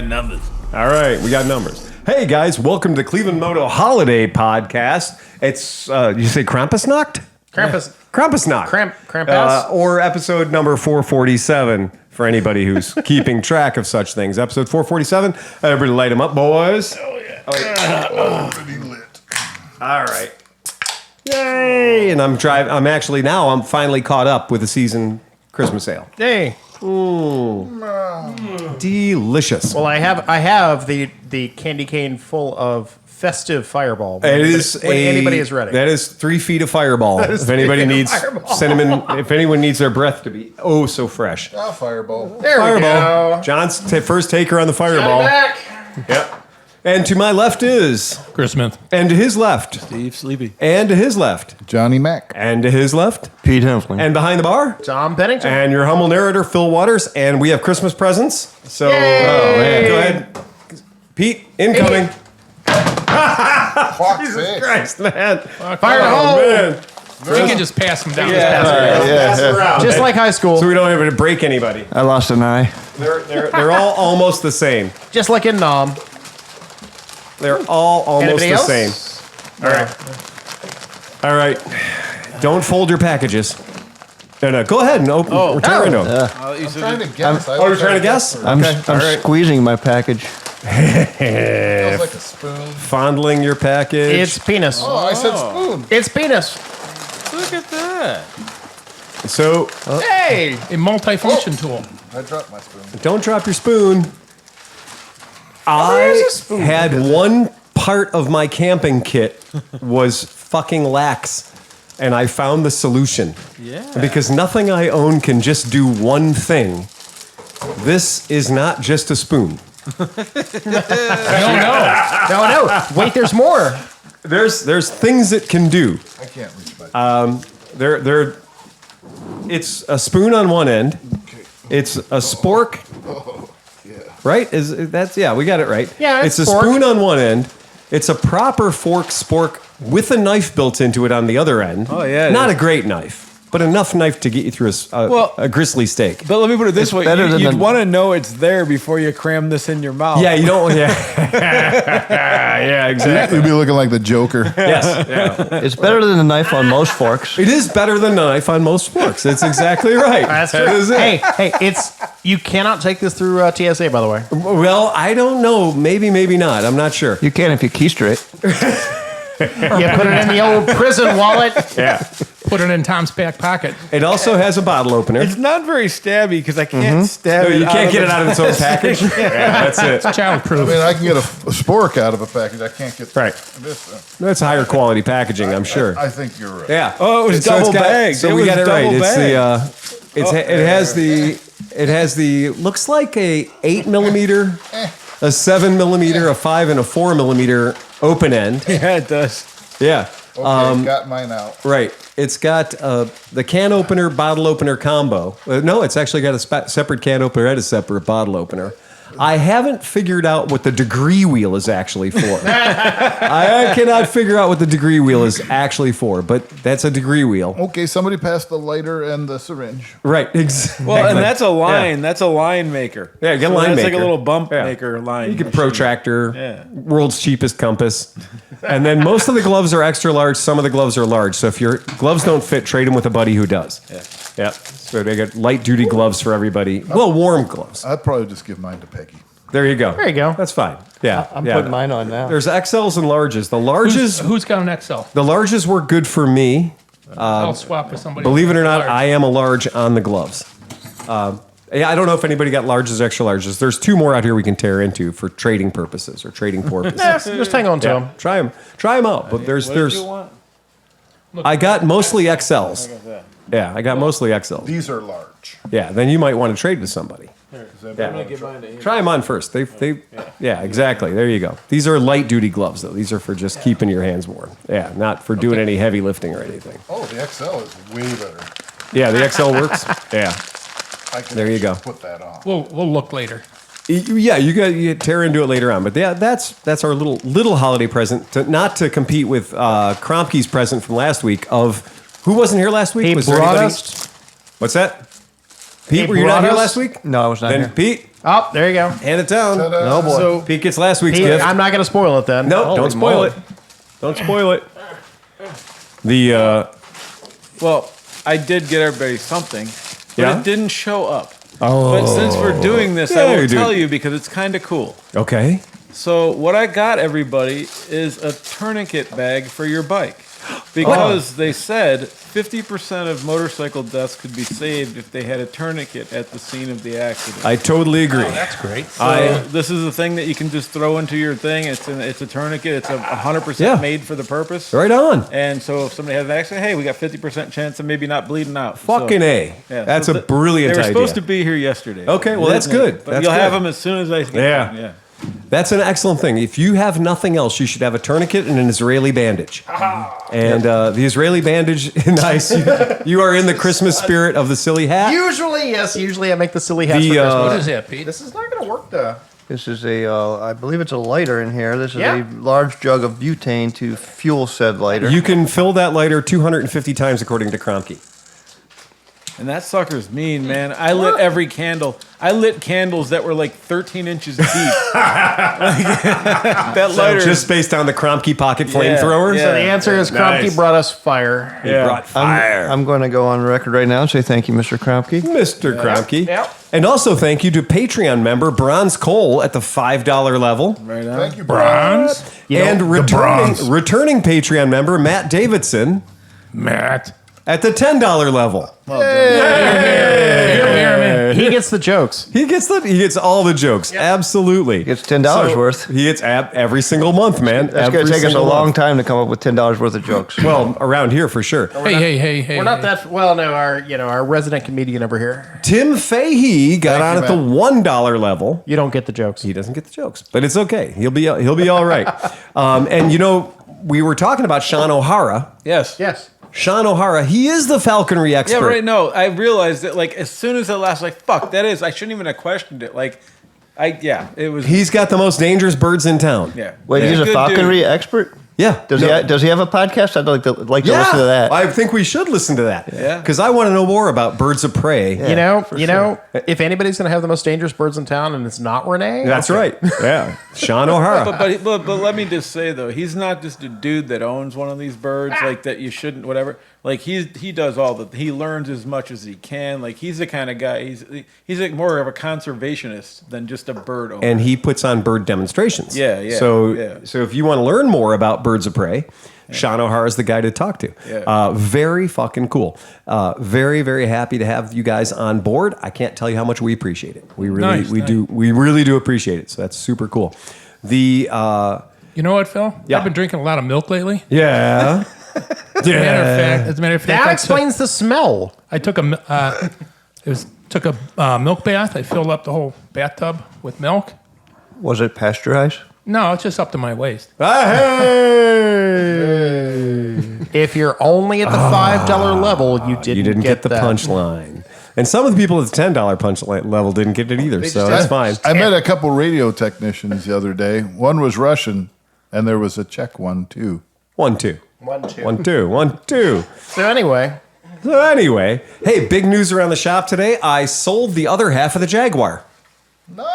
numbers. All right, we got numbers. Hey guys, welcome to the ClevelandMoto Holiday Podcast. It's you say Krampusnacht? Krampusnacht. Krampus. Or episode number 447 for anybody who's keeping track of such things. Episode 447. Everybody light them up, boys. Oh, yeah. Already lit. All right. Yay! And I'm finally caught up with the season Christmas sale. Hey. Delicious. Well, I have the candy cane full of festive Fireball. When anybody is ready. That is 3 feet of Fireball. If anybody needs cinnamon, if anyone needs their breath to be so fresh. Fireball. There we go. John's first taker on the Fireball. Back. Yep. And to my left is Chris Smith. And to his left, Steve Sleepy. and to his left, Johnny Mac. and to his left, Pete Hensling. and behind the bar, Tom Pennington. and your humble narrator, Phil Waters. And we have Christmas presents. So, Yay! go ahead. Pete, incoming. Jesus Christ, man. Fire home. Man. We can just pass them down. Pass it around. Just like high school. So we don't have to break anybody. I lost an eye. They're all almost the same. Just like in Nom. They're all almost Anybody the else? same. All right. Don't fold your packages. No. Go ahead and open. We're trying to. I'm trying to guess. You're trying to guess? I'm All right. squeezing my package. Feels like a spoon. Fondling your package. It's penis. Oh, I said spoon. It's penis. Look at that. So Hey. A multifunction tool. I dropped my spoon. don't drop your spoon. I had one part of my camping kit was fucking lax, and I found the solution. Yeah. Because nothing I own can just do one thing. This is not just a spoon. No. No. Wait, there's more. There's things it can do. I can't reach my It's a spoon on one end. It's a spork. Right? We got it right. Yeah, it's a spork. spoon on one end. It's a proper spork with a knife built into it on the other end. Oh, yeah, it Not is. a great knife, but enough knife to get you through a gristly steak. But let me put it this way: better than you'd the- want to know it's there before you cram this in your mouth. Yeah, you don't. Yeah, yeah, exactly. You'd be looking like the Joker. Yes, yeah. It's better than a knife on most forks. It is better than a knife on most forks. It's exactly right. That's That true. is it. Hey, you cannot take this through TSA, by the way. Well, I don't know. Maybe not. I'm not sure. You can if you key straight. You put it in the old prison wallet. Yeah. Put it in Tom's back pocket. It also has a bottle opener. It's not very stabby because I can't stab No, it. you can't get it out of its own package. Yeah, that's it. I Childproof. mean, I can get a spork out of a package. I can't get Right. this. That's higher quality packaging, I'm sure. I think you're right. Yeah. Oh, it was So it's double bagged. So It we was got it right. double It has the looks like a 8mm, a 7mm, a 5 and a 4mm open end. Yeah, it does. Yeah. Okay, got mine out. Right. It's got the can opener, bottle opener combo. No, it's actually got a separate can opener and a separate bottle opener. I haven't figured out what the degree wheel is actually for. I cannot figure out what the degree wheel is actually for, but that's a degree wheel. Okay, somebody passed the lighter and the syringe. Right. Exactly. Well, and that's a line. That's a line maker. Yeah, get a So line that's maker. like a little bump Yeah. maker line. You get machine. protractor, Yeah. world's cheapest compass. And then most of the gloves are extra large. Some of the gloves are large. So if your gloves don't fit, trade them with a buddy who does. Yeah. Yep. So they got light duty gloves for everybody. Well, warm gloves. I'd probably just give mine to Peggy. There you go. There you go. That's fine. Yeah. I'm yeah. putting mine on now. There's XLs and larges. The larges, Who's got an XL? the larges were good for me. I'll swap with somebody. Believe it or not, large. I am a large on the gloves. Yeah, I don't know if anybody got larges, extra larges. There's 2 more out here we can tear into for trading purposes or trading purposes. Just hang on to them. Try them out. But there's What did you want? I got mostly XLs. Yeah, I got mostly XLs. These are large. Yeah, then you might want to trade with somebody. Yeah. Try them on first. Yeah, exactly. There you go. These are light duty gloves though. These are for just keeping your hands warm. Yeah, not for doing any heavy lifting or anything. Oh, the XL is way better. Yeah, the XL works. Yeah. I can There you go. put that on. We'll look later. Yeah, you tear into it later on, but yeah, that's our little holiday present, not to compete with Kromke's present from last week. Of who wasn't here last week? He Was there brought anybody? us. What's that? Pete, were you not brought here us- last week? No, I was not Then here. Pete, Oh, there you go. hand it down. Ta-da. boy. So- Pete gets last week's Pete, gift. I'm not going to spoil it then. Nope, Holy don't spoil moly. it. Don't spoil it. The Well, I did get everybody something, but Yeah? it didn't show up. Oh. But since we're doing this, Yeah, I will you do. tell you because it's kind of cool. okay. So what I got everybody is a tourniquet bag for your bike. Because they said 50% of motorcycle deaths could be saved if they had a tourniquet at the scene of the accident. I totally agree. That's great. So this is a thing that you can just throw into your thing. It's a tourniquet. It's 100% Yeah. made for the purpose. Right on. And so if somebody has an accident, hey, we got 50% chance of maybe not bleeding out. Fucking So, A. yeah, That's so a brilliant They were idea. supposed to be here yesterday. Okay, well, that's good. But That's you'll have good. them as soon as I get Yeah. them. Yeah. That's an excellent thing. If you have nothing else, you should have a tourniquet and an Israeli bandage. And the Israeli bandage, nice. You are in the Christmas spirit of the silly hat. Usually, yes. Usually I make the silly hats The, for What Christmas. is that, Pete? This is not going to work, though. This is I believe it's a lighter in here. This is Yeah. a large jug of butane to fuel said lighter. You can fill that lighter 250 times according to Kromke. And that sucker's mean, man. I lit every candle. I lit candles that were like 13 inches deep. That lighter. Just based on the Kromke pocket Yeah, flamethrower. yeah. So the answer is Nice. Kromke brought us fire. He brought fire. I'm going to go on record right now and say thank you, Mr. Kromke. Mr. Kromke. Yep. And also thank you to Patreon member Bronze Cole at the $5 level. right on. Thank you, Brian. Bronze. And bronze. returning Patreon member Matt Davidson Matt. at the $10 level. He gets the jokes. He gets all the jokes. Absolutely. Gets $10 worth. He gets every single month, man. That's going to take us a long time to come up with $10 worth of jokes. Well, around here for sure. Hey. We're not that well. No, our resident comedian over here. Tim Fahey got on you, at the $1 level. You don't get the jokes. He doesn't get the jokes, but it's okay. He'll be all right. And we were talking about Sean O'Hara. Yes. Yes. Sean O'Hara, he is the falconry expert. Yeah, right. No, I realized that like as soon as I last, like, fuck, that is. I shouldn't even have questioned it. Like, it was. He's got the most dangerous birds in town. yeah. Wait, he's a Good falconry dude. expert? Yeah. Does he have a podcast? I'd like to listen to that. I think we should listen to that. Yeah. Because I want to know more about birds of prey. You know, if anybody's going to have the most dangerous birds in town, and it's not Renee, That's okay. right. Yeah. Sean O'Hara. But let me just say though, he's not just a dude that owns one of these birds like that. You shouldn't whatever. Like he does he learns as much as he can. Like he's the kind of guy. He's like more of a conservationist than just a bird owner. And he puts on bird demonstrations. Yeah. So if you want to learn more about birds of prey, Sean O'Hara is the guy to talk to. Yeah. Very fucking cool. Very, very happy to have you guys on board. I can't tell you how much we appreciate it. We really, Nice, we really do appreciate it. So that's super cool. The You know what, Phil? Yeah. I've been drinking a lot of milk lately. yeah, As a matter of fact, That explains the smell. I took a milk bath. I filled up the whole bathtub with milk. Was it pasteurized? No, it's just up to my waist. If you're only at the $5 level, you didn't, you didn't get the that. punchline. And some of the people at the $10 punch level didn't get it either. So that's fine. I met a couple radio technicians the other day. One was Russian, and there was a Czech one too. 1, 2. 1, 2. 1, 2. 1, 2. So anyway, So anyway, hey, big news around the shop today. I sold the other half of the Jaguar.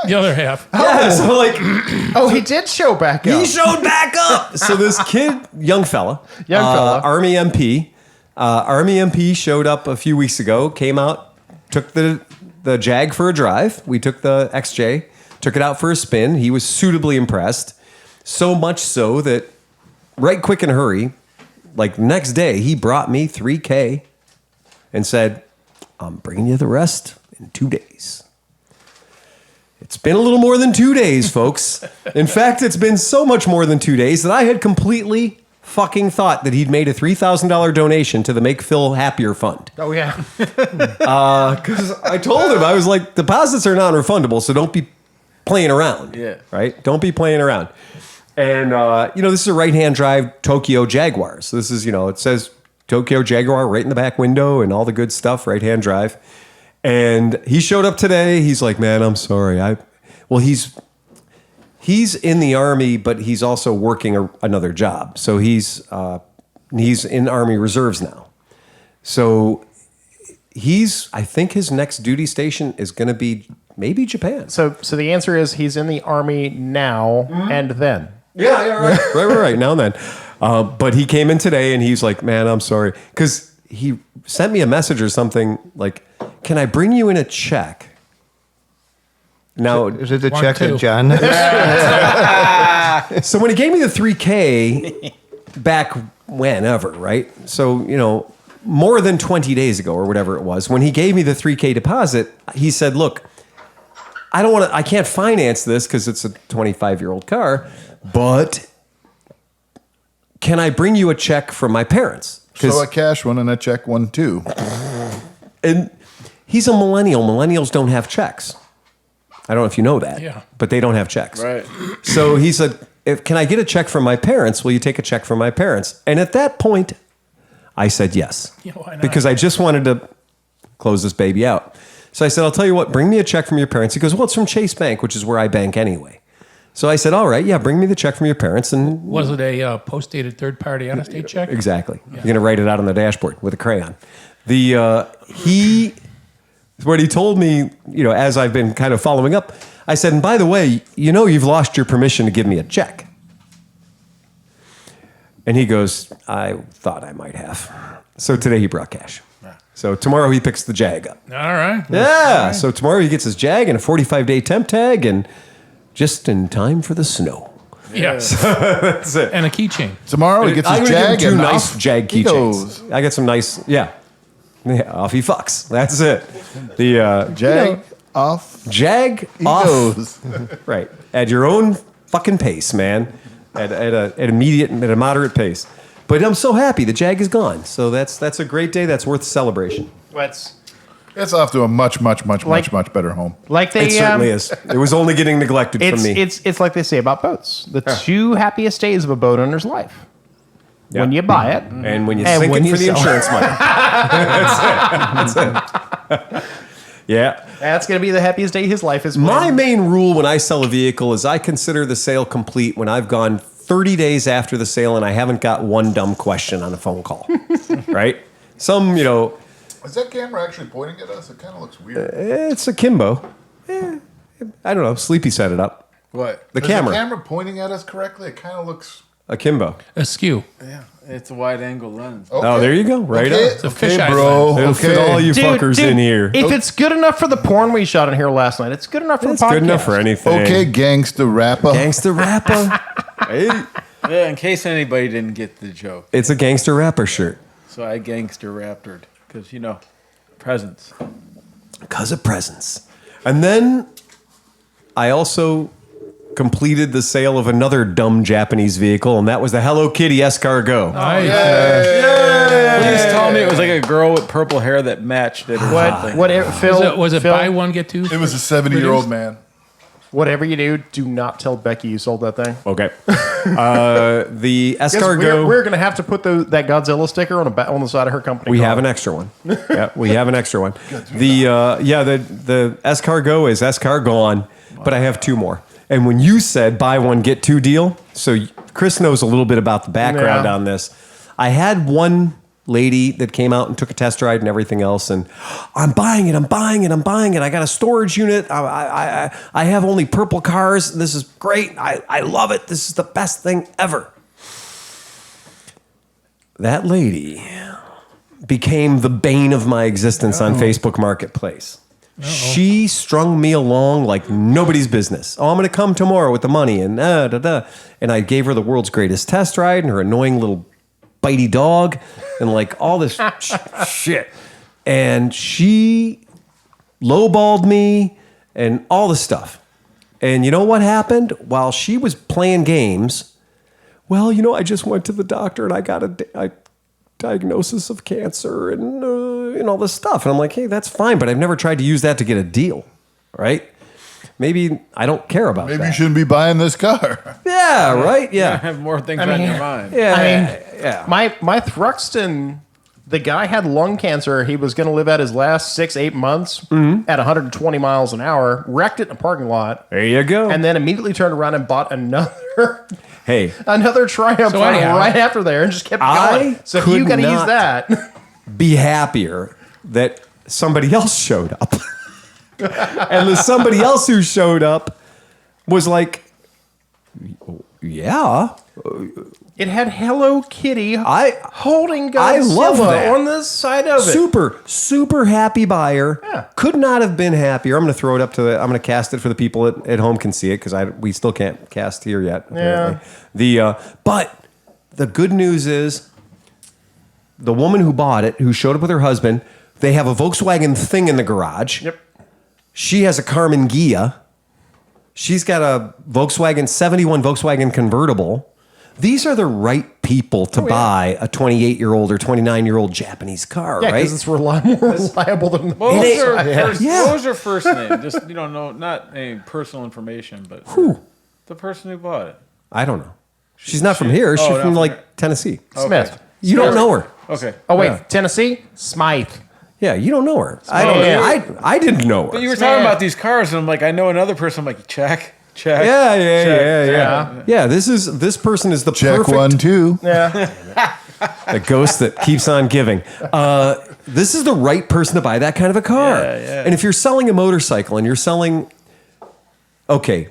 The other half. Yeah, so like oh, he did show back up. he showed back up. So this kid, young fella, Army MP, Army MP showed up a few weeks ago. Came out, took the Jag for a drive. We took the XJ, took it out for a spin. He was suitably impressed, so much so that right quick and hurry, like next day, he brought me $3K and said, "I'm bringing you the rest in 2 days." It's been a little more than 2 days, folks. In fact, it's been so much more than 2 days that I had completely fucking thought that he'd made a $3,000 donation to the Make Phil Happier Fund. Oh yeah. Because I told him, I was like, deposits are non-refundable, so don't be playing around. Yeah. Right? Don't be playing around. And, this is a right-hand drive Tokyo Jaguar. So this is, it says Tokyo Jaguar right in the back window and all the good stuff, right-hand drive. And he showed up today. He's like, "Man, I'm sorry. He's in the Army, but he's also working another job. So he's in Army Reserves now. So I think his next duty station is going to be maybe Japan. So the answer is he's in the Army now and then. Yeah, right. Now and then. But he came in today and he's like, man, I'm sorry. Because he sent me a message or something like, can I bring you in a check? Now, Is it the One, check two. that John? so when he gave me the 3K back whenever, right? So, more than 20 days ago or whatever it was, when he gave me the 3K deposit, he said, look, I can't finance this because it's a 25-year-old car, but can I bring you a check from my parents? So a cash one and a check one too. And he's a millennial. Millennials don't have checks. I don't know if you know that, but they don't have checks. Right. So he said, can I get a check from my parents? Will you take a check from my parents? And at that point, I said yes. Yeah, why not? Because I just wanted to close this baby out. So I said, I'll tell you what, bring me a check from your parents. He goes, well, it's from Chase Bank, which is where I bank anyway. So I said, all right, yeah, bring me the check from your parents. And Was it a post-dated third-party out-of-state check? exactly. You're going to write it out on the dashboard with a crayon. What he told me, as I've been kind of following up, I said, and by the way, you've lost your permission to give me a check. And he goes, I thought I might have. So today he brought cash. So tomorrow he picks the Jag up. All right. Yeah. So tomorrow he gets his Jag and a 45-day temp tag and just in time for the snow. Yes. That's it. And a keychain. Tomorrow he gets I'm his gonna give him Jag two and nice off Jag he keychains. goes. I got some nice, yeah, off he fucks. That's it. The Jag off Jag he off. goes. Right. At your own fucking pace, man. At a moderate pace. But I'm so happy the Jag is gone. So that's a great day. That's worth celebration. It's off to a much better home. Like they It certainly is. It was only getting neglected from me. It's like they say about boats. The two happiest days of a boat owner's life. Yeah. When you buy it. And when you And sink when it for you the sell. insurance money. That's it. Yeah. That's going to be the happiest day of his life. Is My when- main rule when I sell a vehicle is I consider the sale complete when I've gone 30 days after the sale and I haven't got one dumb question on a phone call. Right? Some, Is that camera actually pointing at us? It kind of looks weird. it's akimbo. I don't know. Sleepy set it up. What? The Is camera. the camera pointing at us correctly? It kind of looks. Akimbo. Askew. Yeah, it's a wide angle lens. Oh, there you go. Right okay. on. It's a Okay, fisheye bro. lens. It'll fit all you fuckers in here. If it's good enough for the porn we shot in here last night, it's good enough for It's the podcast. good enough for anything. Okay, gangsta rapper. Gangster rapper. Hey. Yeah, in case anybody didn't get the joke. It's a gangster rapper shirt. So I gangster raptored. Because, presents. Because of presents. And then I also completed the sale of another dumb Japanese vehicle, and that was the Hello Kitty escargot. Nice. Please tell me it was like a girl with purple hair that matched it. Or something. Phil, Was it Phil, buy one, get two? It was a 70-year-old man. Whatever you do not tell Becky you sold that thing. Okay. The Guess escargot. we're going to have to put that Godzilla sticker on the side of her company. We car. have an extra one. Yeah, we have an extra one. The escargot is escargon, but I have two more. And when you said buy one get two deal, so Chris knows a little bit about the background Yeah. on this. I had one lady that came out and took a test ride and everything else, and I'm buying it. I got a storage unit. I have only purple cars. This is great. I love it. This is the best thing ever. That lady became the bane of my existence on Facebook Marketplace. She strung me along like nobody's business. Oh, I'm going to come tomorrow with the money and And I gave her the world's greatest test ride and her annoying little bitey dog and like all this shit. And she lowballed me and all this stuff. And you know what happened? While she was playing games, well, I just went to the doctor and I got a diagnosis of cancer and all this stuff. And I'm like, hey, that's fine, but I've never tried to use that to get a deal, right? Maybe I don't care about Maybe that. you shouldn't be buying this car. Yeah, right? I Yeah. have more things on your mind. Yeah. Yeah. My Thruxton, the guy had lung cancer. He was going to live out his last 6-8 months at 120 miles an hour, wrecked it in a parking lot, There you go. and then immediately turned around and bought another hey, Triumph So anyhow, right after there and just kept I going. So if could you got to use not- that. be happier that somebody else showed up. And the somebody else who showed up was like, yeah. It had Hello Kitty holding I love Godzilla that. on the side of it. Super happy buyer. Yeah. Could not have been happier. I'm going to throw it up to I'm going to cast it for the people at home can see it because we still can't cast here yet. Apparently. But the good news is the woman who bought it, who showed up with her husband, they have a Volkswagen thing in the garage. Yep. She has a Carmen Ghia. She's got a 71 Volkswagen convertible. These are the right people to buy a 28-year-old or 29-year-old Japanese car, Yeah, right? because it's more reliable than the What was her first, Yeah. what was her first name? Just no, not any personal information, but the person who bought it. I don't know. She's not from here. She's not from from like here. Tennessee. Smith. You don't know her. Okay. Oh, wait. Tennessee? Smythe. Yeah, you don't know her. I don't know. I didn't know her. But you were talking about these cars, and I'm like, I know another person. I'm like, check. Yeah. This person is the Check perfect 1, 2. Yeah. the ghost that keeps on giving. This is the right person to buy that kind of a car. Yeah. And if you're selling a motorcycle and you're selling, okay,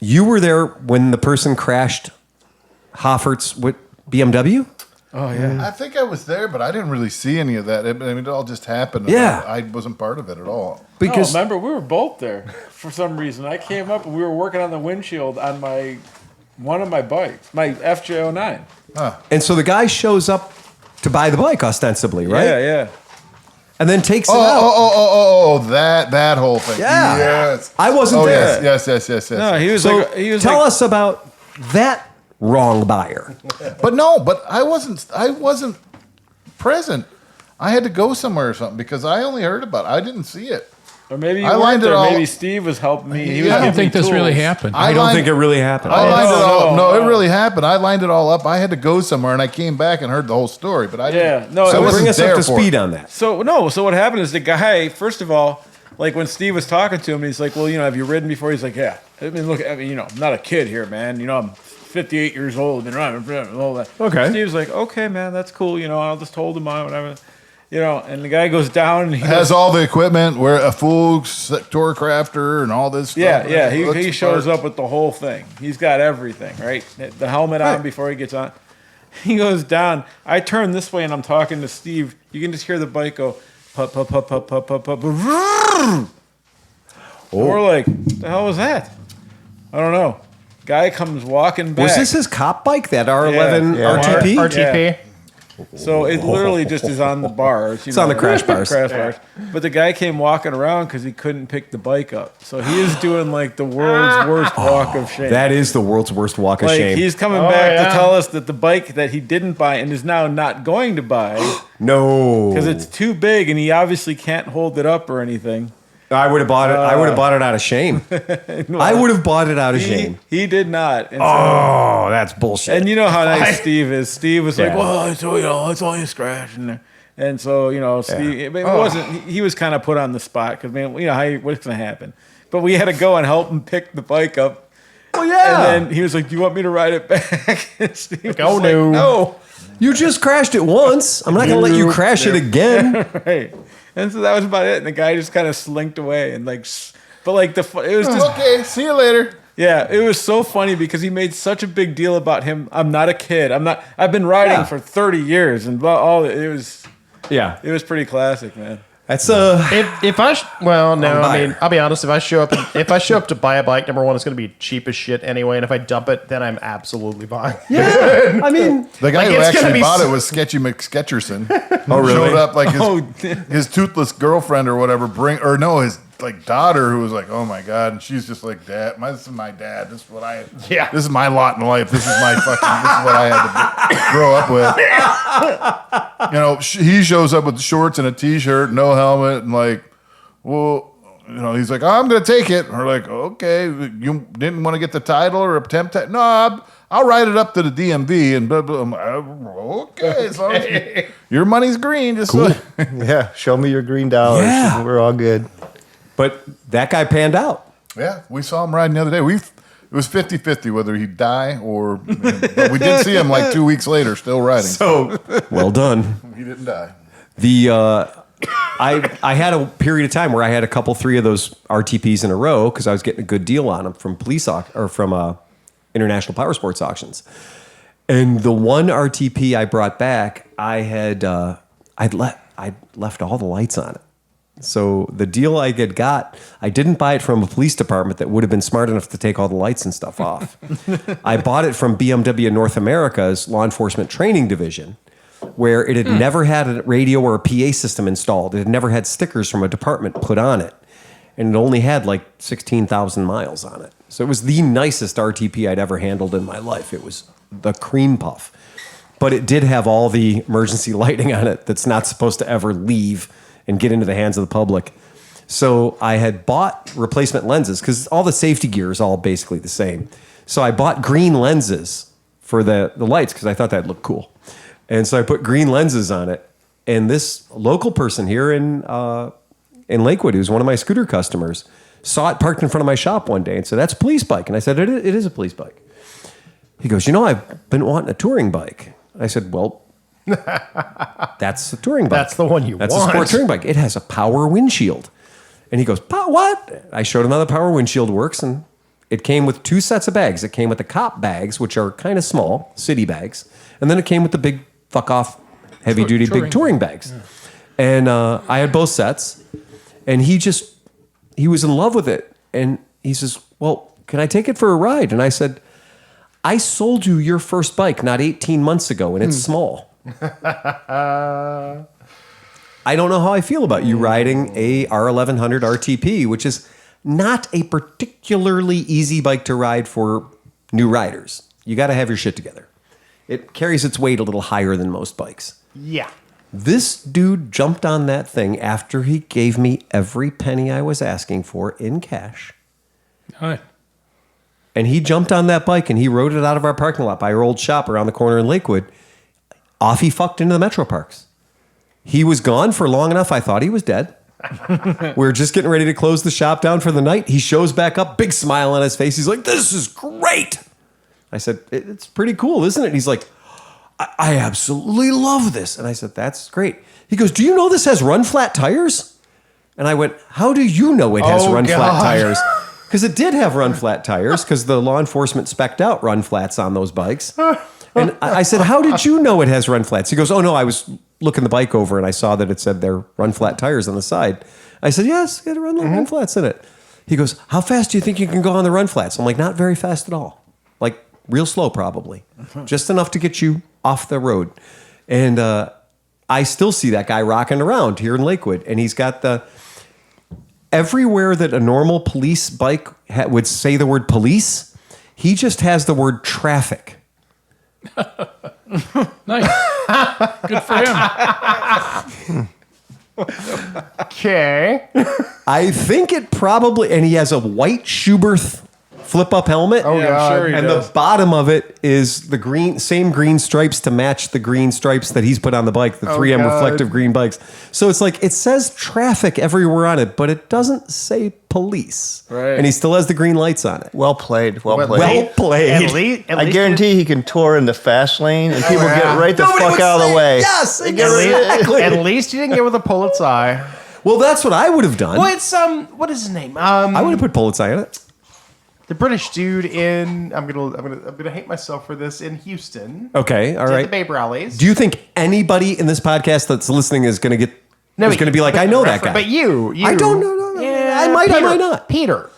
you were there when the person crashed Hoffert's with BMW. Oh yeah. I think I was there, but I didn't really see any of that. I mean, it all just happened. Yeah. I wasn't part of it at all. Because Remember, we were both there for some reason. I came up and we were working on the windshield on one of my bikes, my FJ09. and so the guy shows up to buy the bike ostensibly, right? Yeah. And then takes it out. Oh, that whole thing. Yeah. Yes. I wasn't there. Yes. No, he was So like, tell us about that wrong buyer. But I wasn't present. I had to go somewhere or something because I only heard about it. I didn't see it. or maybe you I weren't lined it there. all- Maybe Steve was helping me. He was Yeah. I don't giving me think this really tools. happened. I don't think it really happened. I lined it all up. no. It really happened. I lined it all up. I had to go somewhere, and I came back and heard the whole story. But I didn't. No, So it was bring us up there to for speed it. on that. So what happened is the guy, first of all, like when Steve was talking to him, he's like, well, have you ridden before? He's like, yeah. I mean, look, I'm not a kid here, man. I'm 58 years old, been riding, all that. Okay. Steve's like, okay, man, that's cool. I'll just hold him on, whatever. And the guy goes down and he Has all the equipment, where a full tour crafter and all this stuff. yeah. He Looks shows smart. up with the whole thing. He's got everything, right? The helmet on before he gets on. He goes down. I turn this way and I'm talking to Steve. You can just hear the bike go, pup, pup, pup, pup, pup, pup, pup. And we're like, the hell was that? I don't know. Guy comes walking back. Was this his cop bike, that R11 Yeah. RTP? RTP. So it literally just is on the bars. It's on the crash bars. But the guy came walking around because he couldn't pick the bike up. So he is doing like the world's worst walk of shame. That is the world's worst walk of like shame. he's coming back to tell us that the bike that he didn't buy and is now not going to buy No. because it's too big and he obviously can't hold it up or anything. I would have bought it. I would have bought it out of shame. I would have bought it out of shame. He did not. And so, Oh, that's bullshit. and you know how nice Steve is. Steve was like, Yeah. "Well, it's only a scratch," and so Steve. It wasn't. He was kind of put on the spot because what's gonna happen? But we had to go and help him pick the bike up. Oh yeah. And then he was like, "Do you want me to ride it back?" And Steve was oh, like, no. no, You just crashed it once. I'm not going to let you crash it again. right." And so that was about it. And the guy just kind of slinked away and but like it was just Okay, see you later. yeah, it was so funny because he made such a big deal about him. I'm not a kid. I've been riding for 30 years and it was pretty classic, man. That's If I no, I mean, buyer. I'll be honest. If I show up to buy a bike, number one, it's going to be cheap as shit anyway. And if I dump it, then I'm absolutely buying. yeah. I mean, The guy Like, who it's gonna actually be bought s- it was Sketchy McSketcherson. really? Showed up like Oh, his toothless girlfriend or whatever. His like daughter who was like, oh my god, and she's just like, Dad, this is my dad. This is what I. Yeah. This is my lot in life. This is my fucking. This is what I had to grow up with. He shows up with shorts and a t-shirt, no helmet, and like, well. He's like, I'm going to take it. And we're like, okay, you didn't want to get the title or attempt it? No, I'll write it up to the DMV and blah, blah. I'm like, okay, as long as your money's green. Just cool. Yeah, show me your green dollars. Yeah. And we're all good. but that guy panned out. Yeah, we saw him riding the other day. It was 50-50 whether he'd die or... But we did see him like 2 weeks later still riding. So well done. He didn't die. I had a period of time where I had a couple, 3 of those RTPs in a row because I was getting a good deal on them from International Power Sports Auctions. And the one RTP I brought back, I'd left all the lights on it. So the deal I got, I didn't buy it from a police department that would have been smart enough to take all the lights and stuff off. I bought it from BMW North America's law enforcement training division, where it had never had a radio or a PA system installed. It had never had stickers from a department put on it. And it only had like 16,000 miles on it. So it was the nicest RTP I'd ever handled in my life. It was the cream puff. But it did have all the emergency lighting on it that's not supposed to ever leave and get into the hands of the public. So I had bought replacement lenses because all the safety gear is all basically the same. So I bought green lenses for the lights because I thought that'd look cool. And so I put green lenses on it. And this local person here in Lakewood, who's one of my scooter customers, saw it parked in front of my shop one day and said, "That's a police bike." And I said, it is a police bike. He goes, "I've been wanting a touring bike." I said, "Well, that's a touring bike. That's the one you That's want. a sport touring bike. It has a power windshield." And he goes, "What?" I showed him how the power windshield works, and it came with 2 sets of bags. It came with the cop bags, which are kind of small, city bags, and then it came with the big fuck-off, heavy-duty, big touring bags. Yeah. And I had both sets, and he was in love with it. And he says, "Well, can I take it for a ride?" And I said, "I sold you your first bike not 18 months ago, and it's small." I don't know how I feel about you riding a R1100 RTP, which is not a particularly easy bike to ride for new riders. You got to have your shit together. It carries its weight a little higher than most bikes. Yeah. This dude jumped on that thing after he gave me every penny I was asking for in cash. All right. And he jumped on that bike and he rode it out of our parking lot by our old shop around the corner in Lakewood. Off he fucked into the Metro Parks. He was gone for long enough, I thought he was dead. We were just getting ready to close the shop down for the night. He shows back up, big smile on his face. He's like, "This is great." I said, "It's pretty cool, isn't it?" And he's like, I absolutely love this." And I said, "That's great." He goes, "Do you know this has run flat tires?" And I went, "How do you know it has run flat tires?" Because it did have run flat tires because the law enforcement spec'd out run flats on those bikes. And I said, "How did you know it has run flats?" He goes, "Oh, no, I was looking the bike over and I saw that it said they're run flat tires on the side." I said, "Yes, it got run flats in it." He goes, "How fast do you think you can go on the run flats?" I'm like, "Not very fast at all. Like real slow probably. Just enough to get you off the road." And I still see that guy rocking around here in Lakewood. And he's got everywhere that a normal police bike would say the word police, he just has the word traffic. Nice. Good for him. Okay. I think it probably, and he has a white Schuberth flip-up helmet. Oh, Yeah, God. I'm sure he And does. the bottom of it is the same green stripes to match the green stripes that he's put on the bike, the 3M God. reflective green bikes. So it's like, it says traffic everywhere on it, but it doesn't say police. Right. And he still has the green lights on it. Well played. Well Well played. Well played. I guarantee he can tour in the fast lane and people get right the Nobody fuck would out of say the way. Yes, exactly. At least you didn't get with a Pulitzer. Well, that's what I would have done. Well, it's what is his name? I would have put Pulitzer on it. The British dude in I'm gonna hate myself for this in Houston. Okay, all Did right. the Babe rallies. Do you think anybody in this podcast that's listening is going to be like, "I know that guy"? But you I don't know. No. Yeah, I might. Peter, I might not. Peter,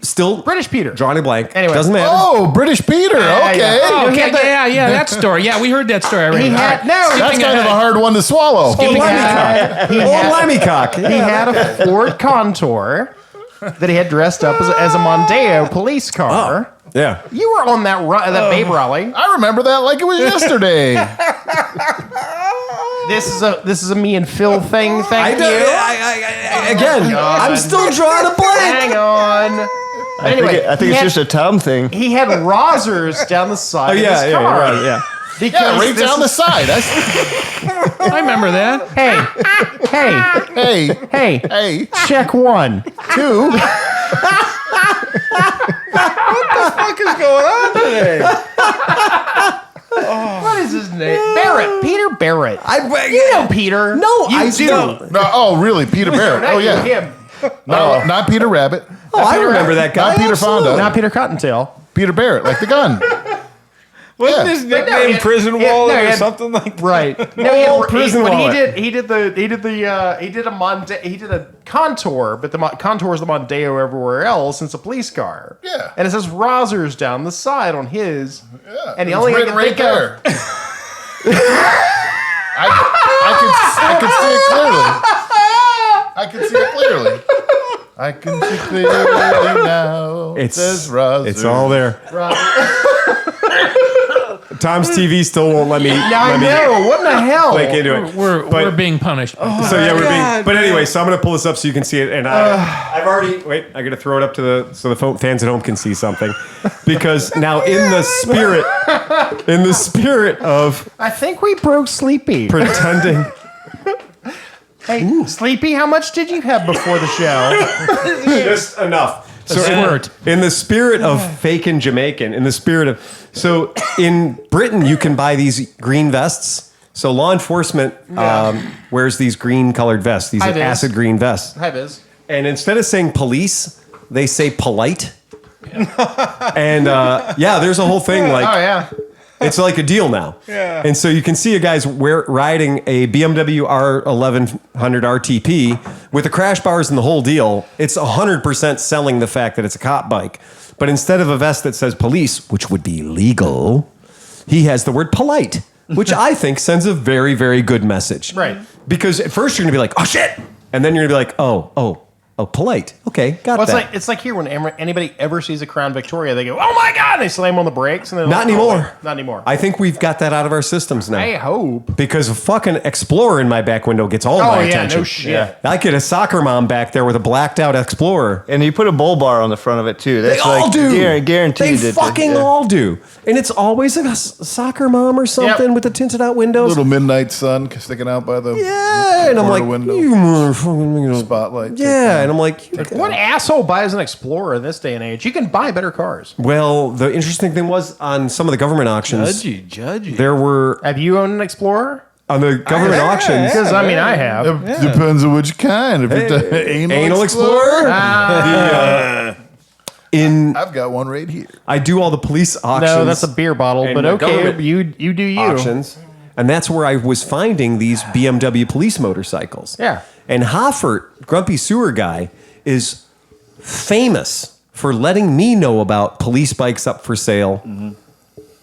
Still British Peter. drawing a blank. Anyway. Doesn't matter. Oh, British Peter. Okay. yeah. Okay, yeah, that story. Yeah, we heard that story already. He had All right. no. That's Skipping kind of a ahead. hard one to swallow. Old limey cock. Old limey cock. He had a Ford Contour that he had dressed up as a Mondeo police car. Yeah. You were on that Babe rally. I remember that like it was yesterday. This is a me and Phil thing. Thank you. Again, I'm still drawing a blank. Hang on. Anyway, I think it's just a Tom thing. he had risers down the side Oh, of yeah, his yeah, car. right, yeah. Because Yeah, right this down the is- side. I remember that. Hey, Hey, check 1, 2. What is going on today? What is his name? Barrett. Peter Barrett. You know Peter. No, you I do. don't. No, oh, really? Peter Barrett. Not Oh, you, yeah. him. Not Peter Rabbit. Oh, I remember that guy. Not Peter Absolutely. Fonda. Not Peter Cottontail. Peter Barrett, like the gun. Wasn't Yeah. his nickname he had- Prison he had- Wallet no, he or had- something like that? Right. Prison but wallet. he did a Contour, but the Contour is the Mondeo everywhere else, and it's a police car. Yeah. And it says Rozzers down the side on his. Yeah. And the It's only thing I written can right think there. of. I can see it clearly. I can see it clearly. I can see clearly now. It's Says Roz. it's all there. Tom's TV still won't let me. Now I know. What in the hell? Click into it. We're being punished. So yeah, we're being. But anyway, so I'm gonna pull this up so you can see it, and I've already. Wait, I gotta throw it up to so the fans at home can see something, because now in the spirit of I think we broke Sleepy. pretending. Hey, Sleepy, how much did you have before the show? Just enough. So squirt. in the spirit of faking Jamaican, in the spirit of in Britain you can buy these green vests. So law enforcement wears these green colored vests, these Hi, Viz. acid green vests, Hi, Biz. and instead of saying police, they say polite. And there's a whole thing like Oh, yeah. it's like a deal now. Yeah. And so you can see a guy's riding a BMW R1100 RTP with the crash bars and the whole deal. It's 100% selling the fact that it's a cop bike. But instead of a vest that says police, which would be legal, he has the word polite, which I think sends a very, very good message. Right. Because at first you're going to be like, oh shit. And then you're going to be like, oh, polite. Okay, got Well, that. it's like here when anybody ever sees a Crown Victoria, they go, "Oh my God!" They slam on the brakes, and they're Not like, anymore. "Oh, not anymore." I think we've got that out of our systems now. I hope. Because a fucking Explorer in my back window gets all my Oh yeah, attention. no shit. I get a soccer mom back there with a blacked out Explorer. And you put a bull bar on the front of it too. They That's all like do. guaranteed. They fucking all do. And it's always a soccer mom or something Yep. with the tinted out windows. Little midnight sun sticking out by the Yeah, and I'm corner like, window. you motherfucking, you know. Spotlight. Yeah, and I'm like, What asshole buys an Explorer in this day and age? You can buy better cars. well, the interesting thing was on some of the government auctions, Judgy. there were Have you owned an Explorer? on the government auctions. Because I mean, I have. It depends on which kind. If it's an Anal Explorer. I've got one right here. I do all the police auctions. No, that's a beer bottle. and But the okay, government you do you. auctions, and that's where I was finding these BMW police motorcycles. Yeah. And Hoffert, Grumpy Sewer Guy, is famous for letting me know about police bikes up for sale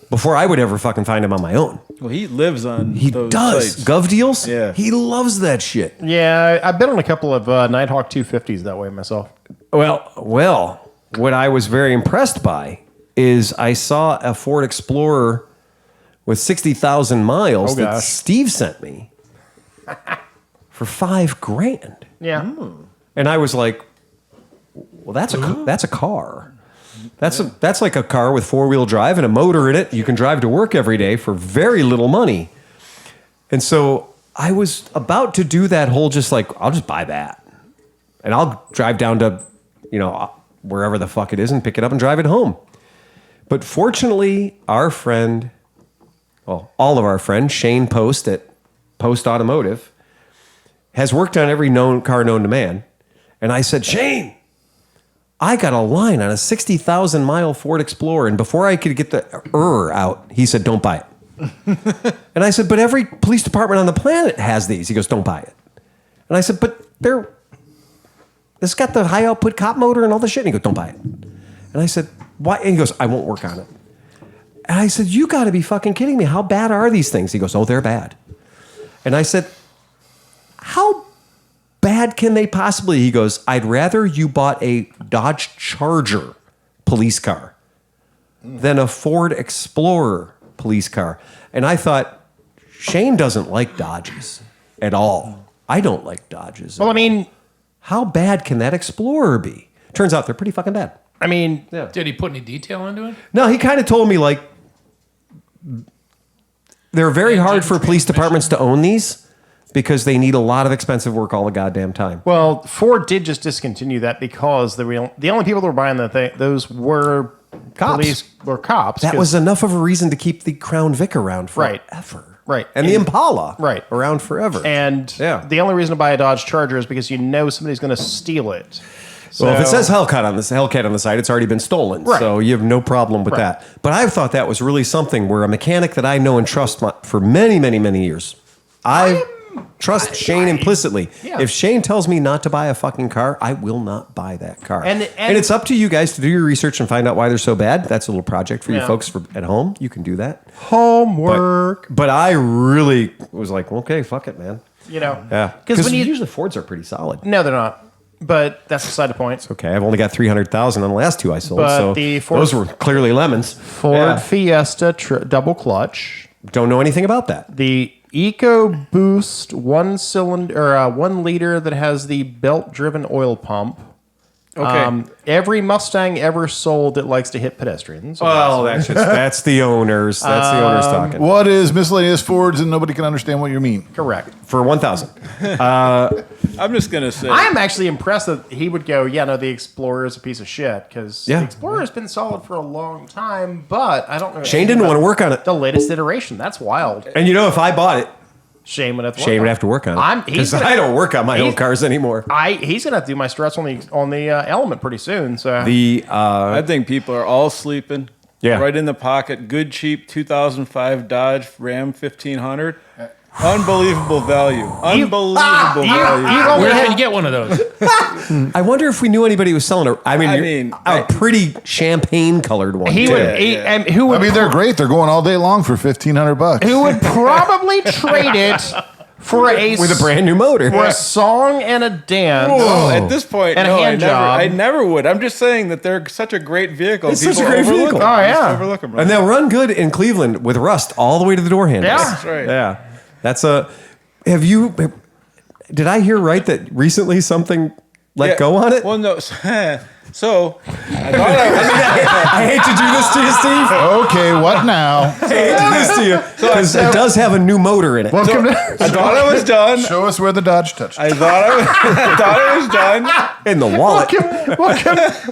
before I would ever fucking find them on my own. Well, he lives on He those does. sites. Gov deals? Yeah. He loves that shit. Yeah, I've been on a couple of Nighthawk 250s that way myself. Well, what I was very impressed by is I saw a Ford Explorer with 60,000 miles Oh, that gosh. Steve sent me for $5,000. Yeah. And I was like, well, that's a car. That's like a car with four-wheel drive and a motor in it. You can drive to work every day for very little money. And so I was about to do that whole just like, I'll just buy that. And I'll drive down to, wherever the fuck it is and pick it up and drive it home. But fortunately, all of our friends, Shane Post at Post Automotive, has worked on every car known to man. And I said, Shane, I got a line on a 60,000 mile Ford Explorer. And before I could get the out, he said, don't buy it. And I said, but every police department on the planet has these. He goes, don't buy it. And I said, but it's got the high output cop motor and all the shit. And he goes, don't buy it. And I said, why? And he goes, I won't work on it. And I said, you got to be fucking kidding me. How bad are these things? He goes, oh, they're bad. And I said, how bad can they possibly? He goes, I'd rather you bought a Dodge Charger police car than a Ford Explorer police car. And I thought, Shane doesn't like Dodges at all. I don't like Dodges. Well, I mean, how bad can that Explorer be? Turns out they're pretty fucking bad. Did he put any detail into it? No, he kind of told me like they're very hard for police departments to own these because they need a lot of expensive work all the goddamn time. well, Ford did just discontinue that because the only people that were buying those were Cops. police or cops. That 'cause- was enough of a reason to keep the Crown Vic around Right. forever. Right. And the Impala Right. around forever. And Yeah. the only reason to buy a Dodge Charger is because you know somebody's going to steal it. Well, if it So- says Hellcat on the side, it's already been stolen. Right. So you have no problem with Right. that. But I've thought that was really something where a mechanic that I know and trust for many, many, many years, I trust Shane implicitly. Yeah. If Shane tells me not to buy a fucking car, I will not buy that car. And it's up to you guys to do your research and find out why they're so bad. That's a little project for you Yeah. folks at home. You can do that. homework. But I really was like, okay, fuck it, man. You know. Yeah. Because Because when you usually Fords are pretty solid. no, they're not. But that's beside the point. Okay, I've only got 300,000 on the last two I sold, But so the Ford- those were clearly lemons. Ford Yeah. Fiesta double clutch. Don't know anything about that. The EcoBoost 1 liter that has the belt-driven oil pump. Okay. Every Mustang ever sold that likes to hit pedestrians. Well, that's the owners. That's the owners talking. What is miscellaneous Fords and nobody can understand what you mean? Correct. For 1,000. I'm just gonna say. I'm actually impressed that he would go, yeah, no, the Explorer is a piece of shit because Yeah. the Explorer has been solid for a long time, but I don't know. Shane didn't want to work on it. The latest iteration. That's wild. And if I bought it, Shane would have to work Shane on would it. have to work on it. He's Because gonna- I don't work on my own he's- cars anymore. He's gonna have to do my struts on the Element pretty soon. So I think people are all sleeping. Yeah. Right in the pocket. Good, cheap 2005 Dodge Ram 1500. Unbelievable value. Unbelievable value. Where can you get one of those? I wonder if we knew anybody who was selling a I pretty champagne colored one. he too. would. Yeah. And who I would? mean, they're great. They're going all day long for $1,500. who would probably trade it for with a brand new motor. for a song and a dance. Oh, at this point, And a no, hand job. I never would. I'm just saying that they're such a great vehicle. It's such People a great overlook vehicle. them. Oh, Just yeah. overlook them. And they'll run good in Cleveland with rust all the way to the door handles. Yeah. That's right. Yeah. That's did I hear right that recently something let Yeah. go on it? Well, no. So I thought I was. I hate to do this to you, Steve. Okay, what now? I hate to do this to you. Because it does have a new motor in it. I thought I was done. Show us where the Dodge touched. I thought I was done. In the wallet.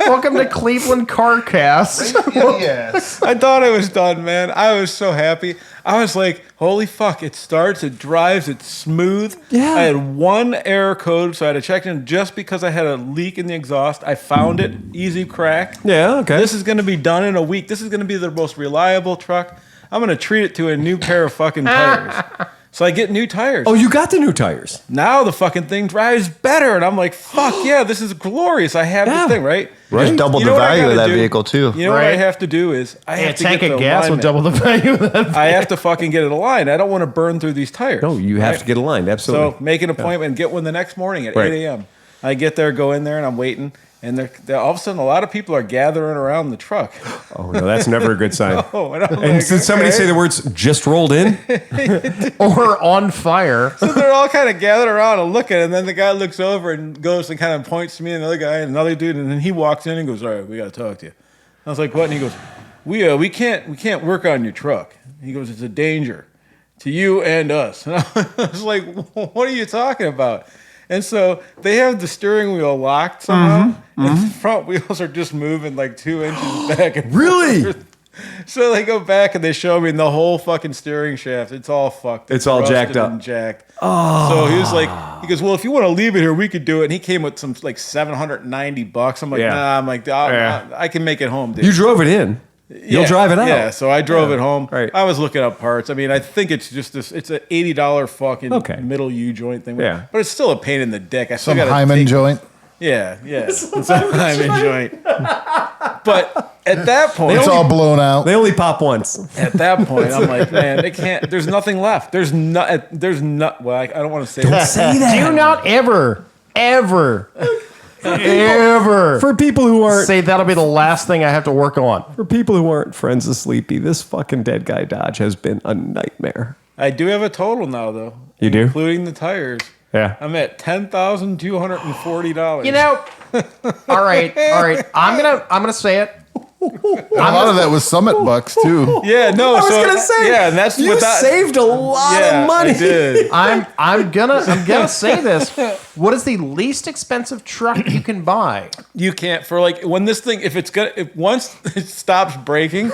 Welcome to Cleveland CarCast. Yes. I thought I was done, man. I was so happy. I was like, holy fuck, it starts, it drives, it's smooth. Yeah. I had one error code, so I had to check in just because I had a leak in the exhaust. I found it, easy crack. Yeah, okay. This is going to be done in a week. This is going to be the most reliable truck. I'm going to treat it to a new pair of fucking tires. So I get new tires. Oh, you got the new tires. Now the fucking thing drives better. And I'm like, fuck yeah, this is glorious. I have Yeah. this thing, right? Just doubled You the know what I value of gotta that do? vehicle too. You know what I Right. have to do is I A have to tank get of the gas will alignment. double the value of that. I have to fucking get it aligned. I don't want to burn through these tires. No, you have right? to get aligned. Absolutely. So make an appointment and get one the next morning at Right. 8 a.m. I get there, go in there, and I'm waiting. And they're all of a sudden, a lot of people are gathering around the truck. Oh, no, that's never a good sign. Oh, and I'm And like, did somebody okay. say the words just rolled in? Or on fire. So they're all kind of gathered around and looking, and then the guy looks over and goes and kind of points to me and another guy and another dude, and then he walks in and goes, "All right, we got to talk to you." I was like, "What?" And he goes, "We can't work on your truck." He goes, "It's a danger to you and us." And I was like, "What are you talking about?" And so they have the steering wheel locked somehow, and the front wheels are just moving like 2 inches back and Really? forth. So they go back and they show me the whole fucking steering shaft. It's all fucked. It's all rusted jacked up. and jacked. Oh. So he was like, he goes, "Well, if you want to leave it here, we could do it." And he came with some like $790. I'm like, Yeah. "Nah." I'm like, Yeah. I can make it home, dude. You drove it in. You'll drive it out. Yeah, so I drove it home. Right. I was looking up parts. I mean, I think it's just this. It's an $80 fucking Okay. middle U joint thing. Yeah. but it's still a pain in the dick. I still Some gotta hymen take- joint. Yeah, it's a hymen joint. But at that point, It's all blown out. They only pop once. at that point, I'm like, man, they can't. There's nothing left. There's not. Well, I don't want to say. Say that. Do not ever For people who aren't say that'll be the last thing I have to work on. for people who aren't friends of Sleepy, this fucking dead guy Dodge has been a nightmare. I do have a total now, though. You do? including the tires. Yeah. I'm at $10,240. You know, all right. I'm gonna say it. A lot of that was Summit bucks too. Yeah, no. I was gonna say, yeah, and that's you without, saved a lot of money. I did. I'm gonna say this. What is the least expensive truck you can buy? You can't for like when this thing if once it stops braking.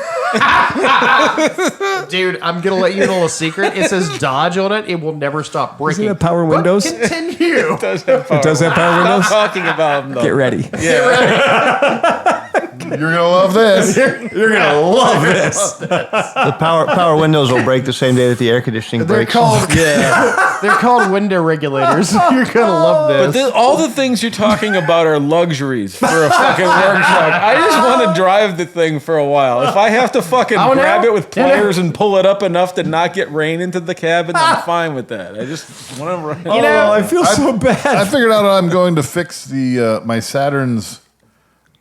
Dude, I'm gonna let you know a secret. It says Dodge on it. It will never stop braking. Isn't it power But windows? Continue. It does have power. It does have power windows? Stop talking about them though. Get ready. You're gonna love this. You're gonna love this. The power windows will break the same day that the air conditioning They're breaks. called they're called window regulators. You're gonna love But this. all the things you're talking about are luxuries for a fucking work truck. I just want to drive the thing for a while. If I have to fucking Oh, no. grab it with pliers and pull it up enough to not get rain into the cabin, I'm fine with that. I just want to run. Oh, I feel so bad. I figured out I'm going to fix the my Saturn's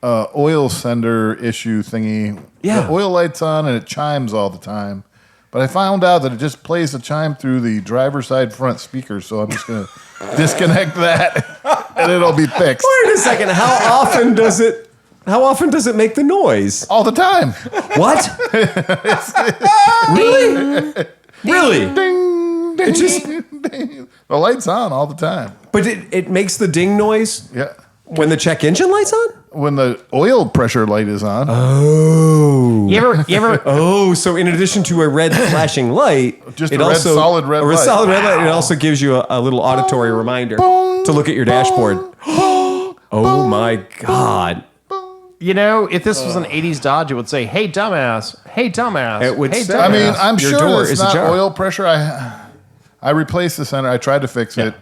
oil sender issue thingy. Yeah. The oil light's on and it chimes all the time. But I found out that it just plays the chime through the driver's side front speaker, so I'm just going to disconnect that and it'll be fixed. Wait a second. How often does it make the noise? All the time. What? Really? Really? Ding, ding, It just- ding. The light's on all the time. But it makes the ding noise Yeah. when the check engine light's on? When the oil pressure light is on. Oh. You ever Oh, so in addition to a red flashing light, Just it a red, also, solid red light. solid red light, it also gives you a little auditory reminder to look at your dashboard. Oh my God. if this was an 80s Dodge, it would say, "Hey dumbass. Hey dumbass." It would hey, say- I mean, dumbass." I'm Your sure door it's is not ajar. oil pressure. I replaced the center. I tried to fix it.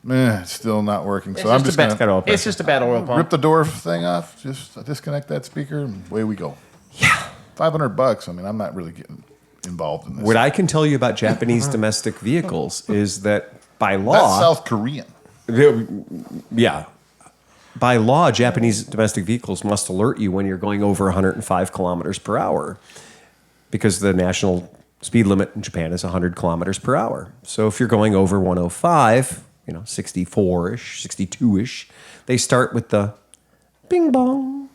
It's still not working. So I'm just going to It's just a bad oil pump. rip the door thing off, just disconnect that speaker, and away we go. Yeah. $500. I mean, I'm not really getting involved in this. What I can tell you about Japanese domestic vehicles is that by That's law, South Korean. yeah, by law, Japanese domestic vehicles must alert you when you're going over 105 kilometers per hour because the national speed limit in Japan is 100 kilometers per hour. So if you're going over 105, 64-ish, 62-ish, they start with the bing bong,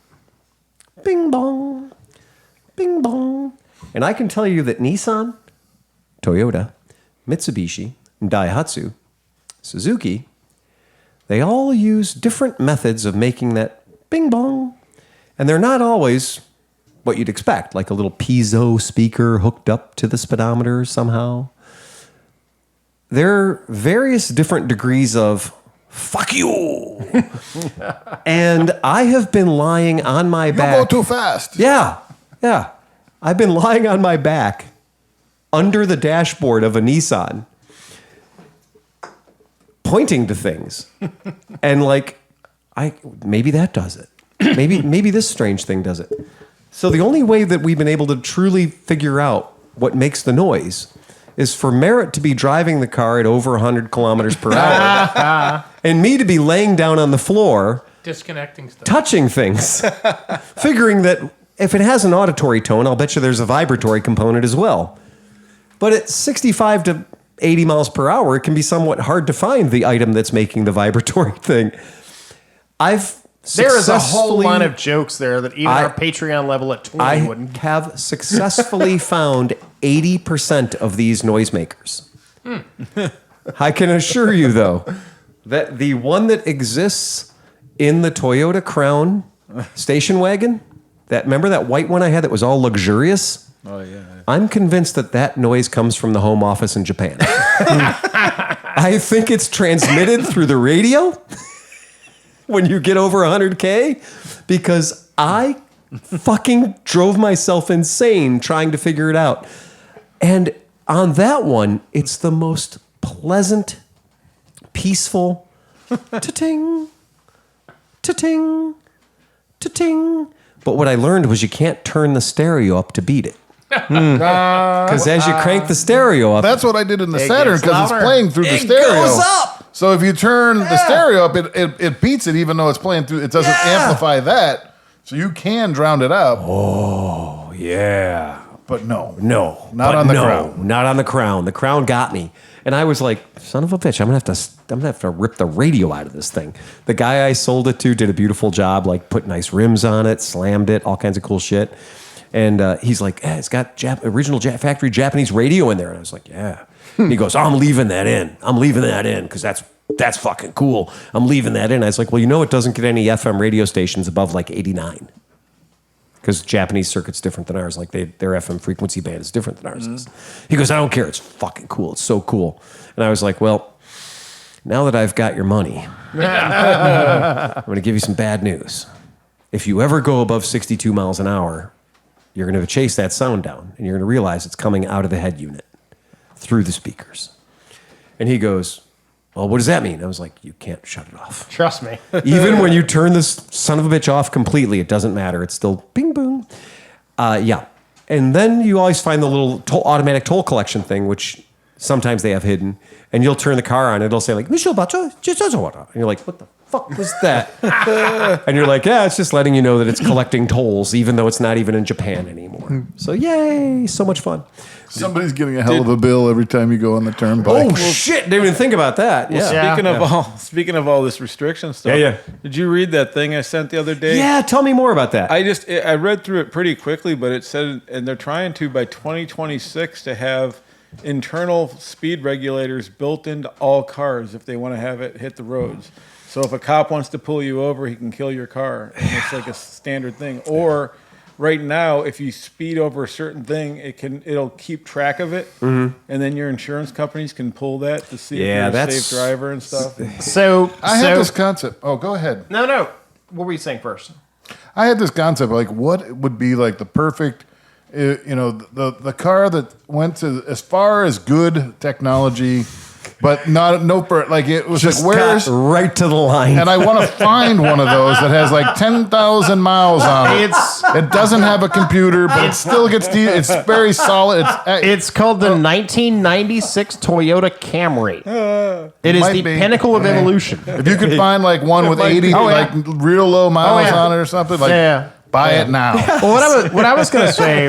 bing bong, bing bong. And I can tell you that Nissan, Toyota, Mitsubishi, Daihatsu, Suzuki, they all use different methods of making that bing bong. And they're not always what you'd expect, like a little piezo speaker hooked up to the speedometer somehow. There are various different degrees of fuck you. And I have been lying on my You back. go too fast. Yeah. I've been lying on my back under the dashboard of a Nissan, pointing to things. And maybe that does it. Maybe this strange thing does it. So the only way that we've been able to truly figure out what makes the noise is for Merritt to be driving the car at over 100 kilometers per hour and me to be laying down on the floor Disconnecting stuff. touching things, figuring that if it has an auditory tone, I'll bet you there's a vibratory component as well. But at 65 to 80 miles per hour, it can be somewhat hard to find the item that's making the vibratory thing. There is a whole line of jokes there that even our Patreon level at 20 I wouldn't. have successfully found 80% of these noisemakers. I can assure you, though, that the one that exists in the Toyota Crown station wagon, remember that white one I had that was all luxurious? Oh yeah. I'm convinced that noise comes from the home office in Japan. I think it's transmitted through the radio when you get over 100K, because I fucking drove myself insane trying to figure it out. And on that one, it's the most pleasant, peaceful ta-ting, ta-ting, ta-ting. But what I learned was you can't turn the stereo up to beat it. Because as you crank the stereo up, That's what I did in the Saturn gets because it's louder. playing through the it stereo. goes up. So if you turn the stereo up, it beats it even though it's playing through. It doesn't amplify that, so you can drown it out. Oh, yeah. But no. No, Not on the Crown. Not on the Crown. The Crown got me, and I was like, "Son of a bitch! I'm gonna have to rip the radio out of this thing." The guy I sold it to did a beautiful job, like put nice rims on it, slammed it, all kinds of cool shit. And he's like, "It's got original factory Japanese radio in there," and I was like, "Yeah." And he goes, "I'm leaving that in. I'm leaving that in because that's fucking cool. I'm leaving that in." I was like, "Well, it doesn't get any FM radio stations above like 89." Because Japanese circuit's different than ours. Like their FM frequency band is different than ours is. He goes, "I don't care. It's fucking cool. It's so cool." And I was like, "Well, now that I've got your money, I'm going to give you some bad news. If you ever go above 62 miles an hour, you're going to chase that sound down, and you're going to realize it's coming out of the head unit through the speakers." And he goes, "Well, what does that mean?" I was like, "You can't shut it off. Trust me. Even when you turn this son of a bitch off completely, it doesn't matter. It's still bing boom." Yeah. And then you always find the little automatic toll collection thing, which sometimes they have hidden. And you'll turn the car on, and it'll say like, "Michel Bacho, and you're like, "What the fuck was that?" And you're like, "Yeah, it's just letting you know that it's collecting tolls, even though it's not even in Japan anymore." So yay, so much fun. Somebody's getting a hell of a bill every time you go on the turnpike. Oh shit! Didn't even think about that. Yeah. Speaking of all this restriction stuff, Yeah. Did you read that thing I sent the other day? Yeah, tell me more about that. I read through it pretty quickly, but it said, and they're trying to by 2026 to have internal speed regulators built into all cars if they want to have it hit the roads. So if a cop wants to pull you over, he can kill your car, and it's like a standard thing. Or right now, if you speed over a certain thing, it'll keep track of it, and then your insurance companies can pull that to see if you're a safe driver and stuff. So I had this concept. Oh, go ahead. No. What were you saying first? I had this concept, like what would be like the perfect, the car that went to as far as good technology, but it was Just like where's got right to the line. and I want to find one of those that has like 10,000 miles on it. It doesn't have a computer, but it still gets it's very solid. It's called the 1996 Toyota Camry. It is might the be. pinnacle of evolution. If you could find like one with 80 like real low miles on it or something, like buy it now. Well, what I was going to say,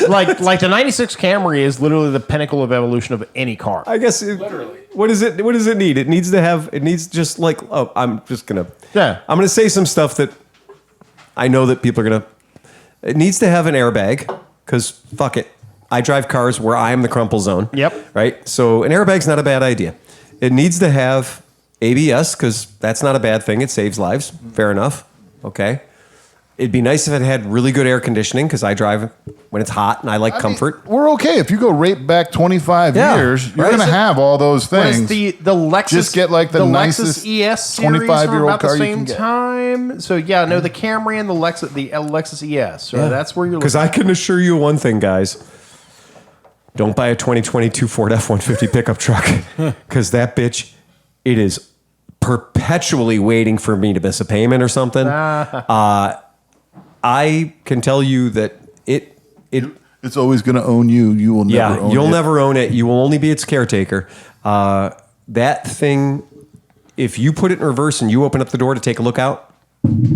like the 96 Camry is literally the pinnacle of evolution of any car. I guess literally. What does it need? It needs just like I'm gonna say some stuff that I know that people are gonna. It needs to have an airbag because fuck it, I drive cars where I am the crumple zone. Yep. Right. So an airbag's not a bad idea. It needs to have ABS because that's not a bad thing. It saves lives. Fair enough. Okay. It'd be nice if it had really good air conditioning because I drive when it's hot and I like comfort. We're okay. If you go right back 25 years, you're going to have all those What is things. the Lexus? Just get like the nicest Lexus ES series 25-year-old about car the you same can get. time. So yeah, no, the Camry and the Lexus ES. So that's where you're. Because I can assure you one thing, guys. Don't buy a 2022 Ford F-150 pickup truck because that bitch, it is perpetually waiting for me to miss a payment or something. I can tell you that It's always going to own you. You will never own it. you'll never own it. You will only be its caretaker. That thing, if you put it in reverse and you open up the door to take a look out,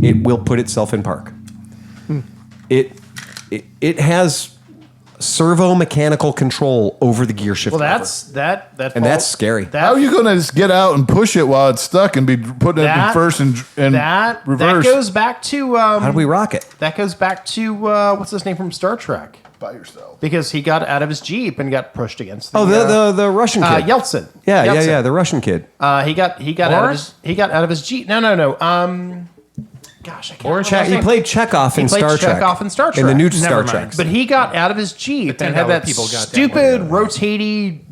it will put itself in park. It has servo mechanical control over the gear shift. Well, lever. that's scary. How are you going to just get out and push it while it's stuck and be putting it in first and that reverse? goes back to How do we rock it? that goes back to what's his name from Star Trek? By yourself. Because he got out of his Jeep and got pushed against the The Russian kid. Yeltsin. Yeah, Yeltsin. the Russian kid. He got out of his Jeep. No. Gosh, I can't remember his He name. played Chekhov in played Star Trek. Chekhov in Star In the Trek. new Never Star mind. Trek. But he got out of his Jeep and had that people got that stupid rotating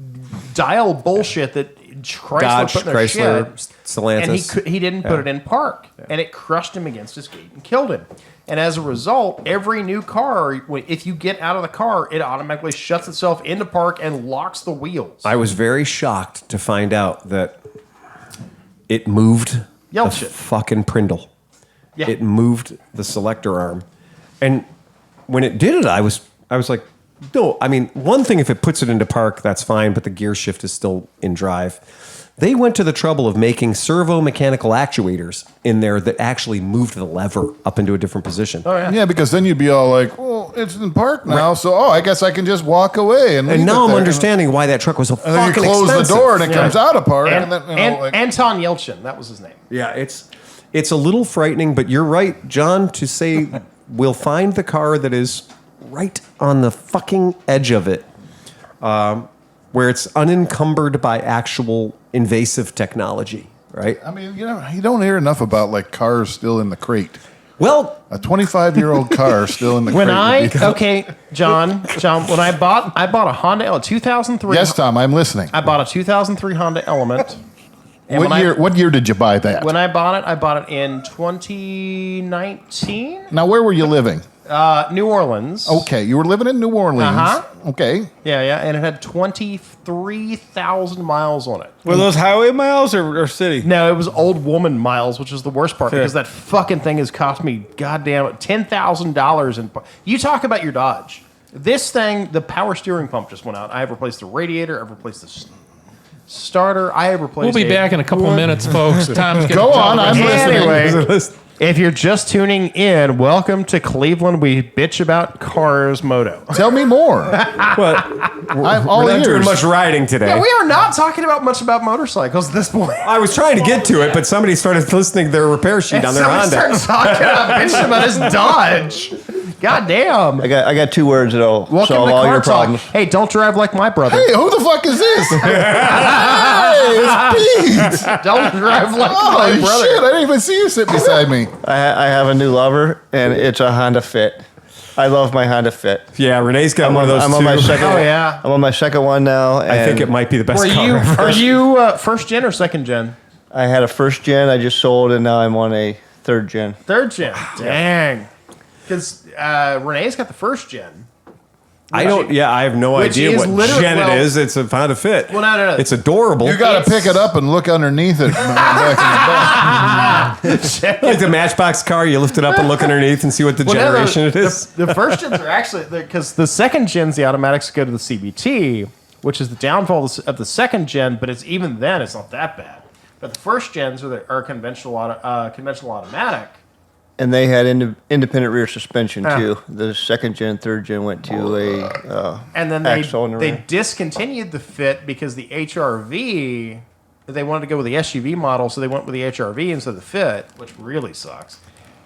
dial bullshit that Chrysler Dodge, put in their Chrysler, shit. Stellantis. And he didn't put it in park. And it crushed him against his gate and killed him. And as a result, every new car, if you get out of the car, it automatically shuts itself into park and locks the wheels. I was very shocked to find out that it moved the Yeltsin. fucking Prindle. Yeah. It moved the selector arm. And when it did it, I was like, no, I mean, one thing, if it puts it into park, that's fine, but the gear shift is still in drive. They went to the trouble of making servo mechanical actuators in there that actually moved the lever up into a different position. Oh, yeah. Yeah, because then you'd be all like, well, it's in park now, so I guess I can just walk away and leave And now it I'm there. understanding why that truck was so And then you fucking close expensive. the door and it Yeah. comes out of park. And, And, then, you know, and like, Anton Yelchin, that was his name. Yeah, it's a little frightening, but you're right, John, to say we'll find the car that is right on the fucking edge of it, where it's unencumbered by actual invasive technology, right? I mean, you don't hear enough about like cars still in the crate. Well, A 25-year-old car still in the When crate. would be- John, when I bought a Honda Element, 2003. Yes, Tom, I'm listening. I bought a 2003 Honda Element. And What year did you buy that? When I bought it in 2019. Now, where were you living? New Orleans. Okay, you were living in New Orleans. Uh-huh. Okay. Yeah, and it had 23,000 miles on it. Were those highway miles or city? No, it was old woman miles, which is the worst part because that fucking thing has cost me goddamn $10,000. You talk about your Dodge. This thing, the power steering pump just went out. I have replaced the radiator. I've replaced the starter. I have replaced. We'll be back in a couple of minutes, folks. Tom's gonna Go tell on, the I'm rest of the- listening. Anyway, if you're just tuning in, welcome to Cleveland. We bitch about cars, moto. Tell me more. I'm all we're not doing ears. much riding today. Yeah, we are not talking about much about motorcycles at this point. I was trying to get to it, but somebody started listening to their repair sheet on their Somebody Honda. started talking about bitching about his Dodge. God damn. I got 2 words that'll Welcome solve to all Car your Talk. problems. Hey, don't drive like my brother. Hey, who the fuck is this? Hey, it's Pete. Don't drive like Oh, my shit. brother. I didn't even see you sit beside me. I have a new lover, and it's a Honda Fit. I love my Honda Fit. Yeah, Renee's got one of those I'm too. on my second. Oh, yeah. I'm on my second one now. And I think it might be the best Are car you ever. first gen or second gen? I had a first gen. I just sold, and now I'm on a third gen. Third gen. Dang. Because Renee's got the first gen. I have no Which idea is what literally- gen well- it is. It's a Honda Fit. Well, no. It's adorable. You got to pick it up and look underneath it. Back in the back. like the Matchbox car, you lift it up and look underneath and see what the generation it is. The first gens are actually because the second gens, the automatics go to the CVT, which is the downfall of the second gen. But it's even then, it's not that bad. But the first gens are conventional automatic. And they had independent rear suspension Ah. too. The second gen, third gen went to a And then axle in the they rear. discontinued the Fit because the HRV, they wanted to go with the SUV model, so they went with the HRV instead of the Fit, which really sucks.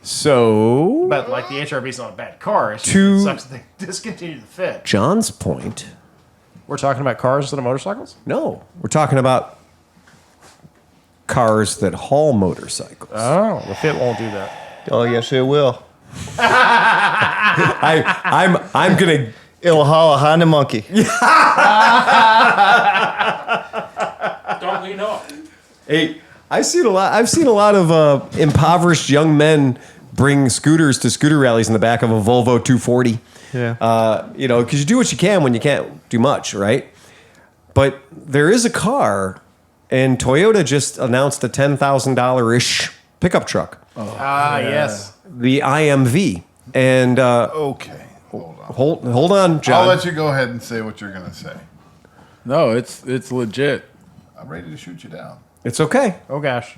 So, But like the HRV is not a bad car. It's just, To- it sucks that they discontinued the Fit. John's point, We're talking about cars instead of motorcycles? no, we're talking about cars that haul motorcycles. Oh, the Fit won't do that. Oh yes, it will. I'm gonna. It'll haul a Honda Monkey. Don't we know? Hey, I've seen a lot of impoverished young men bring scooters to scooter rallies in the back of a Volvo 240. Yeah. Because you do what you can when you can't do much, right? But there is a car, and Toyota just announced a $10,000-ish pickup truck, Yes. the IMV. And Okay. Hold on. hold on, John. I'll let you go ahead and say what you're going to say. No, it's legit. I'm ready to shoot you down. It's okay. Oh, gosh.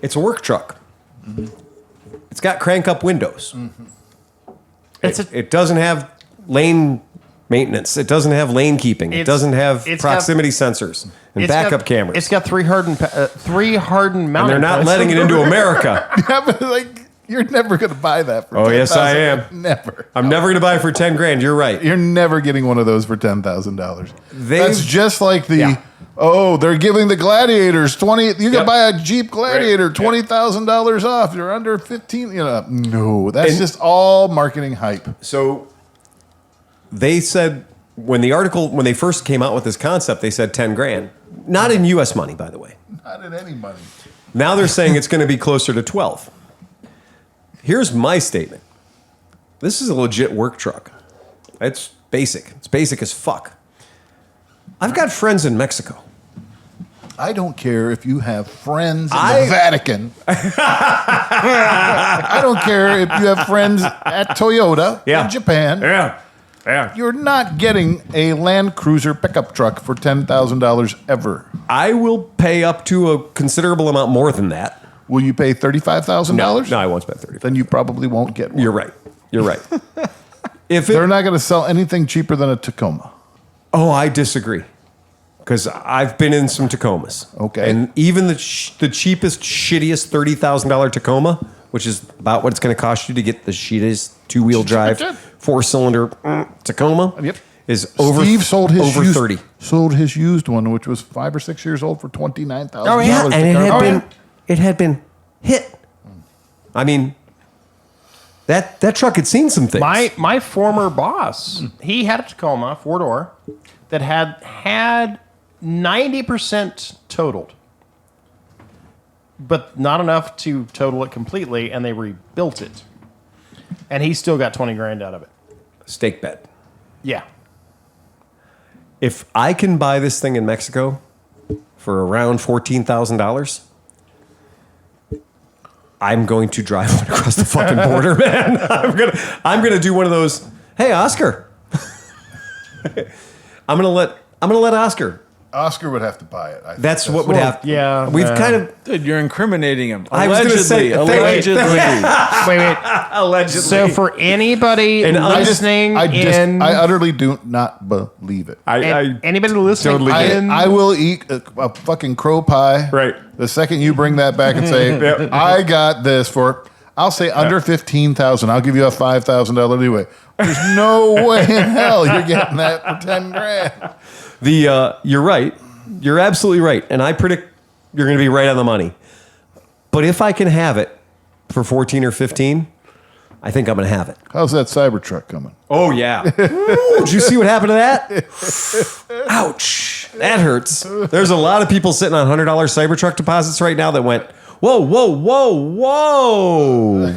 It's a work truck. It's got crank-up windows. It doesn't have lane maintenance. It doesn't have lane keeping. It doesn't have it's proximity sensors and backup cameras. It's got three hardened and mounting they're not points. letting it into America. Yeah, but you're never going to buy that for Oh, yes, I $10,000. am. Never. I'm never going to buy it for 10 grand. You're right. You're never getting one of those for $10,000. They've- That's just like the Yeah. they're giving the Gladiators 20. You can Yep. buy a Jeep Gladiator Right. $20,000 off. You're under 15. No, that's And- just all marketing hype. So they said when they first came out with this concept, they said 10 grand. Not in U.S. money, by the way. Not in any money. Now they're saying it's going to be closer to 12. Here's my statement. This is a legit work truck. It's basic. It's basic as fuck. I've got friends in Mexico. I don't care if you have friends in I- the Vatican. I don't care if you have friends at Toyota Yeah. in Japan. Yeah. You're not getting a Land Cruiser pickup truck for $10,000 ever. I will pay up to a considerable amount more than that. Will you pay $35,000? No, I won't spend 30. Then you probably won't get one. You're right. You're right. they're not going to sell anything cheaper than a Tacoma. Oh, I disagree. Because I've been in some Tacomas. Okay. And even the cheapest, shittiest $30,000 Tacoma, which is about what it's going to cost you to get the shittiest two-wheel drive, four-cylinder Tacoma, Yep. is over, Steve sold his over used, 30. Sold his used one, which was 5 or 6 years old, for $29,000. Oh, yeah. And it had been hit. I mean, that truck had seen some things. My former boss, he had a Tacoma 4-door that had 90% totaled, but not enough to total it completely, and they rebuilt it, and he still got 20 grand out of it. Stake bet. Yeah. If I can buy this thing in Mexico for around $14,000, I'm going to drive one across the fucking border, man. I'm gonna do one of those. Hey, Oscar. I'm gonna let Oscar. Oscar would have to buy it. I think That's what would happen. yeah, we've kind of. Dude, you're incriminating him. I was gonna say, Allegedly. Wait. Allegedly. So for anybody And listening I utterly do not believe it. anybody listening Totally get it. in, I will eat a fucking crow pie. Right. The second you bring that back and say, I got this for, I'll say under 15,000. I'll give you a $5,000 leeway. There's no way in hell you're getting that for 10 grand. You're right. You're absolutely right. And I predict you're going to be right on the money. But if I can have it for 14 or 15, I think I'm going to have it. How's that Cybertruck coming? Oh, yeah. Ooh, did you see what happened to that? Ouch. That hurts. There's a lot of people sitting on $100 Cybertruck deposits right now that went, whoa.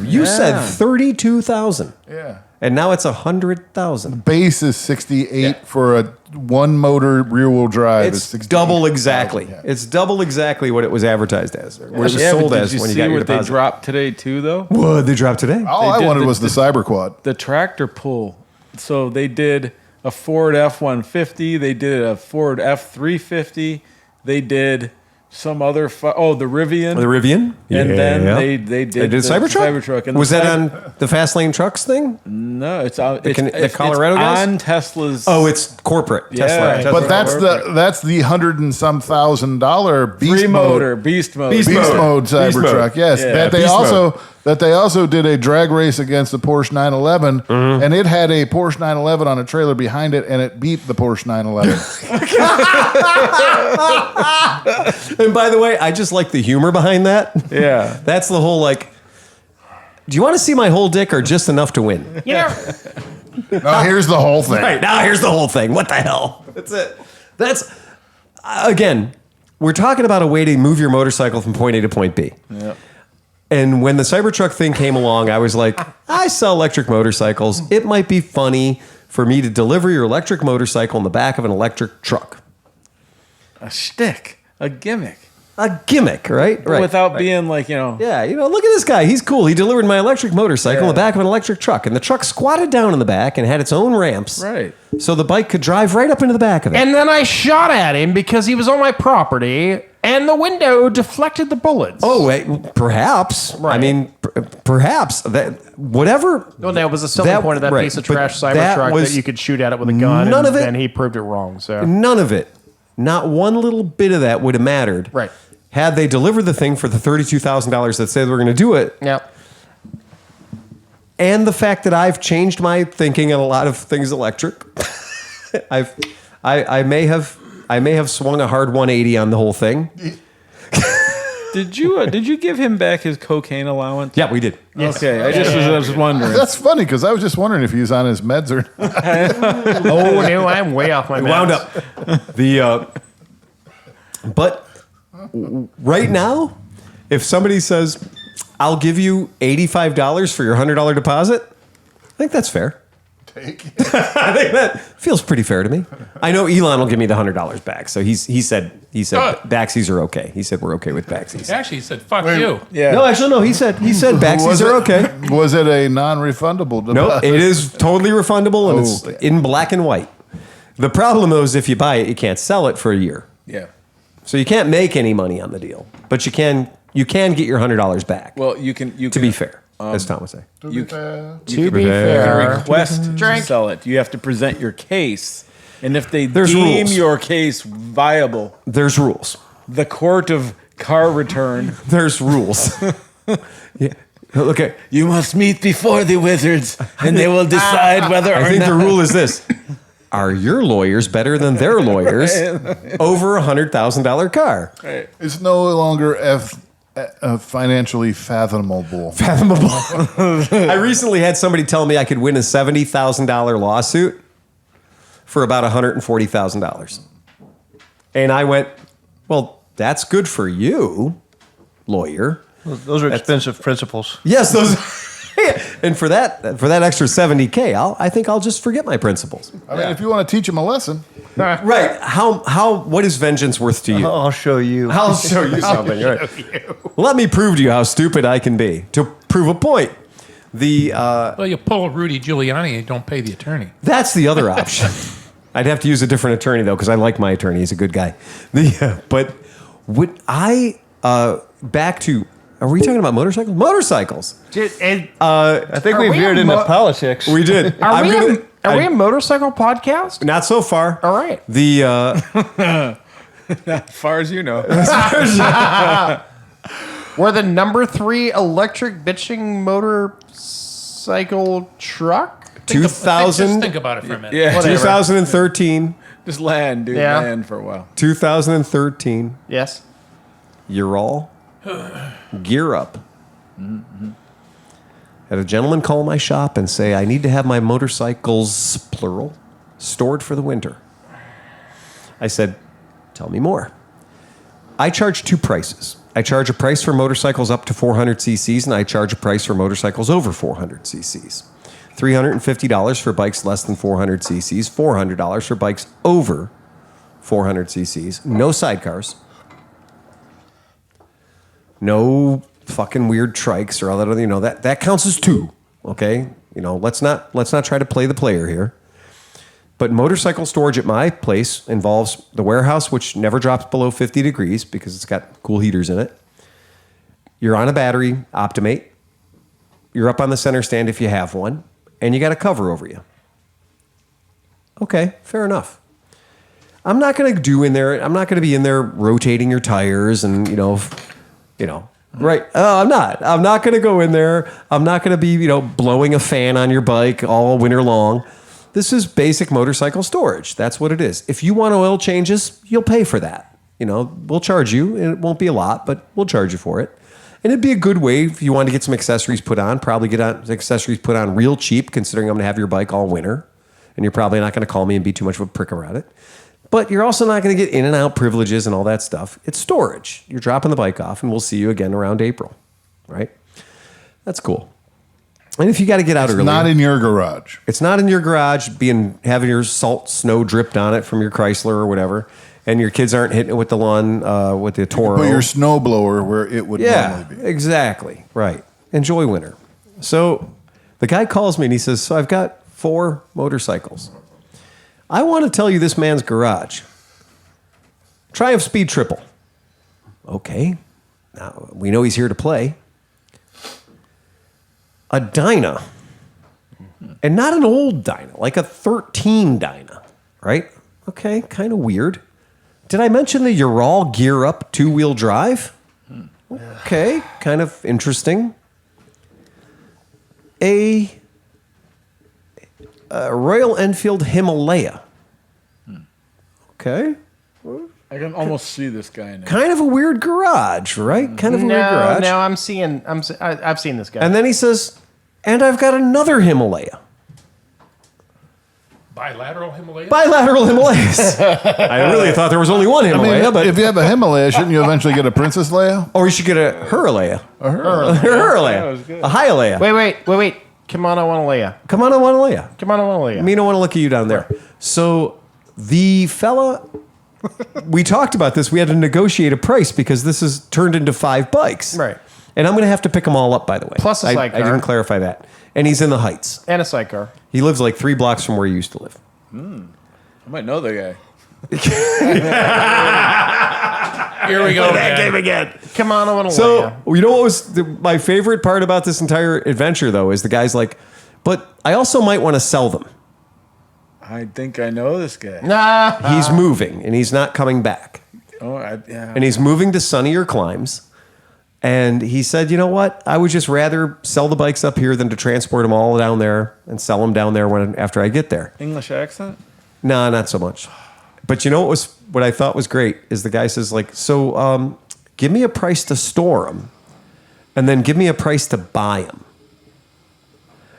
You said 32,000. Yeah. And now it's 100,000. Base is 68 for a one motor rear wheel drive. It's double exactly. Yeah. It's double exactly what it was advertised as. Or what it was Yeah, sold but as did you when you see got your what they deposit. dropped today too, though? What they dropped today? All I did wanted was the Cyber Quad. The tractor pull. So they did a Ford F-150. They did a Ford F-350. They did some other. The Rivian. The Rivian? And then they did the Cybertruck? And Was that on the Fast Lane Trucks thing? No, it's on the Colorado it's guys? on Tesla's. Oh, it's corporate. Yeah. Tesla. But that's the $100 and some $1,000 Beast Mode. Beast Mode Cybertruck. Yes, Yeah. that they also did a drag race against the Porsche 911, and it had a Porsche 911 on a trailer behind it, and it beat the Porsche 911. And by the way, I just like the humor behind that. Yeah. That's the whole like, do you want to see my whole dick or just enough to win? yeah, Now here's the whole thing. Right, now here's the whole thing. What the hell? That's it. That's, again, we're talking about a way to move your motorcycle from point A to point B. Yeah. And when the Cybertruck thing came along, I was like, I sell electric motorcycles. It might be funny for me to deliver your electric motorcycle in the back of an electric truck. A shtick, a gimmick, A gimmick, right? without being like Yeah, look at this guy. He's cool. He delivered my electric motorcycle in the back of an electric truck. And the truck squatted down in the back and had its own ramps. Right. So the bike could drive right up into the back of it. and then I shot at him because he was on my property, and the window deflected the bullets. Oh, wait, perhaps. Right. I mean, perhaps. Whatever. Well, that was a selling point of that right, piece of but trash that Cybertruck was- that you could shoot at it with a gun. None of it- And he proved it wrong. So None of it. Not one little bit of that would have mattered. Right. Had they delivered the thing for the $32,000 that said they were going to do it. Yep. And the fact that I've changed my thinking on a lot of things electric. I may have swung a hard 180 on the whole thing. Did you give him back his cocaine allowance? Yeah, we did. Okay, I was wondering. That's funny because I was just wondering if he was on his meds or not. Oh no, I'm way off my. Wound meds. up. But right now, if somebody says, "I'll give you $85 for your $100 deposit," I think that's fair. I think that feels pretty fair to me. I know Elon will give me the $100 back, so he said Baxies are okay. He said we're okay with Baxies. Actually, he said, fuck you. Yeah. No, actually, no. He said Baxies Was are it- okay. Was it a non-refundable deposit? No, it is totally refundable and it's in black and white. The problem though is if you buy it, you can't sell it for a year. Yeah. So you can't make any money on the deal, but you can get your $100 back. Well, you can to be fair. as Tom would say. You To be fair, request to Drink. sell it. You have to present your case, and if they There's deem rules. your case viable, There's rules. the court of car return. There's rules. Yeah. Okay. You must meet before the wizards, and they will decide whether or I think not. the rule is this. Are your lawyers better than their lawyers over $100,000 car? It's no longer financially fathomable. I recently had somebody tell me I could win a $70,000 lawsuit for about $140,000. And I went, well, that's good for you, lawyer. Those are expensive principles. Yes, those. And for that extra $70K, I think I'll just forget my principles. I mean, if you want to teach them a lesson, Right? What is vengeance worth to you? I'll show you. I'll show you something. Right. Let me prove to you how stupid I can be to prove a point. Well, you pull a Rudy Giuliani and you don't pay the attorney. That's the other option. I'd have to use a different attorney though, because I like my attorney. He's a good guy. But would I back to? Are we talking about motorcycles? Motorcycles. I think we we veered a into mo- politics. We did. Are we a motorcycle podcast? Not so far. All right. As far as you know. We're the number 3 electric bitching motorcycle truck. 2000. Just think about it for a minute. Yeah, Whatever. 2013. just land, dude. Yeah. Land for a while. 2013. Yes. You're all gear up. Had a gentleman call my shop and say, I need to have my motorcycles, plural, stored for the winter. I said, tell me more. I charge 2 prices. I charge a price for motorcycles up to 400 cc's, and I charge a price for motorcycles over 400 cc's. $350 for bikes less than 400 cc's, $400 for bikes over 400 cc's. No sidecars. No fucking weird trikes or all that other, that counts as 2. Okay? Let's not try to play the player here. But motorcycle storage at my place involves the warehouse, which never drops below 50 degrees because it's got cool heaters in it. You're on a battery Optimate. You're up on the center stand if you have one, and you got a cover over you. Okay, fair enough. I'm not going to be in there rotating your tires and, right. Oh, I'm not. I'm not going to go in there. I'm not going to be, blowing a fan on your bike all winter long. This is basic motorcycle storage. That's what it is. If you want oil changes, you'll pay for that. We'll charge you, and it won't be a lot, but we'll charge you for it. And it'd be a good way if you want to get some accessories put on. Probably get accessories put on real cheap, considering I'm going to have your bike all winter. And you're probably not going to call me and be too much of a prick about it. But you're also not going to get in and out privileges and all that stuff. It's storage. You're dropping the bike off, and we'll see you again around April. Right? That's cool. And if you got to get out early, not in your garage. it's not in your garage, having your snow dripped on it from your Chrysler or whatever, and your kids aren't hitting it with the lawn, with the Toro. Put your snow blower where it would normally be. Exactly. Right. Enjoy winter. So the guy calls me and he says, so I've got 4 motorcycles. I want to tell you this man's garage. Triumph Speed Triple. Okay. Now, we know he's here to play. A Dyna. And not an old Dyna, like a 13 Dyna, right? Okay, kind of weird. Did I mention the Ural Gear Up 2-wheel drive? Okay, kind of interesting. A Royal Enfield Himalaya. Okay. I can almost see this guy now. Kind of a weird garage, right? Kind of a weird garage. No, I've seen this guy. And then he says, and I've got another Himalaya. Bilateral Himalaya? Bilateral Himalayas. I really thought there was only one Himalaya, but if you have a Himalaya, shouldn't you eventually get a Princess Leia? or you should get a Huralaya. A Huralaya. A Hialaya. Wait. Come on, I want a Leia. Come on, I want a Leia. Come on, I want a Leia. I mean, I want to look at you down there. So the fella, we talked about this. We had to negotiate a price because this is turned into 5 bikes. Right. And I'm going to have to pick them all up, by the way. Plus a I sidecar. didn't clarify that. And he's in the Heights. And a sidecar. He lives like 3 blocks from where he used to live. I might know the guy. Here we go again. again. Come on, I want to So, you know what was my favorite part about this entire adventure, though, is the guy's like, but I also might want to sell them. I think I know this guy. He's moving, and he's not coming back. Oh, yeah. And he's moving to sunnier climes. And he said, you know what? I would just rather sell the bikes up here than to transport them all down there and sell them down there after I get there. English accent? No, not so much. But you know what I thought was great is the guy says, like, so give me a price to store them and then give me a price to buy them.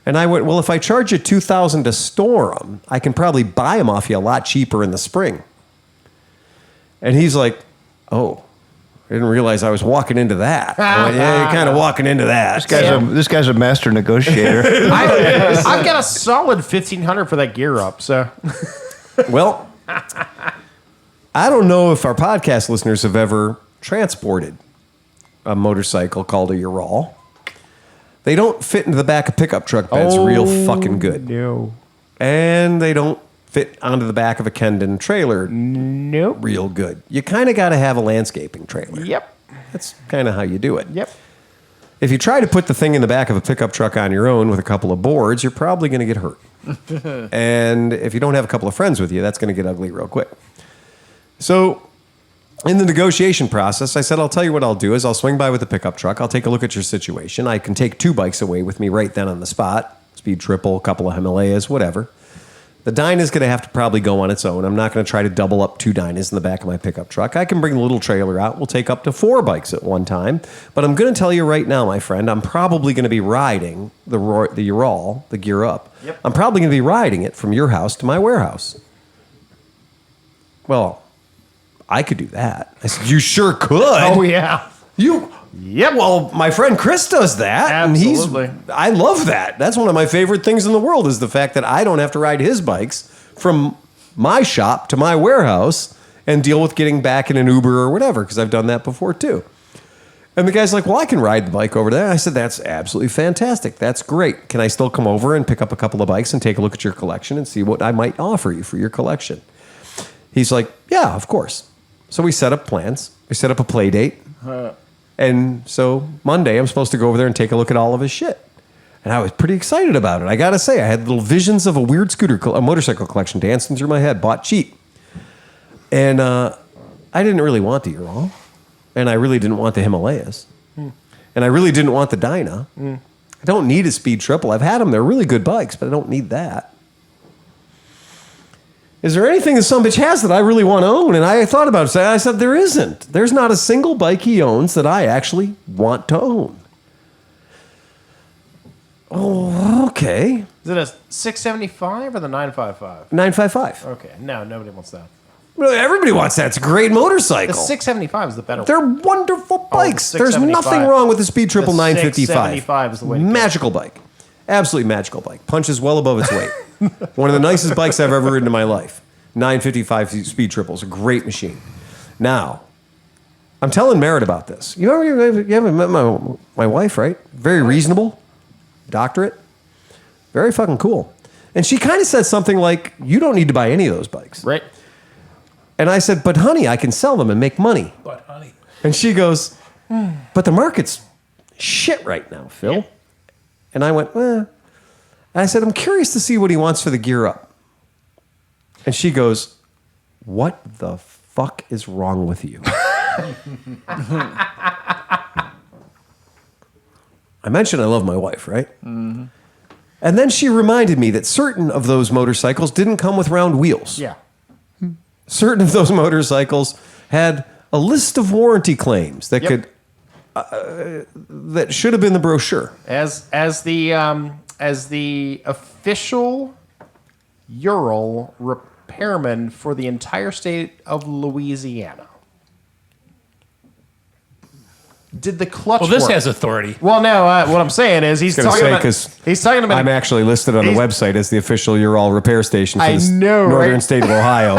And I went, well, if I charge you $2,000 to store them, I can probably buy them off you a lot cheaper in the spring. And he's like, oh, I didn't realize I was walking into that. I went, yeah, you're kind of walking into that. This guy's a master negotiator. I've got a solid $1,500 for that gear up. So, Well, I don't know if our podcast listeners have ever transported a motorcycle called a Ural. They don't fit into the back of pickup truck beds real fucking good. no. And they don't fit onto the back of a Kendon trailer Nope. real good. You kind of got to have a landscaping trailer. Yep. That's kind of how you do it. Yep. If you try to put the thing in the back of a pickup truck on your own with a couple of boards, you're probably going to get hurt. And if you don't have a couple of friends with you, that's going to get ugly real quick. So in the negotiation process, I said, I'll tell you what I'll do is I'll swing by with the pickup truck. I'll take a look at your situation. I can take 2 bikes away with me right then on the spot. Speed triple, a couple of Himalayas, whatever. The Dyna's going to have to probably go on its own. I'm not going to try to double up 2 Dynas in the back of my pickup truck. I can bring the little trailer out. We'll take up to 4 bikes at one time. But I'm going to tell you right now, my friend, I'm probably going to be riding the Ural, the Gear Up. Yep. I'm probably going to be riding it from your house to my warehouse. Well, I could do that. I said, you sure could. Oh, yeah. You... Yep. Well, my friend Chris does that. Absolutely. And I love that. That's one of my favorite things in the world is the fact that I don't have to ride his bikes from my shop to my warehouse and deal with getting back in an Uber or whatever, because I've done that before too. And the guy's like, well, I can ride the bike over there. I said, that's absolutely fantastic. That's great. Can I still come over and pick up a couple of bikes and take a look at your collection and see what I might offer you for your collection? He's like, yeah, of course. So we set up plans. We set up a play date. And so Monday, I'm supposed to go over there and take a look at all of his shit. And I was pretty excited about it. I got to say, I had little visions of a weird a motorcycle collection dancing through my head, bought cheap. And I didn't really want the Ural. And I really didn't want the Himalayas. And I really didn't want the Dyna. I don't need a speed triple. I've had them. They're really good bikes, but I don't need that. Is there anything that some bitch has that I really want to own? And I thought about it. I said, there isn't. There's not a single bike he owns that I actually want to own. Oh, okay. Is it a 675 or the 955? 955. Okay. No, nobody wants that. Well, everybody wants that. It's a great The motorcycle. 675 is the better one. They're wonderful bikes. the There's 675. nothing wrong with the Speed Triple The 955. 675 is the way to go. Magical bike. Absolutely magical bike. Punches well above its weight. One of the nicest bikes I've ever ridden in my life. 955 Speed Triples. A great machine. Now, I'm telling Merritt about this. You haven't met my wife, right? Very reasonable. Doctorate. Very fucking cool. And she kind of said something like, you don't need to buy any of those bikes. Right. And I said, but honey, I can sell them and make money. But honey, And she goes, but the market's shit right now, Phil. Yeah. And I went, And I said, I'm curious to see what he wants for the Gear Up. And she goes, what the fuck is wrong with you? I mentioned I love my wife, right? Mm-hmm. And then she reminded me that certain of those motorcycles didn't come with round wheels. Yeah. Certain of those motorcycles had a list of warranty claims that Yep. that should have been the brochure. As the official Ural repairman for the entire state of Louisiana, did the clutch well, this work? has authority. Well, no. What I'm saying is he's Gonna talking say, about. 'cause He's talking about. I'm actually listed on the He's- website as the official Ural repair station for I the know, northern right? state of Ohio.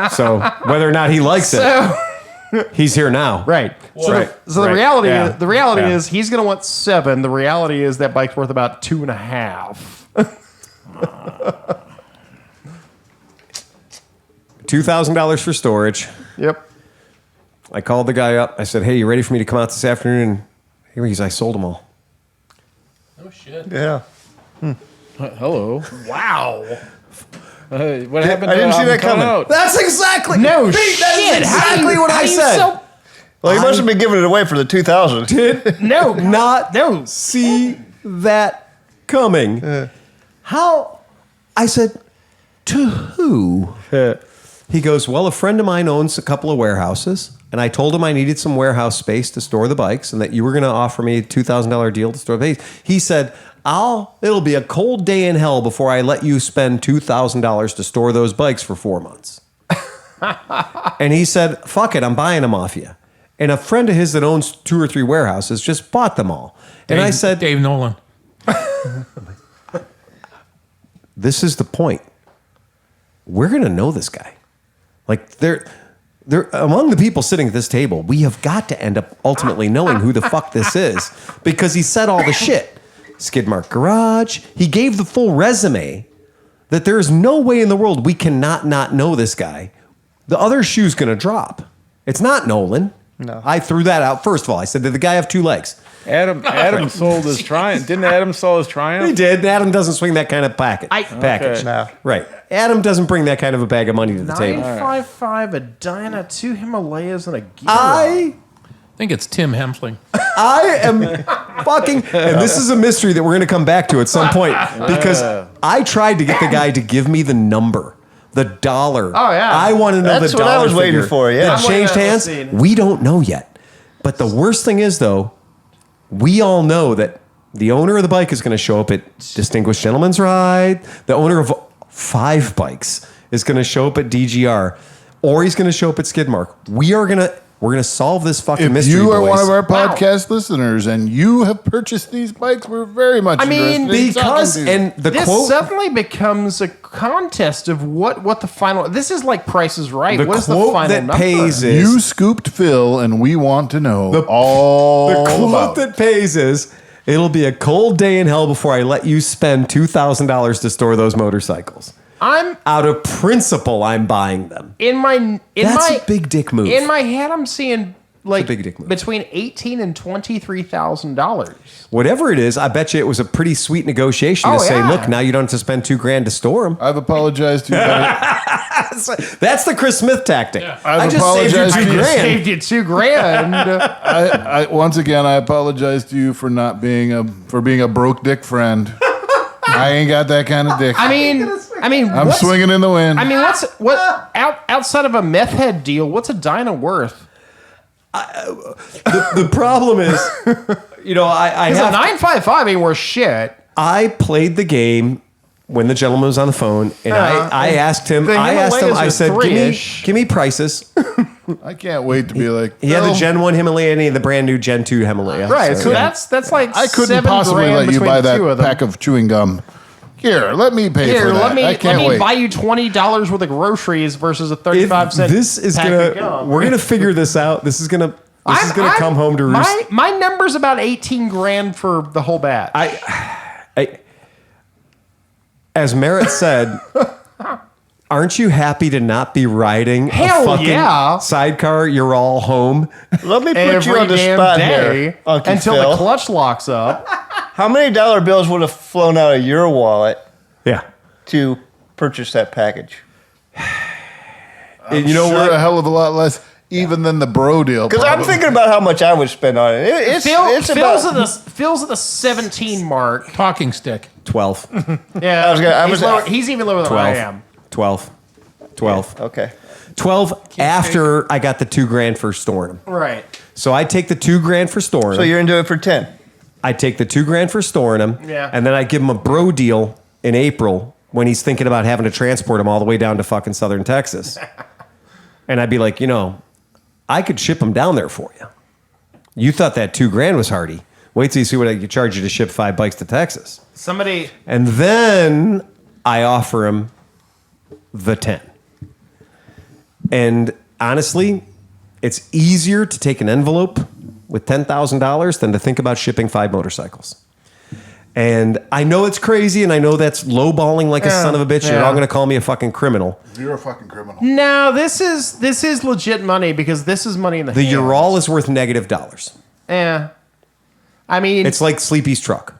So whether or not he likes it, he's here now. Right. So, Right. so the Right. reality Yeah. Yeah. is he's going to want 7. The reality is that bike's worth about 2.5. $2,000 for storage. Yep. I called the guy up. I said, hey, you ready for me to come out this afternoon? Here he is. I sold them all. Oh, shit. Yeah. Hello. Wow. What happened? I didn't see that coming. Out? That's exactly. No Pete, that is shit. exactly what I said. Well, you must have been giving it away for the 2000. Did No, not no. see that coming. How? I said, to who? He goes, well, a friend of mine owns a couple of warehouses, and I told him I needed some warehouse space to store the bikes and that you were going to offer me a $2,000 deal to store the bikes. He said, it'll be a cold day in hell before I let you spend $2,000 to store those bikes for 4 months. And he said, fuck it, I'm buying them off you. And a friend of his that owns 2 or 3 warehouses just bought them all. And I said, Dave Nolan. this is the point. We're going to know this guy. Like, they're among the people sitting at this table, we have got to end up ultimately knowing who the fuck this is because he said all the shit. Skid Mark Garage. He gave the full resume that there is no way in the world we cannot not know this guy. The other shoe's going to drop. It's not Nolan. No. I threw that out. First of all, I said, did the guy have 2 legs? Adam sold his Triumph. Didn't Adam sell his He Triumph? did. Adam doesn't swing that kind of package. Okay. No. Right. Adam doesn't bring that kind of a bag of money to the table. 955, a Dyna, 2 Himalayas, and a Gira. I think it's Tim Hemsling. I am fucking, and this is a mystery that we're going to come back to at some point because I tried to get the guy to give me the number, the dollar. Oh, yeah. I want to know That's the what dollar I was waiting figure for, yeah. that I'm changed waiting on hands. the scene. We don't know yet. But the worst thing is, though, we all know that the owner of the bike is going to show up at Distinguished Gentleman's Ride. The owner of 5 bikes is going to show up at DGR, or he's going to show up at Skidmark. We're gonna solve this fucking If mystery, you are boys. one of our podcast listeners and you have purchased these bikes, we're very much interested in because talking to you. and the This quote suddenly becomes a contest of what the final. This is like Price is Right. the What is the quote final that number? pays is You scooped Phil, and we want to know all the quote about it. that pays is it'll be a cold day in hell before I let you spend $2,000 to store those motorcycles. I'm Out of principle, I'm buying them. That's a big dick move. In my head, I'm seeing like big dick move. between $18,000 and $23,000. Whatever it is, I bet you it was a pretty sweet negotiation to Oh, say, yeah. look, now you don't have to spend $2,000 to store them. I've apologized to you. But That's the Chris Smith tactic. I I've just saved you apologized to you. $2,000. Saved you $2,000. I once again, I apologize to you for not being a broke dick friend. I ain't got that kind of dick. I mean, I'm what's- swinging in the wind. I mean, outside of a meth head deal? What's a Dyna worth? The problem is, I Because a have 955 ain't worth shit. I played the game when the gentleman was on the phone, and I asked him. the Himalayas I are said, three-ish. give me prices. I can't wait to be like. He had the "Phil, Gen 1 Himalaya and he had the brand new Gen 2 Himalaya. Right. So that's like I couldn't $7 possibly grand let you between buy the two that of them. pack of chewing gum. Here, let me pay Here, for that. let me I can't wait. buy you $20 worth of groceries versus a 35-cent. This is pack of gum. we're gonna figure this out. This is gonna come home to roost. My number's about $18,000 for the whole batch. I as Merritt said, aren't you happy to not be riding Hell a fucking yeah. sidecar? You're all home. Let me put Every you on the damn spot day here, Uncle until Phil. the clutch locks up. How many dollar bills would have flown out of your wallet Yeah. to purchase that package? And you know sure what? a hell of a lot less even than the bro deal. Because I'm probably. thinking about how much I would spend on it. It's Phil's about. at the 17 mark. Talking stick. 12. Yeah, was he's even lower than I am. 12. Okay. 12 after I got the $2,000 for storing them. Right. So I take the $2,000 for storing So them. you're into it for 10. I take the $2,000 for storing them. Yeah. And then I give him a bro deal in April when he's thinking about having to transport them all the way down to fucking southern Texas. And I'd be like, I could ship them down there for you. You thought that $2,000 was hardy. Wait till you see what I could charge you to ship 5 bikes to Texas. Somebody. And then I offer him the 10. And honestly, it's easier to take an envelope with $10,000 than to think about shipping 5 motorcycles. And I know it's crazy, and I know that's lowballing like a son of a bitch. You're all going to call me a fucking criminal. You're a fucking criminal. No, this is legit money because this is money in the The hands. Ural is worth negative dollars. Yeah. I mean, It's like Sleepy's truck.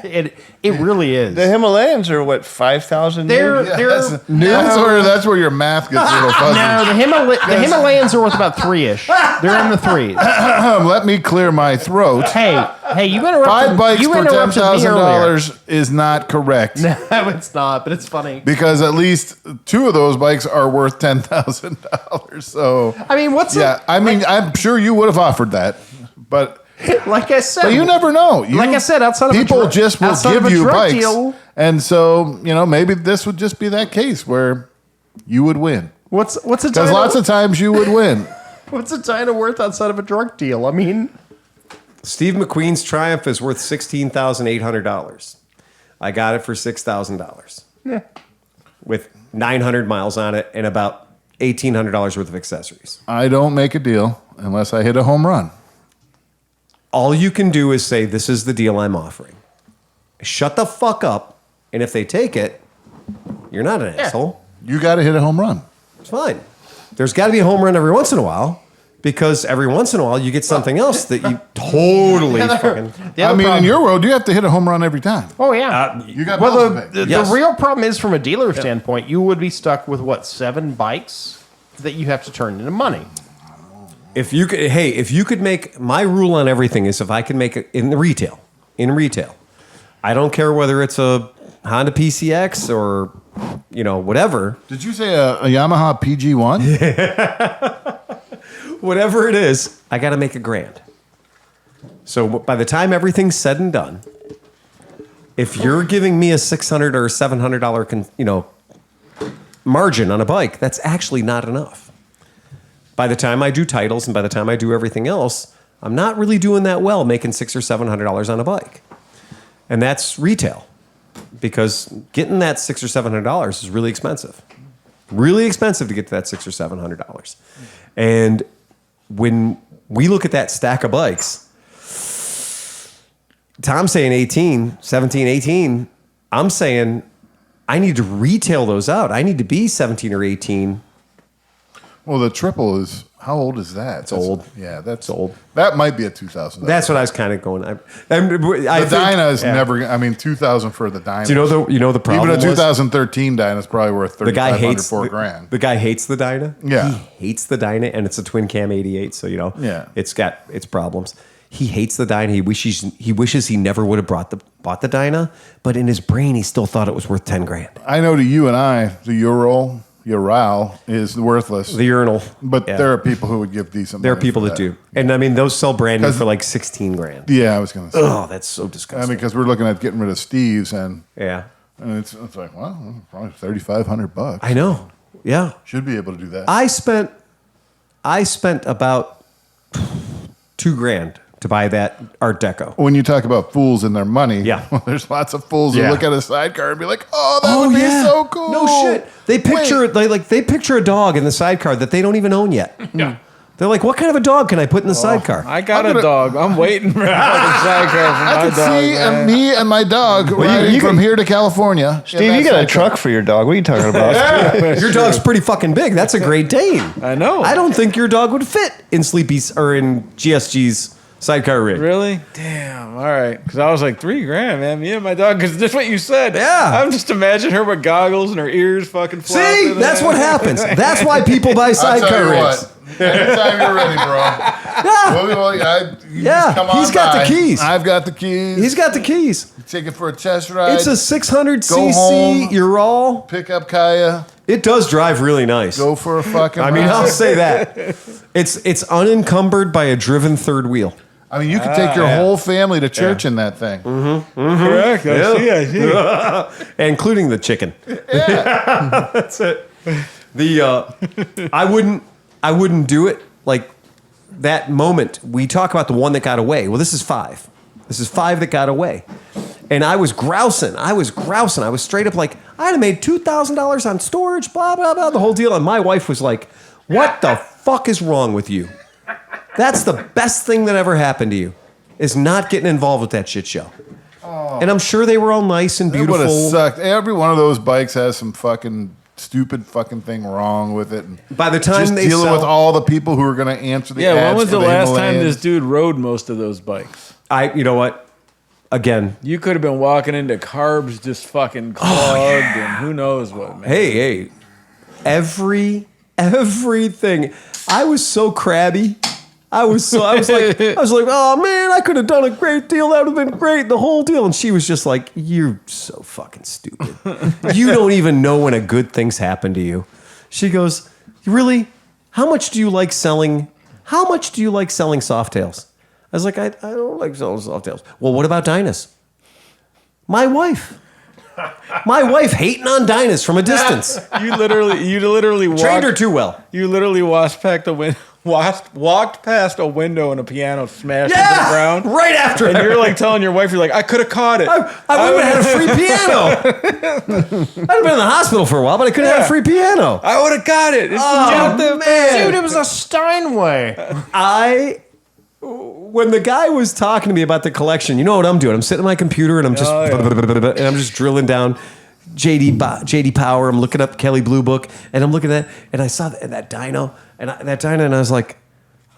it really is. The Himalayans are what, 5,000? They're That's where your math gets a little fuzzy. no, the Himalayans are worth about 3-ish. They're in the 3s. Let me clear my throat. Hey, you interrupted. 5 bikes you for interrupted me earlier. $10,000 is not correct. No, it's not, but it's funny. Because at least 2 of those bikes are worth $10,000. So I mean, what's yeah, I mean, I'm sure you would have offered that, but like I said, you never know. Like I said, outside of people just will outside of give a you drug bikes, deal, and so maybe this would just be that case where you would win. what's a Because Dyna, lots of times you would win. what's a Dyna worth outside of a drug deal? I mean, Steve McQueen's Triumph is worth $16,800. I got it for $6,000. Yeah. With 900 miles on it and about $1,800 worth of accessories. I don't make a deal unless I hit a home run. All you can do is say, this is the deal I'm offering. Shut the fuck up, and if they take it, you're not an asshole. You got to hit a home run. It's fine. There's got to be a home run every once in a while, because every once in a while you get something else that you totally fucking... I mean, in your world, you have to hit a home run every time. oh yeah. You got Well, bills to pay. the Yes. real problem is from a dealer standpoint, you would be stuck with 7 bikes that you have to turn into money. If you could make, my rule on everything is if I can make it in retail, I don't care whether it's a Honda PCX or, whatever. Did you say a Yamaha PG1? Whatever it is, I got to make $1,000. So by the time everything's said and done, if you're giving me a $600 or $700, margin on a bike, that's actually not enough. By the time I do titles and by the time I do everything else, I'm not really doing that well making $600 or $700 on a bike. And that's retail, because getting that $600 or $700 is really expensive. Really expensive to get to that $600 or $700. And when we look at that stack of bikes, Tom's saying 17, 18. I'm saying I need to retail those out. I need to be 17 or 18. Well, the triple is, how old is that? It's old. Yeah, that's old. That might be a $2,000. That's what I was kind of going. The Dyna is never. I mean, $2,000 for the Dyna. Do you know the problem? Even a was? 2013 Dyna is probably worth The guy hates $3,500, $4,000. The guy hates the Dyna. Yeah. He hates the Dyna, and it's a twin cam 88. So Yeah. it's got its problems. He hates the Dyna. He wishes he never would have bought the Dyna, but in his brain he still thought it was worth $10,000. I know to you and I, the Ural is worthless. The urinal, But yeah. there are people who would give decent. There are money people for that do, and I mean those sell brand new 'Cause- for like $16,000. Yeah, I was going to say. Oh, that's so I disgusting. mean, because we're looking at getting rid of Steve's, and Yeah, it's like, well, probably $3,500. I know. Yeah, Should be able to do that. I spent about $2,000 to buy that Art Deco. When you talk about fools and their money, Yeah. there's lots of fools Yeah. who look at a sidecar and be like, "Oh, that would be so cool." No shit. They picture Wait. they picture a dog in the sidecar that they don't even own yet. Yeah. They're like, what kind of a dog can I put in the sidecar? I got I'm a gonna- dog. I'm waiting for a fucking sidecar for I my could dog. see man. me and my dog riding you from can- here to California. Steve, you got a truck for your dog. What are you talking about? Your dog's pretty fucking big. That's a Great Dane. I know. I don't think your dog would fit in Sleepy's or in GSG's sidecar rig. Really? Damn. All right. Because I was like, $3,000, man. Me and my dog. Because that's what you said. Yeah. I'm just imagining her with goggles and her ears fucking See, flopping. that's what happens. That's why people buy I'll tell sidecar you rigs. what. Anytime you're ready, bro. You Yeah, just come on he's got the by. keys. I've got the keys. He's got the keys. Take it for a test ride. It's a 600cc home. Ural. pick up Kaya. It does drive really nice. Go for a fucking. I mean, ride. I'll say that. It's unencumbered by a driven third wheel. I mean, you could take your whole family to church in that thing. Correct. I see. Including the chicken. That's it. I wouldn't do it like that moment. We talk about the one that got away. Well, this is 5. This is 5 that got away. And I was grousing. I was straight up like, I'd have made $2,000 on storage, blah, blah, blah, the whole deal. And my wife was like, what the fuck is wrong with you? That's the best thing that ever happened to you, is not getting involved with that shit show. And I'm sure they were all nice and It would have beautiful. sucked. Every one of those bikes has some fucking stupid fucking thing wrong with it. And By the time just they dealing sell, with all the people who are going to answer the ads. Yeah, when was for the last time Himalayas. this dude rode most of those bikes? you know what? Again, You could have been walking into carbs just fucking clogged and who knows what, man. hey, everything. I was so crabby. I was like, oh man, I could have done a great deal. That would have been great, the whole deal. And she was just like, you're so fucking stupid. You don't even know when a good thing's happened to you. She goes, really? How much do you like selling Softails? I was like, I don't like selling Softails. Well, what about Dynas? My wife hating on Dynas from a distance. You literally Trained her walked, too well. you literally walked past a window and a piano smashed into the ground. Right after. And you're like telling your wife, you're like, I could have caught it. I would have had a free piano. I'd have been in the hospital for a while, but I could have had a free piano. I would have got it. It's Oh, man. Dude, it was a Steinway. When the guy was talking to me about the collection, you know what I'm doing? I'm sitting at my computer and I'm just and I'm just drilling down JD Power. I'm looking up Kelly Blue Book and I'm looking at and I saw that dyno and I was like,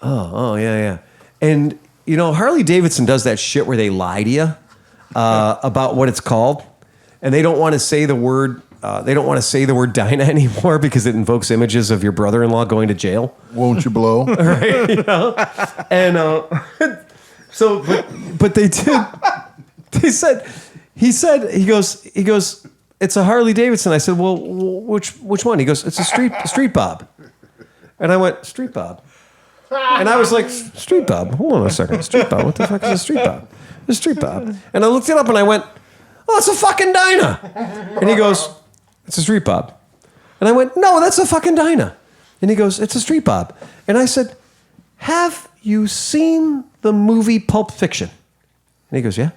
oh yeah. And you know, Harley Davidson does that shit where they lie to you about what it's called, and they don't want to say the word. They don't want to say the word Dyna anymore because it invokes images of your brother-in-law going to jail. Won't you blow? Right? You know? And so, but they did. He goes, it's a Harley Davidson. I said, well, which one? He goes, it's a street bob. And I went, street bob. And I was like, street bob? Hold on a second. Street bob? What the fuck is a street bob? It's a street bob. And I looked it up and I went, oh, it's a fucking Dyna. And he goes, it's a street bob. And I went, no, that's a fucking Dyna. And he goes, it's a street bob. And I said, have you seen the movie Pulp Fiction? And he goes, yeah.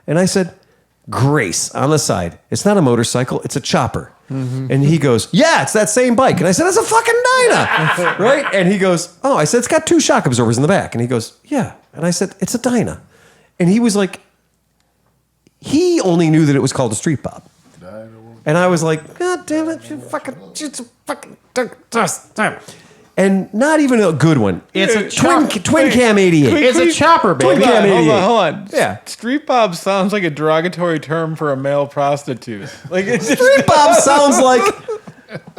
And I said, Grace on the side. It's not a motorcycle, it's a chopper. Mm-hmm. And he goes, yeah, it's that same bike. And I said, it's a fucking Dyna. Right? And he goes, oh, I said, it's got 2 shock absorbers in the back. And he goes, yeah. And I said, it's a Dyna. And he was like, he only knew that it was called a street bob. And I was like, God damn it, you fucking. And not even a good one. It's a twin cam 88. It's a chopper, baby. Twin cam 88. Hold on. Yeah. Street bob sounds like a derogatory term for a male prostitute. Like it's just,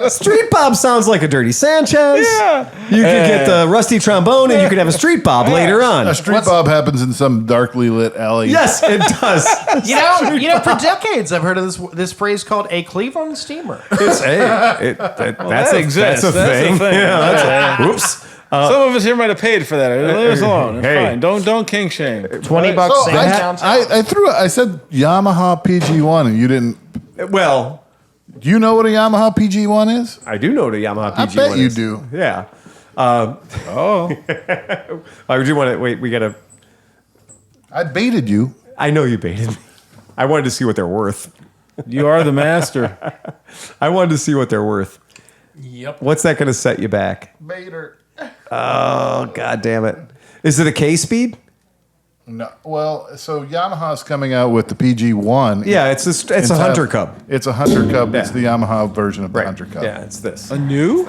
Street bob sounds like a Dirty Sanchez. Yeah. You could get the rusty trombone and you could have a street bob later on. A street bob happens in some darkly lit alley. Yes, it does. You know, for decades I've heard of this phrase called a Cleveland steamer. That's that exists. That's a thing. Yeah, Oops. some of us here might have paid for that. Leave us alone. It's Hey. fine. Don't king shame. $20 So same downtown. I said Yamaha PG1 and you didn't. Well, Do you know what a Yamaha PG1 is? I do know what a Yamaha PG1 I bet you is. do. Yeah. Why would you want to wait? We gotta. I baited you. I know you baited me. I wanted to see what they're worth. You are the master. I wanted to see what they're worth. Yep. What's that going to set you back? Baiter. Oh, God damn it! Is it a K-speed? No. Well, so Yamaha's coming out with the PG1. Yeah, it's a Hunter Cub. It's a Hunter Cub. It's Yeah. the Yamaha version of the Hunter Cub. Yeah, it's this. A new?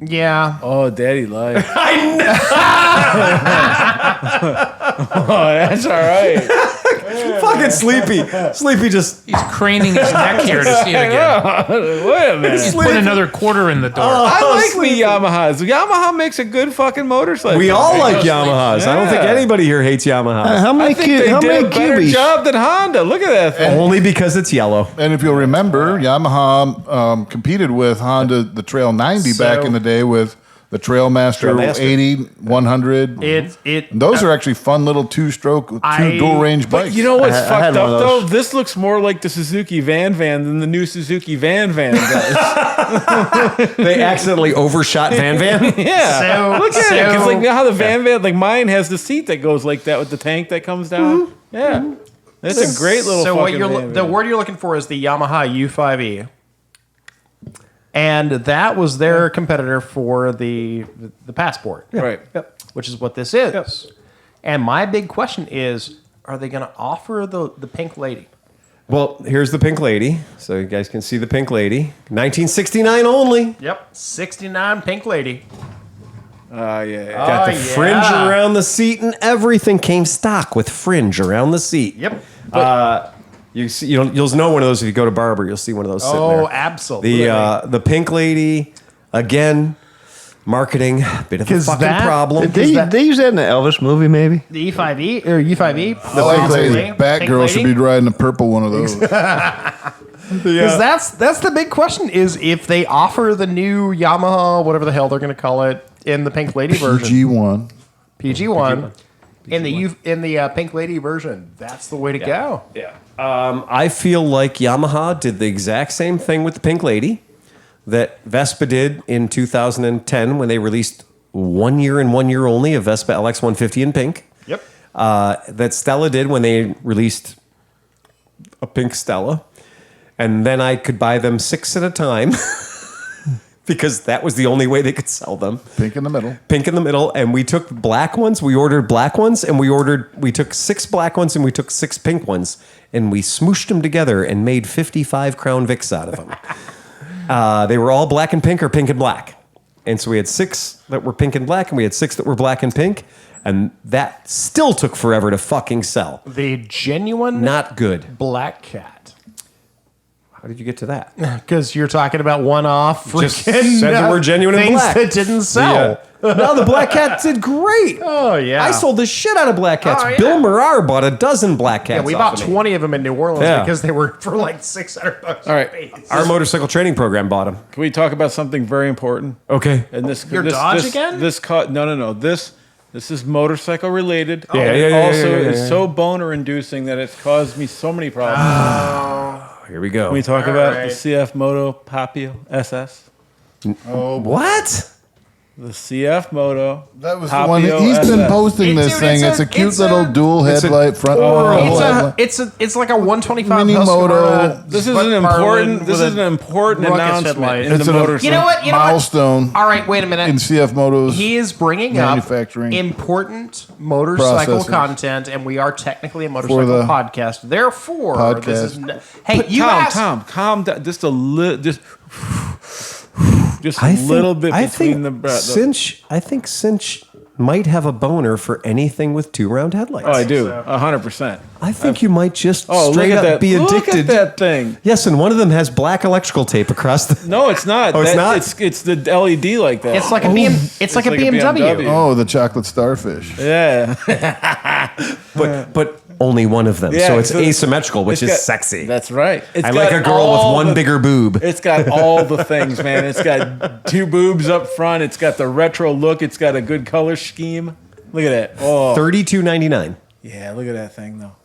Yeah. Oh, daddy lied. I Oh, that's all right. Fucking Sleepy. Sleepy just. He's craning his neck here to see it again. Wait a minute. He's put another quarter in the door. I like Sleepy. the Yamahas. Yamaha makes a good fucking motorcycle. We all like Yamahas. I don't think Yeah. anybody here hates Yamaha. How I many think they how did many a better cubies? job than Honda. Look at that thing. Only because it's yellow. And if you'll remember, Yamaha competed with Honda, the Trail 90 back in the day with the Trailmaster, Trailmaster. 80, 100. And those are actually fun little two-stroke, dual range bikes. But you know what's I fucked had one up of though? those. This looks more like the Suzuki Van than the new Suzuki Van does. They accidentally overshot Van Van. Yeah. Look at it. Because like you know how the Van, like mine has the seat that goes like that with the tank that comes down. Yeah. That's a great little So what fucking the word you're looking for is the Yamaha U5E. And that was their competitor for the Passport. Right. Which is what this is. And my big question is, are they going to offer the Pink Lady? Well, here's the Pink Lady. So you guys can see the Pink Lady. 1969 only. Yep, 69 Pink Lady. Yeah. Got the fringe around the seat and everything came stock with fringe around the seat. Yep. You see, you'll know one of those if you go to barber. You'll see one of those sitting there. Oh, absolutely. The Pink Lady, again, marketing, bit of a 'Cause fucking that- problem. They use that in the Elvis movie, maybe. The E5E or U5E. The Pink Lady. Batgirl should be riding a purple one of those. Because that's the big question: is if they offer the new Yamaha, whatever the hell they're going to call it, in the Pink Lady version, G1. PG1, in the Pink Lady version, that's the way to go. Yeah. I feel like Yamaha did the exact same thing with the Pink Lady that Vespa did in 2010 when they released 1 year and 1 year only of Vespa LX150 in pink. Yep. That Stella did when they released a pink Stella. And then I could buy them 6 at a time because that was the only way they could sell them. Pink in the middle. Pink in the middle. And we took black ones. We ordered black ones and we took 6 black ones and we took 6 pink ones and we smooshed them together and made 55 Crown Vics out of them. They were all black and pink or pink and black. And so we had 6 that were pink and black and we had 6 that were black and pink. And that still took forever to fucking sell. The genuine Not good. Black Cat. How did you get to that? Because you're talking about one-off Just freaking said the word genuine and things black. that didn't sell. No, the Black Cat did great. Oh, yeah. I sold the shit out of Black Cats. Oh, yeah. Bill Marar bought a dozen Black Cats. Yeah, we off bought of me. 20 of them in New Orleans Yeah. because they were for like $600. All right. a piece. Our motorcycle training program bought them. Can we talk about something very important? Okay. And this Your Dodge again? No. This is motorcycle related. Yeah, and yeah, it yeah, also yeah, yeah, is yeah. so boner inducing that it's caused me so many problems. Here we go. Can we talk All about right. the CF Moto Papio SS? What? The CF Moto. That was the Papio one. He's been SS. posting this Dude, thing. It's a cute little dual headlight front. It's like a 125 Mini moto. Husqvarna This is butt an important. Parlin This with is a an important ruckus announcement headlight. in It's the an- motorcycle. You know what? Milestone All right, wait a minute. in CF Moto's. He is bringing up manufacturing important motorcycle processes. content, and we are technically a motorcycle the podcast. Therefore, this is hey, you Tom, asked. Tom, calm down. Just a little. Just a I think, little bit I between think the. Cinch might have a boner for anything with 2-round headlights. Oh, I do. 100%. I think you might just Oh, straight look at up that! be Look addicted. at that thing. Yes, and one of them has black electrical tape across the. No, it's not. Oh, it's not? It's the LED like that. It's like a it's like a BMW. Oh, the chocolate starfish. Yeah. But only one of them. Yeah, so it's so asymmetrical, which is got- sexy. That's right. I like a girl with one bigger boob. It's got all the things, man. It's got 2 boobs up front. It's got the retro look. It's got a good color scheme. Look at that. Oh, $32.99. yeah. Look at that thing, though.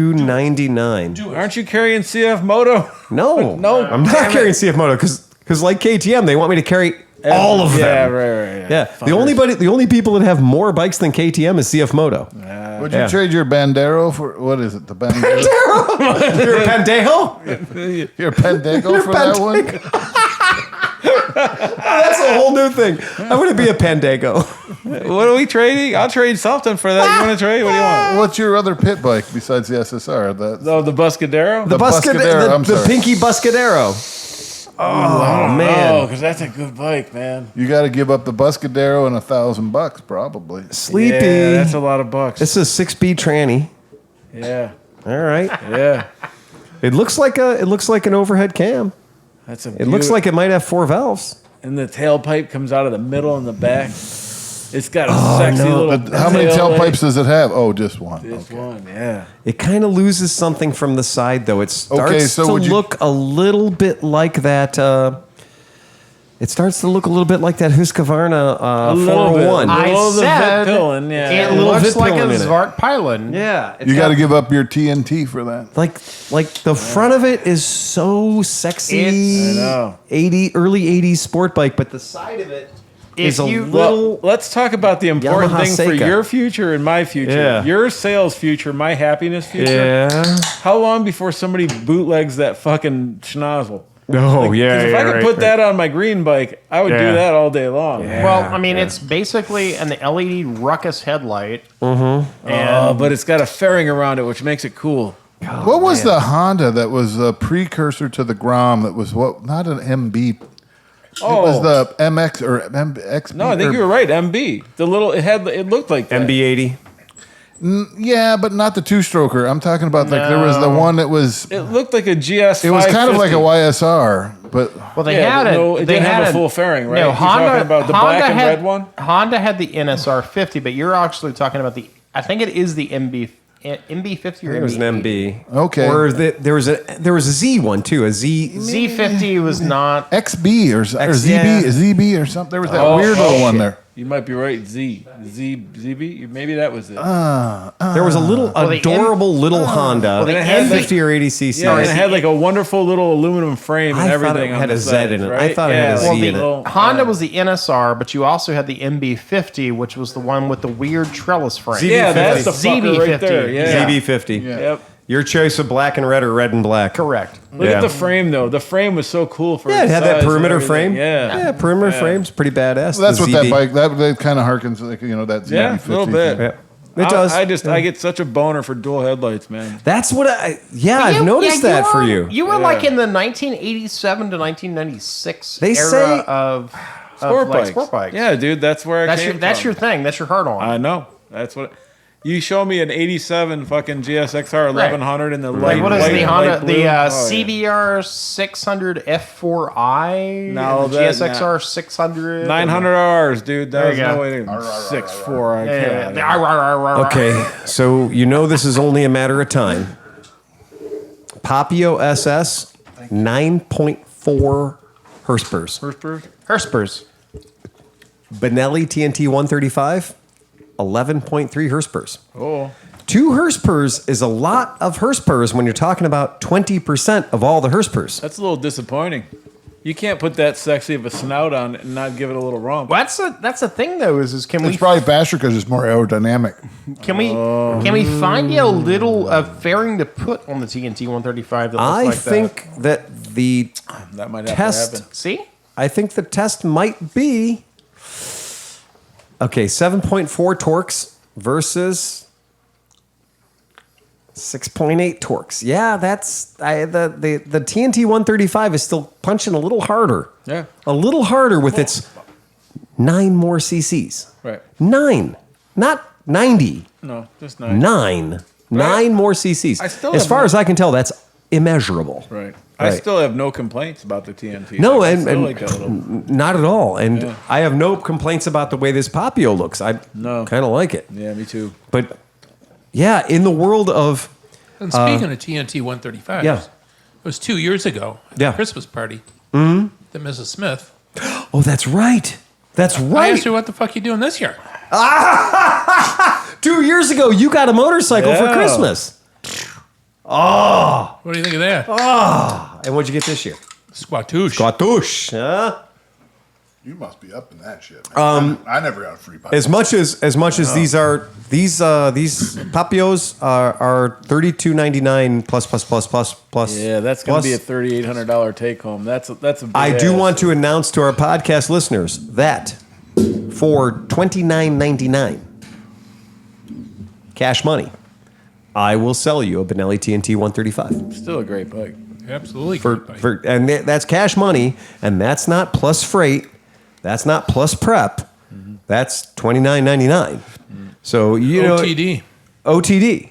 $32.99. Aren't you carrying CF Moto? No, No, I'm not carrying CF Moto because like KTM, they want me to carry all of them. Yeah, right. Yeah, the only people that have more bikes than KTM is CF Moto. Would you Yeah. trade your Bandero for what is it? The Bandero? You're a Pendejo? Your Pendejo for that one? That's a whole new thing. I'm going to be a Pendejo. What are we trading? I'll trade something for that. You want to trade? What do you want? What's your other pit bike besides the SSR? That's Oh, the Buscadero? The Buscadero, I'm the sorry. Pinky Buscadero. Oh, man. Oh, because that's a good bike, man. you got to give up the Buscadero and $1,000 probably. Sleepy. Yeah, that's a lot of bucks. This is a 6B tranny. Yeah, All right. yeah. It looks like an overhead cam. That's a. It looks like it might have 4 valves. and the tailpipe comes out of the middle and the back. It's got a sexy no. little. How many tail light. tailpipes does it have? Oh, just one. This Okay. one, yeah. It kind of loses something from the side, though. It starts so to would you- look a little bit like that. It starts to look a little bit like that Husqvarna A little bit. 401. I Little the said Vit-Pillin, yeah. it A little looks like a Vit-Pillin in it. Zvart Pylon. Yeah, You got to give up your TNT for that. like the front of it is so sexy. It's- I know. Early 80s sport bike, but the side of it is a you- little. Well, let's talk about the important Yamaha thing for Seika. your future and my future. Yeah. Your sales future, my happiness future. Yeah. How long before somebody bootlegs that fucking schnozzle? Oh, yeah. 'Cause if I could put that on my green bike, I would do that all day long. Yeah. Well, I mean, it's basically an LED ruckus headlight. But it's got a fairing around it, which makes it cool. What was the Honda that was a precursor to the Grom? That was what? Not an MB. It was the MX or MX. No, I think you were right. MB. It looked like that. MB80. Yeah, but not the two-stroker. I'm talking about there was the one that was. It looked like a GS. It was kind of like a YSR, but Well, they had it. It didn't have a full fairing, right? No, You're talking about the black and had, red one? Honda had the NSR 50, but you're actually talking about I think it is the MB 50 or It was an MB. Okay. Or there was a Z one too. A Z. Z50 was not. XB or ZB, yeah. ZB or something. There was that weird little one there. You might be right. ZB. Maybe that was it. There was a little the adorable little Honda, the 50 or 80 cc. Yeah, and it had like a wonderful little aluminum frame and I thought everything. it had on a the Z sides, in it. right? I thought it had a Z in it. little- Honda was the NSR, but you also had the MB50, which was the one with the weird trellis frame. Yeah, that's the fucker right ZB50. there. Yeah. ZB50. Yep. Your choice of black and red or red and black. Correct. Look at the frame though. The frame was so cool for Yeah, it its had size that and perimeter everything. frame. Yeah. perimeter frame's pretty badass. So that's The what that ZB. bike. That kind of harkens like that ZB50. Yeah, a little bit. Yeah. It does. I get such a boner for dual headlights, man. That's what I've noticed that for you. You were like in the 1987 to 1996 They era say- of Sport like bikes. sport bikes. Yeah, dude, that's where That's came your that's from. your thing. That's your hard on. I know. That's what. You show me an '87 fucking GSXR 1100 in the light. Like what is white the and Honda? light blue. The Oh, yeah. CBR 600 F4i. No, and the that- GSXR 600. 900Rs, dude. There There's you no go. way to 6.4. I can't. Yeah. Okay, so you know this is only a matter of time. Papio SS, 9.4 Hurspers. Hurspers. Benelli TNT 135, 11.3 Hurspers. Oh, 2 Hurspers is a lot of Hurspers when you're talking about 20% of all the Hurspers. that's a little disappointing. You can't put that sexy of a snout on it and not give it a little rump. Well, that's the thing though. Is can It's we probably faster because it's more aerodynamic. can we find you a little fairing to put on the TNT 135 that looks I like think that the That might have to test. happen. that? See. I think the test might be okay. 7.4 torques versus 6.8 torques. Yeah, that's the TNT 135 is still punching a little harder. Yeah. A little harder with its 9 more cc's. Right. 9, not 90. No, just 9. 9. 9 more cc's. I still As have far no- as I can tell, that's immeasurable. Right. I Right. still have no complaints about the TNT. No, I and, still and like that little. not at all. And Yeah. I have no complaints about the way this Papio looks. I No. kind of like it. Yeah, me too. But yeah, in the world of And speaking of TNT 135, yeah. it was 2 years ago at Yeah. the Christmas party that Mrs. Smith. oh, that's right. That's I right. asked her, what the fuck you doing this year? 2 years ago, you got a motorcycle for Yeah. Christmas. What do you think of that? And what'd you get this year? Squatouche. Cartouche. Huh? You must be up in that shit. Man. I never got a free bike. As much as these Papios are $32.99 plus. Yeah, that's going plus. to be a $3,800 take home. That's a big I do ass. want to announce to our podcast listeners that for $29.99 cash money, I will sell you a Benelli TNT 135 Still a great bike. Absolutely. and that's cash money, and that's not plus freight, that's not plus prep, that's $29.99. So you know OTD. OTD.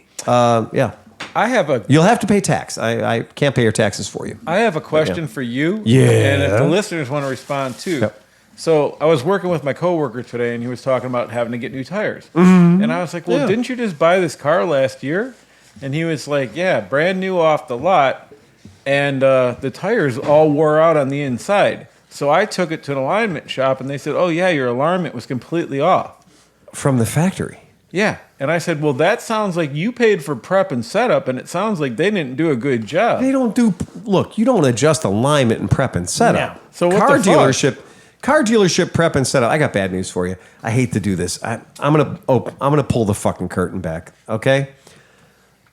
Yeah, I have a you'll have to pay tax. I can't pay your taxes for you. I have a question for you. Yeah. And if the listeners want to respond too. Yep. So I was working with my coworker today, and he was talking about having to get new tires. Mm-hmm. And I was like, "Well, didn't you just buy this car last year?" And he was like, "Yeah, brand new off the lot, and the tires all wore out on the inside." So I took it to an alignment shop, and they said, "Oh yeah, your alignment was completely off." From the factory. Yeah. And I said, "Well, that sounds like you paid for prep and setup, and it sounds like they didn't do a good job." They don't do. Look, you don't adjust alignment and prep and setup. Yeah. So what car the fuck? car dealership prep and setup. I got bad news for you. I hate to do this. I'm gonna pull the fucking curtain back. Okay.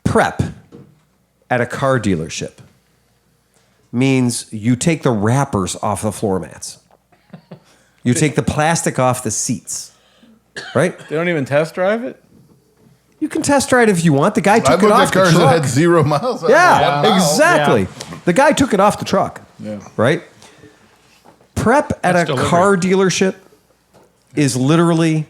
Prep at a car dealership. means you take the wrappers off the floor mats. You take the plastic off the seats, right? They don't even test drive it? You can test drive it if you want. The guy I took it looked off at the cars that truck. had 0 miles. Yeah, 1 mile. exactly. The guy took it off the truck, right? Prep at That's a delivery. car dealership is literally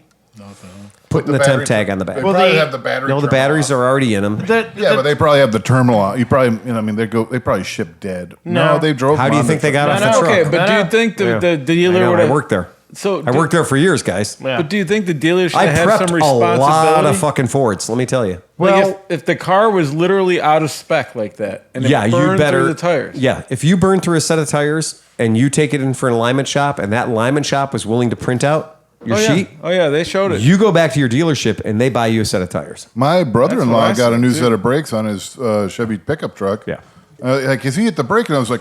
putting the temp battery- tag on the They back. probably they- have the battery. No, the terminal batteries off. are already in them. Yeah, but they probably have the terminal on. You probably, I mean, they probably ship dead. No. They drove. How them do you on think the they got truck. off the No, truck? okay, but do you think the I dealer know, would I have worked there. So I worked there for years, guys. Yeah. But do you think the dealer should I have prepped some a responsibility? lot of fucking Fords, let me tell you. Like if the car was literally out of spec like that, and it Yeah, you burned better. through the tires. Yeah, if you burn through a set of tires and you take it in for an alignment shop, and that alignment shop was willing to print out your Oh yeah. sheet, Oh yeah, they showed it. you go back to your dealership and they buy you a set of tires. My brother-in-law That's what I got a said, new too. set of brakes on his Chevy pickup truck. Yeah. Like, is he hit the brake? And I was like,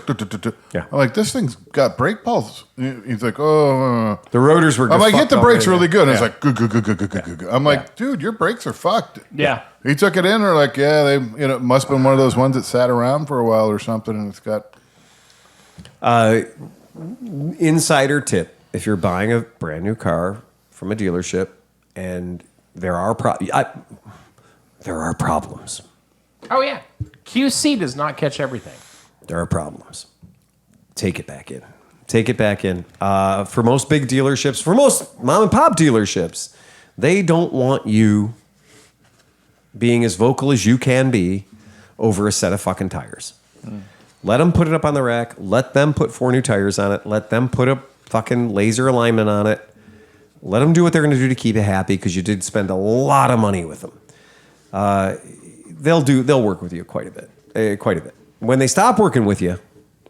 Yeah. I'm like, this thing's got brake pulse. He's like, oh. The rotors were. I'm like, hit fucked the brakes already. really good. And Yeah. it's like, good. I'm like, dude, your brakes are fucked. Yeah. He took it in, or like, yeah, they, it must have been one of those ones that sat around for a while or something, and it's got. Insider tip: if you're buying a brand new car from a dealership, and there are problems. Oh yeah. QC does not catch everything. There are problems. Take it back in. Take it back in. For most big dealerships, for most mom and pop dealerships, they don't want you being as vocal as you can be over a set of fucking tires. Let them put it up on the rack. Let them put 4 new tires on it. Let them put a fucking laser alignment on it. Let them do what they're going to do to keep you happy, because you did spend a lot of money with them. They'll work with you quite a bit. When they stop working with you,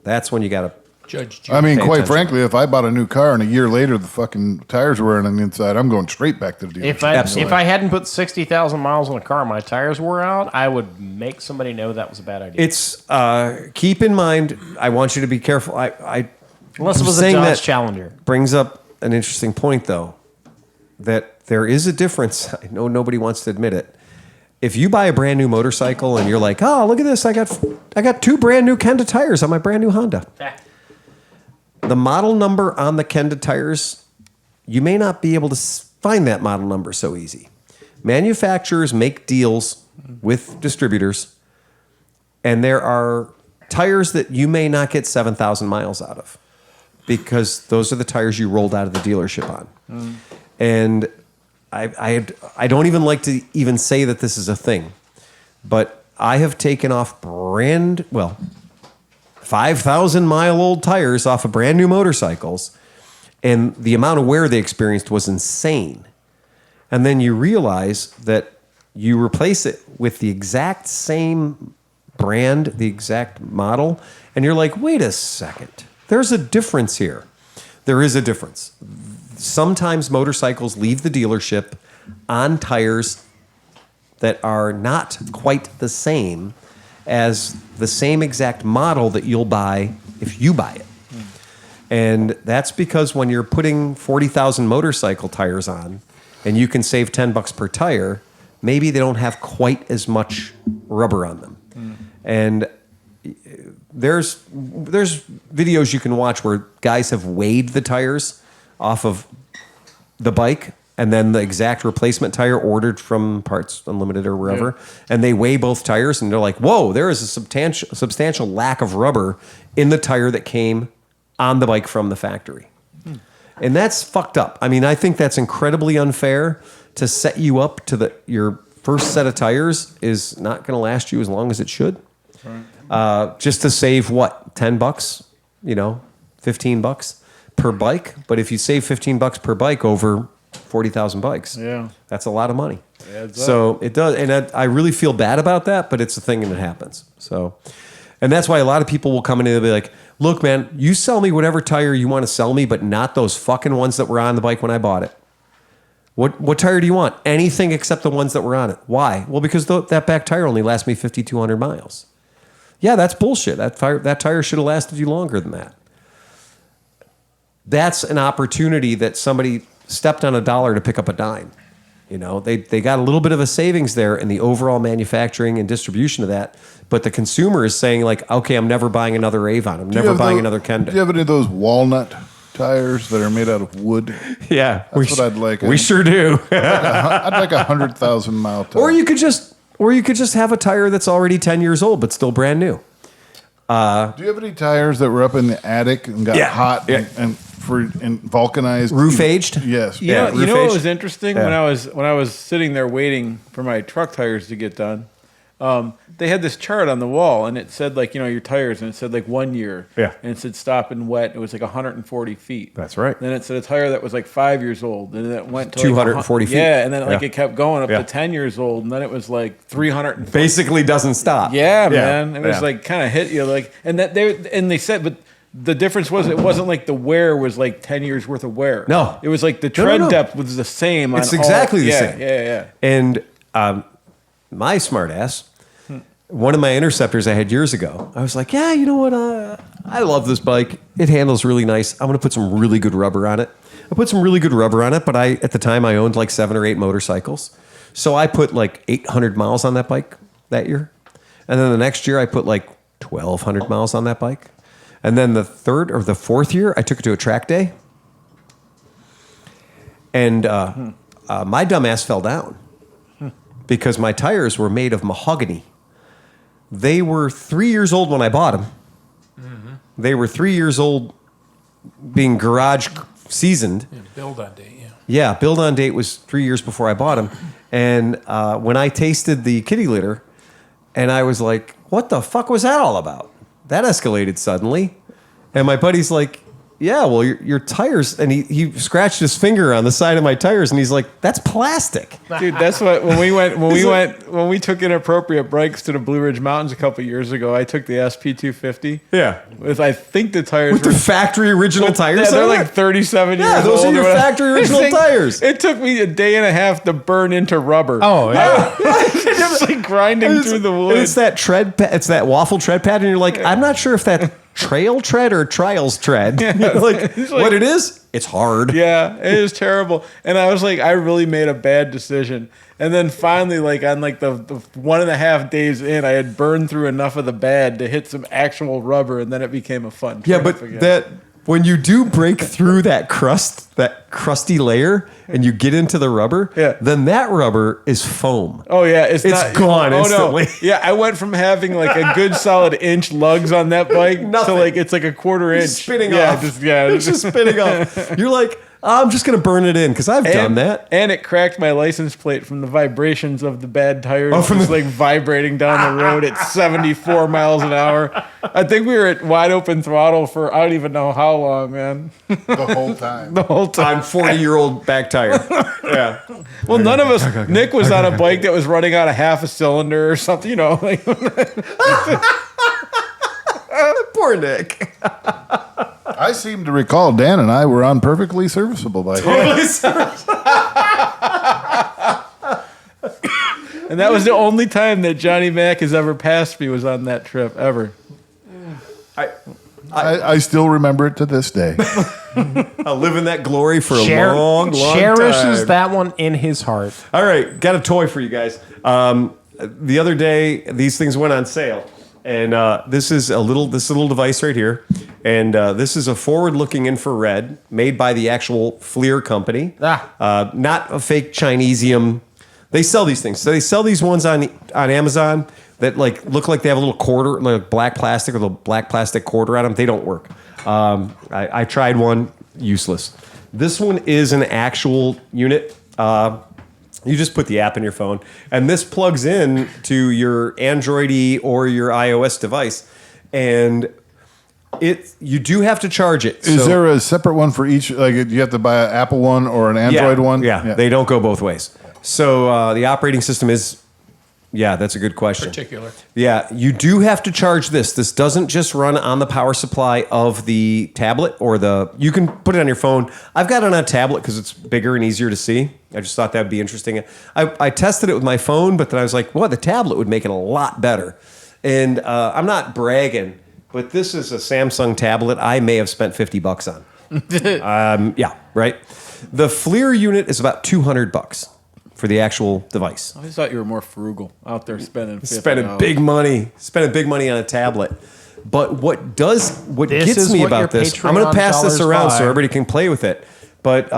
that's when you got to. Judge I mean, Pay quite attention. frankly, if I bought a new car and a year later the fucking tires were on the inside, I'm going straight back to the dealership. If I hadn't put 60,000 miles on a car and my tires wore out, I would make somebody know that was a bad idea. It's keep in mind. I want you to be careful. I Unless it was a saying Dodge that Challenger. brings up an interesting point, though, that there is a difference. I know nobody wants to admit it. If you buy a brand new motorcycle and you're like, oh, look at this, I got 2 brand new Kenda tires on my brand new Honda. The model number on the Kenda tires, you may not be able to find that model number so easy. Manufacturers make deals with distributors, and there are tires that you may not get 7,000 miles out of, because those are the tires you rolled out of the dealership on. And I don't even like to even say that this is a thing, but I have taken off 5,000-mile-old tires off of brand new motorcycles, and the amount of wear they experienced was insane. And then you realize that you replace it with the exact same brand, the exact model, and you're like, wait a second, there's a difference here. There is a difference. Sometimes motorcycles leave the dealership on tires that are not quite the same as the same exact model that you'll buy if you buy it. And that's because when you're putting 40,000 motorcycle tires on and you can save $10 per tire, maybe they don't have quite as much rubber on them. And there's videos you can watch where guys have weighed the tires off of the bike, and then the exact replacement tire ordered from Parts Unlimited or wherever, and they weigh both tires, and they're like, whoa, there is a substantial lack of rubber in the tire that came on the bike from the factory. And that's fucked up. I mean, I think that's incredibly unfair to set you up to your first set of tires is not going to last you as long as it should. Just to save what, $10, $15 per bike. But if you save $15 per bike over 40,000 bikes, that's a lot of money. So it does, and I really feel bad about that, but it's a thing and it happens. So, and that's why a lot of people will come in and they'll be like, "Look, man, you sell me whatever tire you want to sell me, but not those fucking ones that were on the bike when I bought it. What tire do you want? Anything except the ones that were on it. Why? Well, because that back tire only lasts me 5,200 miles. Yeah, that's bullshit. That tire should have lasted you longer than that. That's an opportunity that somebody stepped on a dollar to pick up a dime. You know, they got a little bit of a savings there in the overall manufacturing and distribution of that. But the consumer is saying like, okay, I'm never buying another Avon. I'm never buying another Kenda. Do you have any of those walnut tires that are made out of wood? Yeah. That's what I'd like. We sure do. I'd like 100,000 mile tire. Or you could just have a tire that's already 10 years old but still brand new. Do you have any tires that were up in the attic and got hot and vulcanized, roof aged? Yes. You know roof what aged? was interesting when I was sitting there waiting for my truck tires to get done. They had this chart on the wall, and it said like your tires, and it said like 1 year, Yeah. and it said stop and wet. It was like 140 feet. That's right. Then it said a tire that was like 5 years old, and then it went to 240 feet. Yeah, and then like Yeah. it kept going up Yeah. to 10 years old, and then it was like 300. Basically doesn't stop. Yeah, man, it was Yeah. like kind of hit you like, and they said, but the difference was it wasn't like the wear was like 10 years worth of wear. No. It was like the No, tread no. depth was the same. It's on exactly the yeah, same. Yeah. And my smart ass, one of my Interceptors I had years ago, I was like, yeah, you know what? I love this bike. It handles really nice. I'm going to put some really good rubber on it. I put some really good rubber on it, but at the time I owned like 7 or 8 motorcycles. So I put like 800 miles on that bike that year. And then the next year I put like 1,200 miles on that bike. And then the third or the fourth year, I took it to a track day. And my dumbass fell down because my tires were made of mahogany. They were 3 years old when I bought them. Mm-hmm. They were 3 years old being garage seasoned. Yeah, build on date, yeah. Yeah, build on date was 3 years before I bought them. And when I tasted the kitty litter, and I was like, what the fuck was that all about? That escalated suddenly. And my buddy's like, yeah, well, your tires, and he scratched his finger on the side of my tires, and he's like, that's plastic. Dude, that's what when we took inappropriate bikes to the Blue Ridge Mountains a couple years ago. I took the SP250. Yeah. With I think the tires With were the factory original tires Yeah, they're on like it? 37 years Yeah, old. those are or your whatever. factory original This thing- tires. It took me a day and a half to burn into rubber. Oh, yeah. Just like grinding through the wood. It's that it's that waffle tread pad, and you're like, I'm not sure if that's trail tread or trials tread. like, what it is, it's hard. Yeah, it is terrible. And I was like, I really made a bad decision. And then finally, like on like the 1.5 days in, I had burned through enough of the bad to hit some actual rubber, and then it became a fun Yeah, trip but again. that when you do break through that crusty layer, and you get into the rubber, then that rubber is foam. Oh yeah, it's It's gone instantly. No. Yeah, I went from having like a good solid inch lugs on that bike to Nothing. like it's like a quarter inch Spinning yeah, off. It's It's just spinning off. You're like, I'm just going to burn it in because I've done that. And it cracked my license plate from the vibrations of the bad tires. Oh, from just the- like vibrating down the road at 74 miles an hour. I think we were at wide open throttle for I don't even know how long, man. The whole time. The whole time. I'm 40-year-old back tire. Yeah. Well, none of us. Nick was on a bike that was running out of half a cylinder or something. You know, like Poor Nick. I seem to recall Dan and I were on perfectly serviceable bikes. And that was the only time that Johnny Mac has ever passed me was on that trip ever. I still remember it to this day. I'll live in that glory for a long, long cherishes time. that one in his heart. All right, got a toy for you guys. The other day, these things went on sale, and this is a little device right here, and this is a forward-looking infrared made by the actual FLIR company, not a fake Chinesium. They sell these things. So they sell these ones on Amazon that like look like they have a little quarter, like black plastic with a black plastic quarter on them. They don't work. I tried one, useless. This one is an actual unit. You just put the app in your phone, and this plugs in to your Android or your iOS device, and you do have to charge it. Is So- there a separate one for each? Like, do you have to buy an Apple one or an Android one? Yeah, they don't go both ways. So the operating system is, that's a good question. Particular. Yeah, you do have to charge this. This doesn't just run on the power supply of the tablet you can put it on your phone. I've got it on a tablet because it's bigger and easier to see. I just thought that would be interesting. I tested it with my phone, but then I was like, well, the tablet would make it a lot better. And I'm not bragging, but this is a Samsung tablet I may have spent $50 on. Yeah, right? The FLIR unit is about $200. for the actual device. I just thought you were more frugal out there spending Spending big money on a tablet. But what gets me about this, I'm going to pass this around so everybody can play with it. But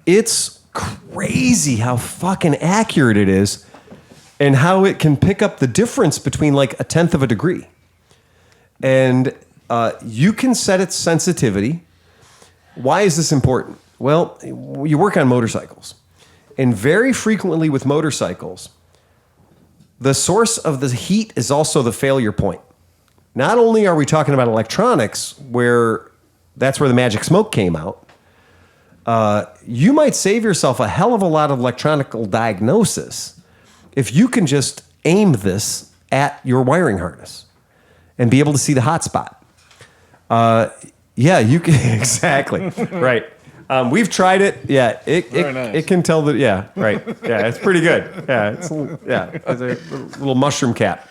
it's crazy how fucking accurate it is and how it can pick up the difference between like 1/10 of a degree. And you can set its sensitivity. Why is this important? Well, you work on motorcycles. And very frequently with motorcycles, the source of the heat is also the failure point. Not only are we talking about electronics, where that's where the magic smoke came out, you might save yourself a hell of a lot of electronical diagnosis if you can just aim this at your wiring harness and be able to see the hot spot. Yeah, you can exactly right. We've tried it. Yeah, it can tell that. Yeah, right. Yeah, it's pretty good. Yeah, it's a little mushroom cap.